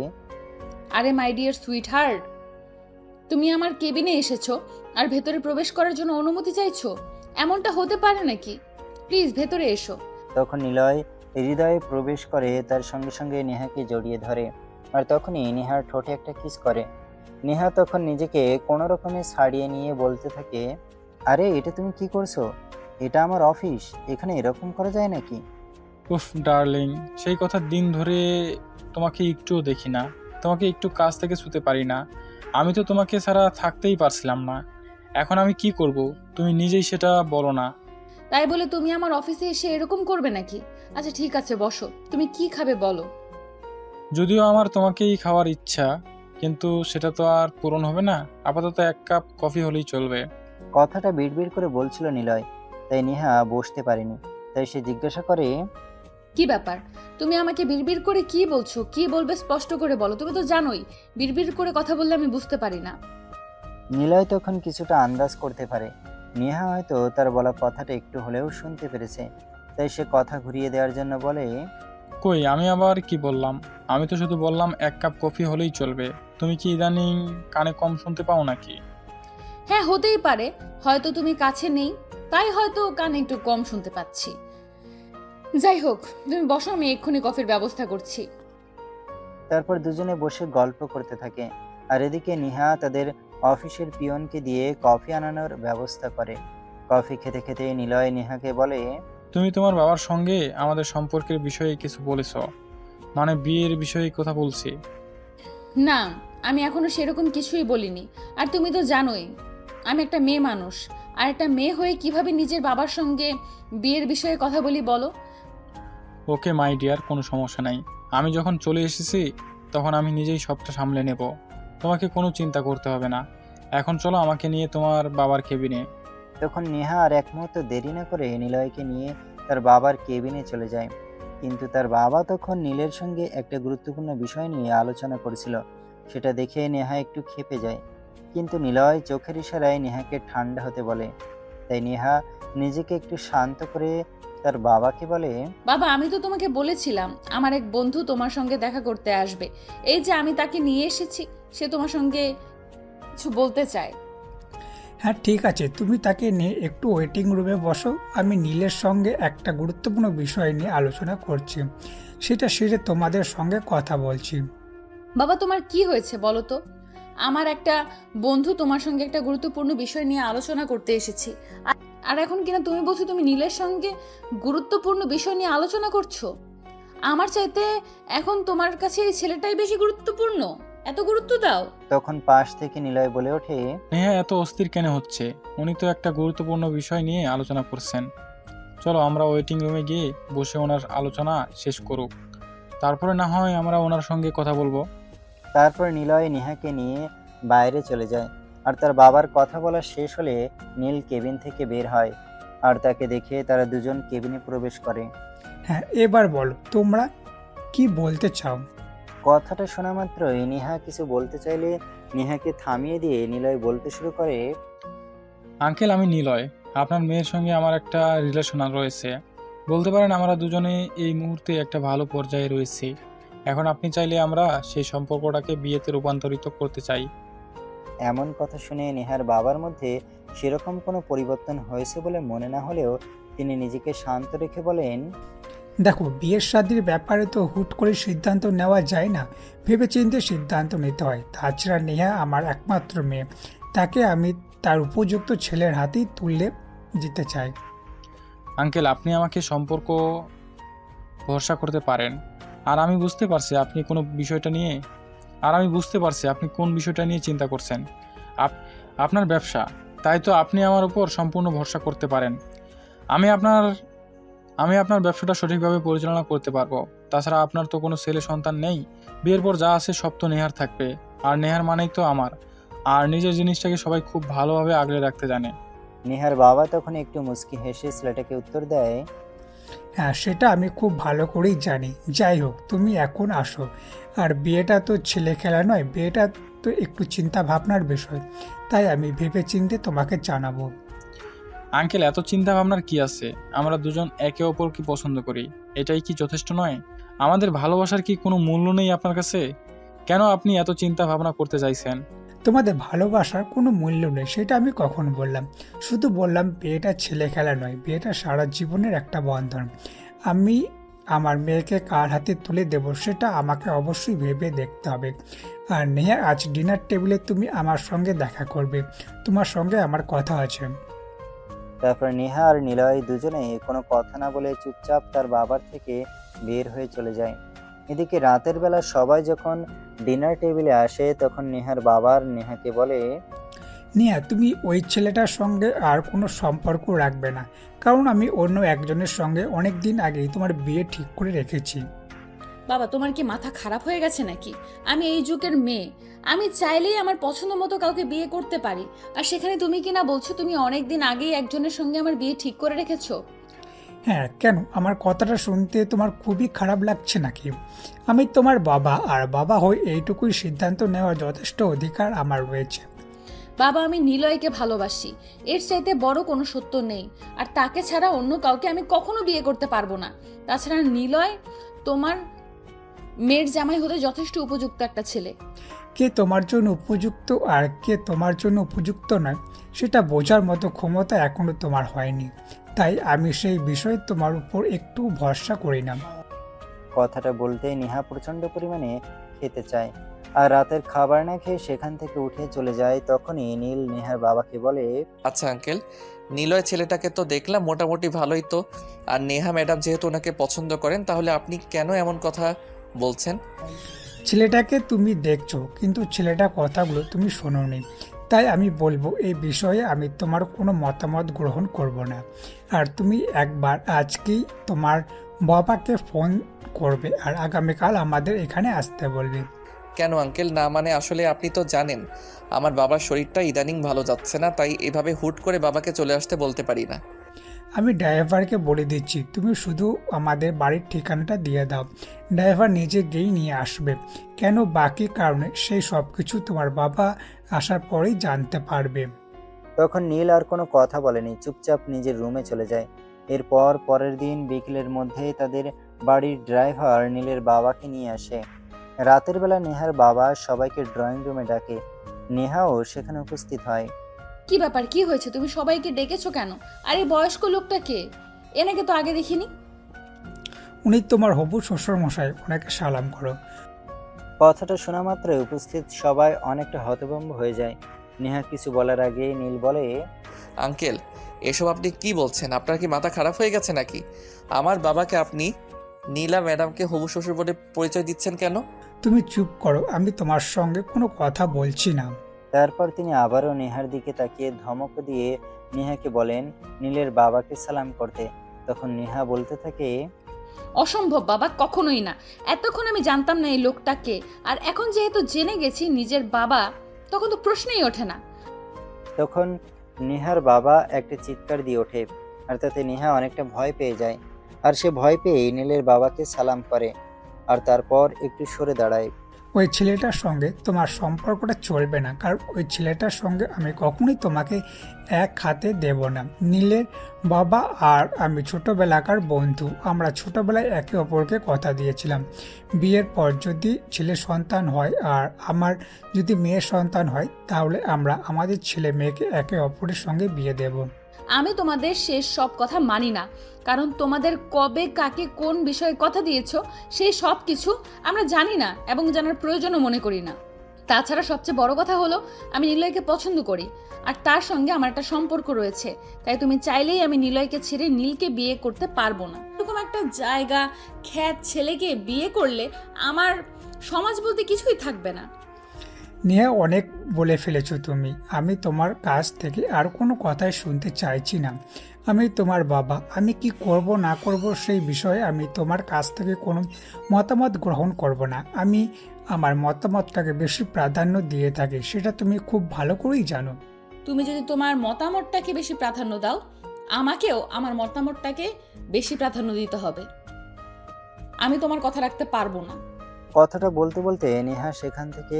S1: আরে মাই ডিয়ার সুইট হার্ট, তুমি আমার কেবিনে এসেছো আর ভেতরে প্রবেশ করার জন্য অনুমতি চাইছো? এমনটা হতে পারে নাকি? প্লিজ ভেতরে এসো।
S3: তখন নিলয় হৃদয়ে প্রবেশ করে তার সঙ্গে সঙ্গে নেহাকে জড়িয়ে ধরে। আর তখনই নেহার ঠোঁটে একটা কিস করে। নেহা তখন নিজেকে কোনো রকমে ছাড়িয়ে নিয়ে বলতে থাকে, আরে এটা তুমি কি করছো? এটা আমার অফিস, এখানে এরকম করা যায় নাকি?
S14: উফ ডার্লিং, সেই কথা দিন ধরে তোমাকে একটুও দেখি না, তোমাকে একটু কাছ থেকে ছুতে পারি না। আমি তো তোমাকে ছাড়া থাকতেই পারছিলাম না। এখন আমি কি করব, তুমি নিজেই সেটা বলো না।
S1: তাই বলে তুমি আমার অফিসে এসে এরকম করবে নাকি? আচ্ছা ঠিক আছে, বসো। তুমি কি খাবে বলো।
S14: যদিও আমার তোমাকেই খাওয়ার ইচ্ছা, কিন্তু সেটা তো আর পূরণ হবে না। আপাতত 1 কাপ কফি হলেই চলবে।
S3: কথাটা বিড়বিড় করে বলছিল নিলয়, তাই নেহা বসতে পারেনি। তাই সে জিজ্ঞাসা করে,
S1: কি ব্যাপার? তুমি আমাকে বিড়বিড় করে কি বলছো? কি বলবে স্পষ্ট করে বলো। তুমি তো জানোই বিড়বিড় করে কথা বললে আমি বুঝতে পারি না।
S3: নিলয় তখন কিছুটা আন্দাজ করতে পারে নেহা হয়তো তার বলা কথাটা একটু হলেও শুনতে পেরেছে। তাই সে কথা ঘুরিয়ে দেওয়ার জন্য বলে,
S14: কই, আমি আবার কি বললাম? আমি তো শুধু বললাম 1 কাপ কফি হলেই চলবে। তুমি কি ইদানিং কানে কম শুনতে পাও নাকি?
S1: হ্যাঁ, হতেই পারে। হয়তো তুমি কাছে নেই, তাই হয়তো কানে একটু কম শুনতে পাচ্ছি। যাই হোক, তুমি বসো, আমি এক্ষুনি কফির ব্যবস্থা করছি।
S3: তারপর দুজনে বসে গল্প করতে থাকে। আর এদিকে নেহা তাদের অফিসের পিয়নকে দিয়ে কফি আনানোর ব্যবস্থা করে। কফি খেতে খেতে নিলয় নেহাকে বলে,
S14: তুমি তোমার বাবার সঙ্গে আমাদের সম্পর্কের বিষয়ে কিছু বলেছ, মানে বিয়ের বিষয়ে কথা বলছি।
S1: না, আমি এখনো সেরকম কিছুই বলিনি। আর তুমি তো জানোই আমি একটা মেয়ে মানুষ, আর একটা মেয়ে হয়ে কিভাবে নিজের বাবার সঙ্গে বিয়ের বিষয়ে কথা বলি বলো।
S14: ওকে মাই ডিয়ার, কোনো সমস্যা নাই। আমি যখন চলে এসেছি তখন আমি নিজেই সবটা সামলে নেব। তোমাকে কোনো চিন্তা করতে হবে না। এখন চলো আমাকে নিয়ে তোমার বাবার কেবিনে।
S3: তখন নেহা আর এক মুহূর্ত দেরি না করে নিলয়কে নিয়ে তার বাবার কেবিনে চলে যায়। কিন্তু তার বাবা তখন নীলের সঙ্গে একটা গুরুত্বপূর্ণ বিষয় নিয়ে আলোচনা করেছিল। সেটা দেখে নেহা একটু ক্ষেপে যায়। কিন্তু নিলয় চোখের ইশারায় নেহাকে ঠান্ডা হতে বলে। তাই নেহা নিজেকে একটু শান্ত করে তার বাবাকে বলে,
S1: বাবা, আমি তো তোমাকে বলেছিলাম আমার এক বন্ধু তোমার সঙ্গে দেখা করতে আসবে। এই যে আমি তাকে নিয়ে এসেছি, সে তোমার সঙ্গে কিছু বলতে চায়।
S4: হ্যাঁ ঠিক আছে, তুমি তাকে নিয়ে একটু ওয়েটিং রুমে বসো, আমি নীলের সঙ্গে একটা গুরুত্বপূর্ণ বিষয় নিয়ে আলোচনা করছি, সেটা সেরে তোমাদের সঙ্গে কথা বলছি।
S1: বাবা, তোমার কি হয়েছে বলো তো? আমার একটা বন্ধু তোমার সঙ্গে একটা গুরুত্বপূর্ণ বিষয় নিয়ে আলোচনা করতে এসেছি, আর এখন কিনা তুমি বলছো তুমি নীলের সঙ্গে গুরুত্বপূর্ণ বিষয় নিয়ে আলোচনা করছো। আমার চাইতে এখন তোমার কাছে এই ছেলেটাই বেশি গুরুত্বপূর্ণ? এত গুরুত্ব দাও?
S3: তখন পাশ থেকে নিলয় বলে ওঠে,
S14: নেহা এত অস্থির কেন হচ্ছে? উনি তো একটা গুরুত্বপূর্ণ বিষয় নিয়ে আলোচনা করছেন। চলো আমরা ওয়েটিং রুমে গিয়ে বসে ওনার আলোচনা শেষ করুক, তারপরে না হয় আমরা ওনার সঙ্গে কথা বলবো।
S3: তারপর নিলয় নেহাকে নিয়ে বাইরে চলে যায়। আর তার বাবার কথা বলা শেষ হলে নীল কেবিন থেকে বের হয়। আর তাকে দেখে তারা দুজন কেবিনে প্রবেশ করে।
S4: হ্যাঁ, এবার বলো তোমরা কি বলতে চাও।
S3: কথাটা শোনা মাত্রই নেহা কিছু বলতে চাইলে নেহাকে থামিয়ে দিয়ে নিলয় বলতে শুরু করে,
S14: আঙ্কেল, আমি নিলয়। আপনার মেয়ের সঙ্গে আমার একটা রিলেশন রয়েছে। বলতে পারেন আমরা দুজনে এই মুহূর্তে একটা ভালো পর্যায়ে রয়েছি। এখন আপনি চাইলে আমরা সেই সম্পর্কটাকে বিয়েতে রূপান্তরিত করতে চাই।
S3: এমন কথা শুনে নেহার বাবার মধ্যে সেরকম কোনো পরিবর্তন হয়েছে বলে মনে না হলেও তিনি নিজেকে শান্ত রেখে বলেন,
S4: দেখো, বিয়ের শাদির ব্যাপারে তো হুট করে সিদ্ধান্ত নেওয়া যায় না, ভেবেচিন্তে সিদ্ধান্ত নিতে হয়। তাছাড়া নেহা আমার একমাত্র মেয়ে, তাকে আমি তার উপযুক্ত ছেলের হাতেই তুলে দিতে চাই।
S14: আঙ্কেল, আপনি আমাকে সম্পর্ক ভরসা করতে পারেন। আর আমি বুঝতে পারছি আপনি কোন বিষয়টা নিয়ে চিন্তা করছেন। আপনার ব্যবসা, তাই তো আপনি আমার উপর সম্পূর্ণ ভরসা করতে পারেন। আমি আপনার ব্যবসাটা সঠিকভাবে পরিচালনা করতে পারবো। তাছাড়া আপনার তো কোনো ছেলে সন্তান নেই। বিয়ের পর যা আছে সব তো নেহার থাকবে, আর নেহার মানেই তো আমার। আর নিজের জিনিসটাকে সবাই খুব ভালোভাবে আগলে রাখতে জানে।
S3: নেহার বাবা তখন একটু মুচকি হেসে ছেলেটাকে উত্তর দেয়,
S4: হ্যাঁ, সেটা আমি খুব ভালো করেই জানি। যাই হোক, তুমি এখন আসো। আর বিয়েটা তো ছেলে খেলা নয়, বিয়েটা তো একটু চিন্তা ভাবনার বিষয়, তাই আমি ভেবে চিন্তে তোমাকে জানাবো।
S14: আঙ্কেল, এত চিন্তা ভাবনার কি আছে? আমরা দুজন একে অপরকে পছন্দ করি, এটাই কি যথেষ্ট নয়? আমাদের ভালোবাসার কি কোনো মূল্য নেই আপনার কাছে? কেন আপনি এত চিন্তা ভাবনা করতে চাইছেন?
S4: তোমাদের ভালোবাসার কোনো মূল্য নেই, সেটা আমি কখন বললাম? শুধু বললাম বিয়েটা ছেলে খেলা নয়, বিয়েটা সারা জীবনের একটা বন্ধন। আমি আমার মেয়েকে কার হাতে তুলে দেব সেটা আমাকে অবশ্যই ভেবে দেখতে হবে। আর নেহা, আজ ডিনার টেবিলে তুমি আমার সঙ্গে দেখা করবে, তোমার সঙ্গে আমার কথা আছে।
S3: তারপর নেহা আর নিলয় দুজনেই কোনো কথা না বলে চুপচাপ তার বাবার থেকে বের হয়ে চলে যায়। এদিকে রাতের বেলা সবাই যখন ডিনার টেবিলে আসে তখন নেহার বাবার নেহাকে বলে,
S4: নেহা, তুমি ওই ছেলেটার সঙ্গে আর কোনো সম্পর্ক রাখবে না, কারণ আমি অন্য একজনের সঙ্গে অনেক দিন আগেই তোমার বিয়ে ঠিক করে রেখেছি।
S1: বাবা, তোমার কি মাথা খারাপ হয়ে গেছে নাকি? আমি এই যুগের মেয়ে, আমি চাইলেই আমার পছন্দ মতো কাউকে বিয়ে করতে পারি। আর সেখানে তুমি কি না বলছো তুমি অনেক দিন আগেই একজনের সঙ্গে আমার বিয়ে ঠিক করে রেখেছো?
S4: হ্যাঁ, কেন? আমার কথাটা শুনতে তোমার খুবই খারাপ লাগছে নাকি? আমি তোমার বাবা, আর বাবা হয়ে এইটুকুই সিদ্ধান্ত নেওয়ার যথেষ্ট অধিকার আমার রয়েছে।
S1: বাবা, আমি নিলয়কে ভালোবাসি, এর চাইতে বড় কোনো সত্য নেই। আর তাকে ছাড়া অন্য কাউকে আমি কখনো বিয়ে করতে পারবো না। তাছাড়া নিলয় তোমার মেয়ের জামাই হতে যথেষ্ট উপযুক্ত একটা ছেলে।
S4: কে তোমার জন্য উপযুক্ত আর কে তোমার জন্য উপযুক্ত নয় সেটা বোঝার মতো ক্ষমতা এখনো তোমার হয়নি, তাই আমি সেই বিষয়ে তোমার উপর একটু ভরসা করি না।
S3: কথাটা বলতেই নেহা প্রচন্ড পরিমাণে খেতে চায় আর রাতের খাবার না খেয়ে সেখান থেকে উঠে চলে যায়। তখনই নীল নেহার বাবাকে বলে,
S2: আচ্ছা আঙ্কেল, নিলয় ছেলেটাকে তো দেখলাম মোটামুটি ভালোই তো। আর নেহা ম্যাডাম যেহেতু ওনাকে পছন্দ করেন, তাহলে আপনি কেন এমন কথা বলছেন?
S4: ছেলেটাকে তুমি দেখছো, কিন্তু ছেলেটার কথাগুলো তুমি শোনোনি, তাই আমি বলবো এই বিষয়ে আমি তোমার কোনো মতামত গ্রহণ করব না। আর তুমি একবার আজকেই তোমার বাবাকে ফোন করবে আর আগামীকাল আমাদের এখানে আসতে বলবে।
S2: কেন আঙ্কেল? না মানে আসলে আপনি তো জানেন আমার বাবার শরীরটা ইদানিং ভালো যাচ্ছে না, তাই এভাবে হুট করে বাবাকে চলে আসতে বলতে পারি না।
S4: আমি ড্রাইভারকে বলে দিচ্ছি, তুমি শুধু আমাদের বাড়ির ঠিকানাটা দিয়ে দাও, ড্রাইভার নিজে গিয়েই নিয়ে আসবে। কেন, বাকি কারণে সেই সব কিছু তোমার বাবা আসার পরেই জানতে পারবে।
S3: তখন নীল আর কোনো কথা বলেনি, চুপচাপ নিজের রুমে চলে যায়। এরপর পরের দিন বিকেলের মধ্যে তাদের বাড়ির ড্রাইভার নীলের বাবাকে নিয়ে আসে। রাতের বেলা নেহার বাবা সবাইকে ড্রয়িং রুমে ডাকে, নেহাও সেখানে উপস্থিত হয়।
S1: কি ব্যাপার, কি হয়েছে? তুমি সবাইকে ডেকেছো কেন? আর এই বয়স্ক লোকটা কে? এনাকে তো আগে দেখিনি।
S4: উনি তোমার হবু শ্বশুর মশাই, ওনাকে সালাম করো।
S3: কথাটা শোনা মাত্রই উপস্থিত সবাই অনেকটা হতভম্ব হয়ে যায়। নেহা কিছু বলার আগে নীল বলে,
S2: আঙ্কেল, এসব আপনি কি বলছেন? আপনার কি মাথা খারাপ হয়ে গেছে নাকি? আমার বাবাকে আপনি নীলা ম্যাডামকে হবু শ্বশুর বলে পরিচয় দিচ্ছেন কেন?
S4: তুমি চুপ করো, আমি তোমার সঙ্গে কোনো কথা বলছি না।
S3: তারপর তিনি আবারও নেহার দিকে তাকিয়ে ধমক দিয়ে নেহাকে বলেন নীলের বাবাকে সালাম করতে। তখন নেহা বলতে থাকে,
S1: অসম্ভব বাবা, কখনোই না। এতক্ষণ আমি জানতাম না এই লোকটাকে, আর এখন যেহেতু জেনে গেছি নিজের বাবা, তখন তো প্রশ্নই ওঠে না।
S3: তখন নেহার বাবা একটা চিৎকার দিয়ে ওঠে আর তাতে নেহা অনেকটা ভয় পেয়ে যায়। আর সে ভয় পেয়ে নীলের বাবাকে সালাম করে আর তারপর একটু সরে দাঁড়ায়।
S4: ওই ছেলেটার সঙ্গে তোমার সম্পর্কটা চলবে না, কারণ ওই ছেলেটার সঙ্গে আমি কখনোই তোমাকে এক হাতে দেব না। নীলের বাবা আর আমি ছোটবেলাকার বন্ধু, আমরা ছোটবেলায় একে অপরকে কথা দিয়েছিলাম বিয়ের পর যদি ছেলে সন্তান হয় আর আমার যদি মেয়ের সন্তান হয়, তাহলে আমরা আমাদের ছেলে মেয়েকে একে অপরের সঙ্গে বিয়ে দেব।
S1: আমি তোমাদের শেষ সব কথা মানি না, কারণ তোমাদের কবে কাকে কোন বিষয়ে কথা দিয়েছো সেই সব কিছু আমরা জানি না এবং জানার প্রয়োজনও মনে করি না। তাছাড়া সবচেয়ে বড় কথা হলো আমি নিলয়কে পছন্দ করি আর তার সঙ্গে আমার একটা সম্পর্ক রয়েছে, তাই তুমি চাইলেই আমি নিলয়কে ছেড়ে নীলকে বিয়ে করতে পারবো না। এরকম একটা জায়গা খ্যাত ছেলেকে বিয়ে করলে আমার সমাজ বলতে কিছুই থাকবে না।
S4: নেহা, অনেক বলে ফেলেছো তুমি। আমি তোমার কাছ থেকে আর কোনো কথাই শুনতে চাইছি না। আমি তোমার বাবা, আমি কি করব না করব সেই বিষয়ে আমি তোমার কাছ থেকে কোনো মতামত গ্রহণ করব না। আমি আমার মতামতটাকে বেশি প্রাধান্য দিয়ে থাকি, সেটা তুমি খুব ভালো করেই জানো।
S1: তুমি যদি তোমার মতামতটাকে বেশি প্রাধান্য দাও, আমাকেও আমার মতামতটাকে বেশি প্রাধান্য দিতে হবে। আমি তোমার কথা রাখতে পারবো না।
S3: কথাটা বলতে বলতে নেহা সেখান থেকে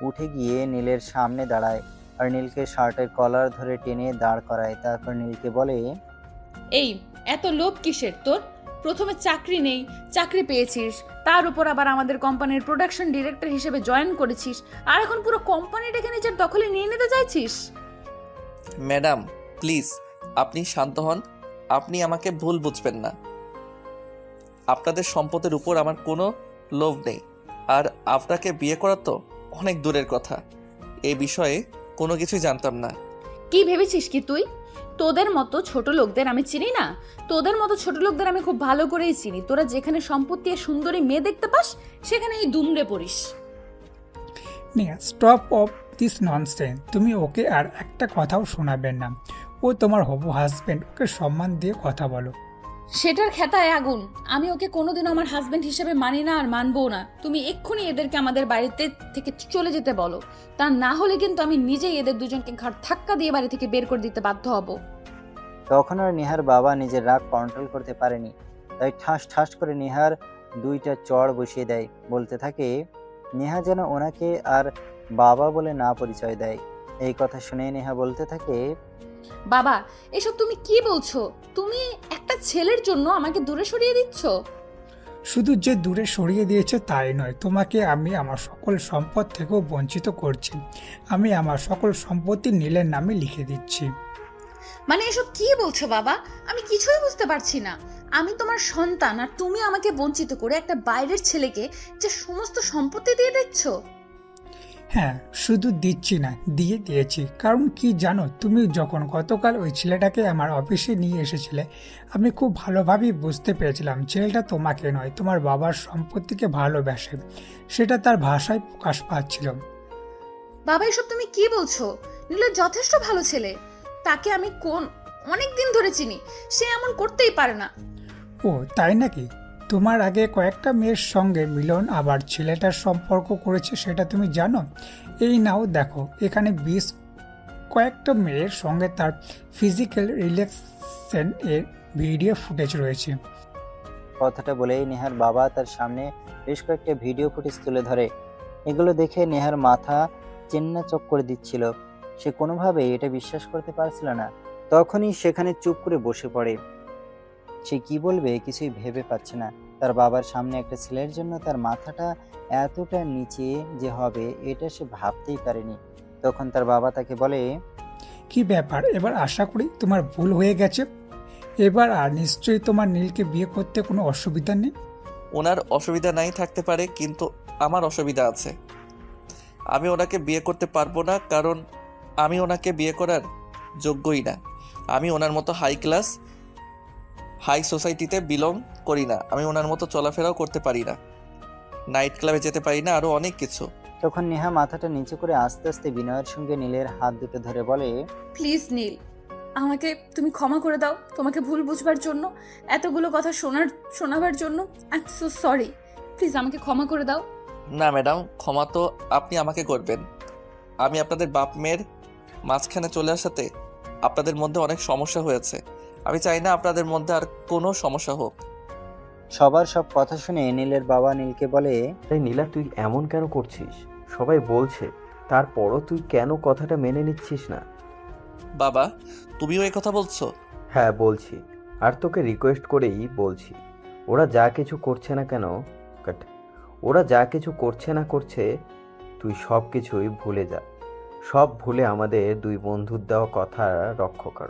S3: উঠে গিয়ে নীলের সামনে দাঁড়ায় আর নীলকে শার্টের কলার ধরে টেনে দাঁড় করায়। তারপর নীলকে বলে,
S1: এই এত লোভ কিসের তোর? প্রথমে চাকরি নেই, চাকরি পেয়েছিস, তার উপর আবার আমাদের কোম্পানির প্রোডাকশন ডিরেক্টর হিসেবে জয়েন করেছিস, আর এখন পুরো কোম্পানিটাকে নিজের দখলে নিয়ে নিতে চাইছিস।
S2: ম্যাডাম প্লিজ আপনি শান্ত হন, আপনি আমাকে ভুল বুঝবেন না। আপনাদের সম্পদের উপর আমার কোনো লোভ নেই, আর আপনাকে বিয়ে করা তো অনেক দূরের কথা। এই বিষয়ে কোনো কিছুই জানতাম না।
S1: কি ভেবেছিস কি তুই? তোদের মতো ছোট লোকদের আমি চিনি না? তোদের মতো ছোট লোকদের আমি খুব ভালো করেই চিনি। তোরা যেখানে সম্পত্তি আর সুন্দরী মেয়ে দেখতে পাস সেখানে এই দুমড়ে পড়িস।
S4: Neha, stop of this nonsense. তুমি ওকে আর একটা কথাও শোনাবেন না। ও তোমার হবু হাজবেন্ড, ওকে সম্মান দিয়ে কথা বলো।
S1: সেটার খেতায় আগুন। আমি ওকে কোনোদিনও আমার হাজবেন্ড হিসেবে মানি না আর মানবো না। তুমি এক্ষুনি এদেরকে আমাদের বাড়িতে থেকে চলে যেতে বলো, তা না হলে কিন্তু আমি নিজেই এদের দুজনকে ঘাট ধাক্কা দিয়ে বাড়ি থেকে বের করে দিতে বাধ্য হব।
S3: তখন আর নেহার বাবা নিজের রাগ কন্ট্রোল করতে পারেনি, তাই ঠাস ঠাস করে নেহার দুইটা চড় বসিয়ে দেয়। বলতে থাকে, নেহা যেন ওনাকে আর বাবা বলে না পরিচয় দেয়। এই কথা শুনে নেহা বলতে থাকে,
S1: বাবা এসব তুমি কি বলছো? তুমি একটা ছেলের জন্য আমাকে দূরে সরিয়ে দিচ্ছ?
S4: শুধু যে দূরে সরিয়ে দিয়েছে তাই নয়, তোমাকে আমি আমার সকল সম্পদ থেকেও বঞ্চিত করছি। আমি আমার সকল সম্পত্তি নীলের নামে লিখে দিচ্ছি।
S1: মানে এসব কি বলছো বাবা? আমি কিছুই বুঝতে পারছি না। আমি তোমার সন্তান আর তুমি আমাকে বঞ্চিত করে একটা বাইরের ছেলেকে যে সমস্ত সম্পত্তি দিয়ে দিচ্ছ?
S4: হ্যাঁ, শুধু দিচ্ছি না, দিয়ে দিয়েছি। কারণ কি জানো, তুমি যখন গতকাল ওই ছেলেটাকে আমার অফিসে নিয়ে এসেছিলে, আমি খুব ভালোভাবেই বুঝতে পেরেছিলাম ছেলেটা তোমাকে নয়, তোমার বাবার সম্পত্তিকে ভালোবাসে। সেটা তার ভাষায় প্রকাশ পাচ্ছিল।
S1: বাবা এসব তুমি কি বলছো? নীলা যথেষ্ট ভালো ছেলে, তাকে আমি অনেক দিন ধরে চিনি, সে এমন করতেই পারে না।
S4: ও তাই নাকি? তোমার আগে কয়েকটা মেয়ের সঙ্গে মিলন আবার ছেলেটার সম্পর্ক করেছে, সেটা তুমি জানো? এই নাও দেখো, এখানে কয়েকটা মেয়ের সঙ্গে তার ফিজিক্যাল রিলেশন এর ভিডিও ফুটেজ রয়েছে।
S3: কথাটা বলেই নেহার বাবা তার সামনে বেশ কয়েকটা ভিডিও ফুটেজ তুলে ধরে। এগুলো দেখে নেহার মাথা চেন্না চক করে দিচ্ছিল। সে কোনোভাবেই এটা বিশ্বাস করতে পারছিল না। তখনই সেখানে চুপ করে বসে পড়ে। সে কি বলবে কিছুই ভেবে পাচ্ছে না। তার বাবার সামনে একটা ছেলের জন্য তার মাথাটা এতটা নিচে যে হবে এটা সে ভাবতেই পারেনি। তখন তার বাবা তাকে বলে,
S4: কি ব্যাপার, এবার আশা করি তোমার ভুল হয়ে গেছে। এবার আর নিশ্চয়ই তোমার নীলকে বিয়ে করতে কোনো অসুবিধা নেই।
S2: ওনার অসুবিধা নাই থাকতে পারে, কিন্তু আমার অসুবিধা আছে। আমি ওনাকে বিয়ে করতে পারবো না, কারণ আমি ওনাকে বিয়ে করার যোগ্যই না। আমি ওনার মতো হাই সোসাইটিতে বিলং করি না। আমি ওনার মতো চলাফেরাও করতে পারি না, নাইট ক্লাবে যেতে পারি না, আরও অনেক কিছু।
S3: তখন নেহা মাথাটা নিচু করে আস্তে আস্তে বিনয়ের সঙ্গে নীলের হাত দুটো ধরে বলে,
S1: প্লিজ নীল, আমাকে তুমি ক্ষমা করে দাও তোমাকে ভুল বুঝবার জন্য, এতগুলো কথা শোনাবার জন্য। I am so sorry, please আমাকে ক্ষমা করে দাও।
S2: না ম্যাডাম, ক্ষমা তো আপনি আমাকে করবেন। আমি আপনাদের বাপ মেয়ের মাঝখানে চলে আসাতে আপনাদের মধ্যে অনেক সমস্যা হয়েছে। আমি চাই না আপনাদের মধ্যে আর কোনো সমস্যা হোক।
S3: সবার সব কথা শুনে নীলের বাবা নীলকে বলে,
S9: তাই নীলা, তুই এমন কেন করছিস? সবাই বলছে, তারপরও তুই কেন কথাটা মেনে নিচ্ছিস না?
S2: বাবা, তুমিও এই কথা বলছো?
S9: হ্যাঁ বলছি, আর তোকে রিকোয়েস্ট করেই বলছি। ওরা যা কিছু করছে না করছে, তুই সব কিছুই ভুলে যা। সব ভুলে আমাদের দুই বন্ধুর দেওয়া কথা রক্ষা কর।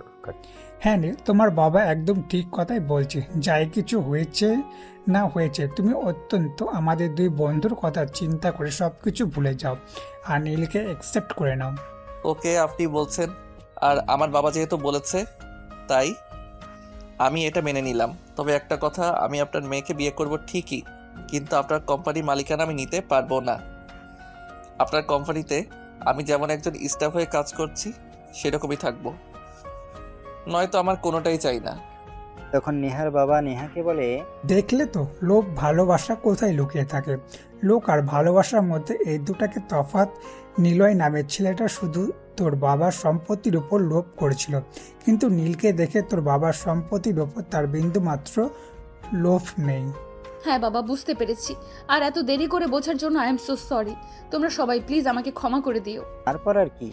S4: হ্যাঁ নীল, তোমার বাবা একদম ঠিক কথাই বলছে। যাই কিছু হয়েছে না হয়েছে, তুমি অত্যন্ত আমাদের দুই বন্ধুর কথা চিন্তা করে সব কিছু ভুলে যাও আর নীলকে অ্যাকসেপ্ট করে নাও।
S2: ওকে, আপনি বলছেন আর আমার বাবা যেহেতু বলেছে তাই আমি এটা মেনে নিলাম। তবে একটা কথা, আমি আপনার মেয়েকে বিয়ে করব ঠিকই, কিন্তু আপনার কোম্পানি মালিকানা আমি নিতে পারবো না। আপনার কোম্পানিতে আমি যেমন একজন স্টাফ হয়ে কাজ করছি সেরকমই থাকবো, নয়তো আমার কোনোটাই চাই না।
S3: তখন নেহার বাবা নেহাকে বলে,
S4: দেখলে তো লোভ ভালোবাসা কোথায় লুকিয়ে থাকে। লোক আর ভালোবাসার মধ্যে এই দুটাকে তফাৎ। নিলয় নামের ছেলেটা শুধু তোর বাবার সম্পত্তির উপর লোভ করেছিল, কিন্তু নীলকে দেখে তোর বাবার সম্পত্তির উপর তার বিন্দু মাত্র লোভ নেই।
S1: হ্যাঁ বাবা, বুঝতে পেরেছি। আর এত দেরি করে বোঝার জন্য আই এম সো সরি। তোমরা সবাই প্লিজ আমাকে ক্ষমা করে দিও।
S3: তারপর আর কি,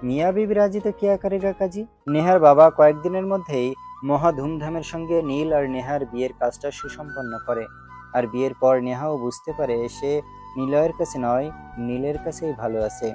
S3: মিয়া বিবি রাজি তো কিয়া করেগা কাজী। নেহার বাবা কয়েকদিনের মধ্যেই মহা ধুমধামের সঙ্গে নীল আর নেহার বিয়ের কাজটা সুসম্পন্ন করে। আর বিয়ের পর নেহাও বুঝতে পারে সে নিলয়ের কাছে নয়, নীলের কাছেই ভালো আছে।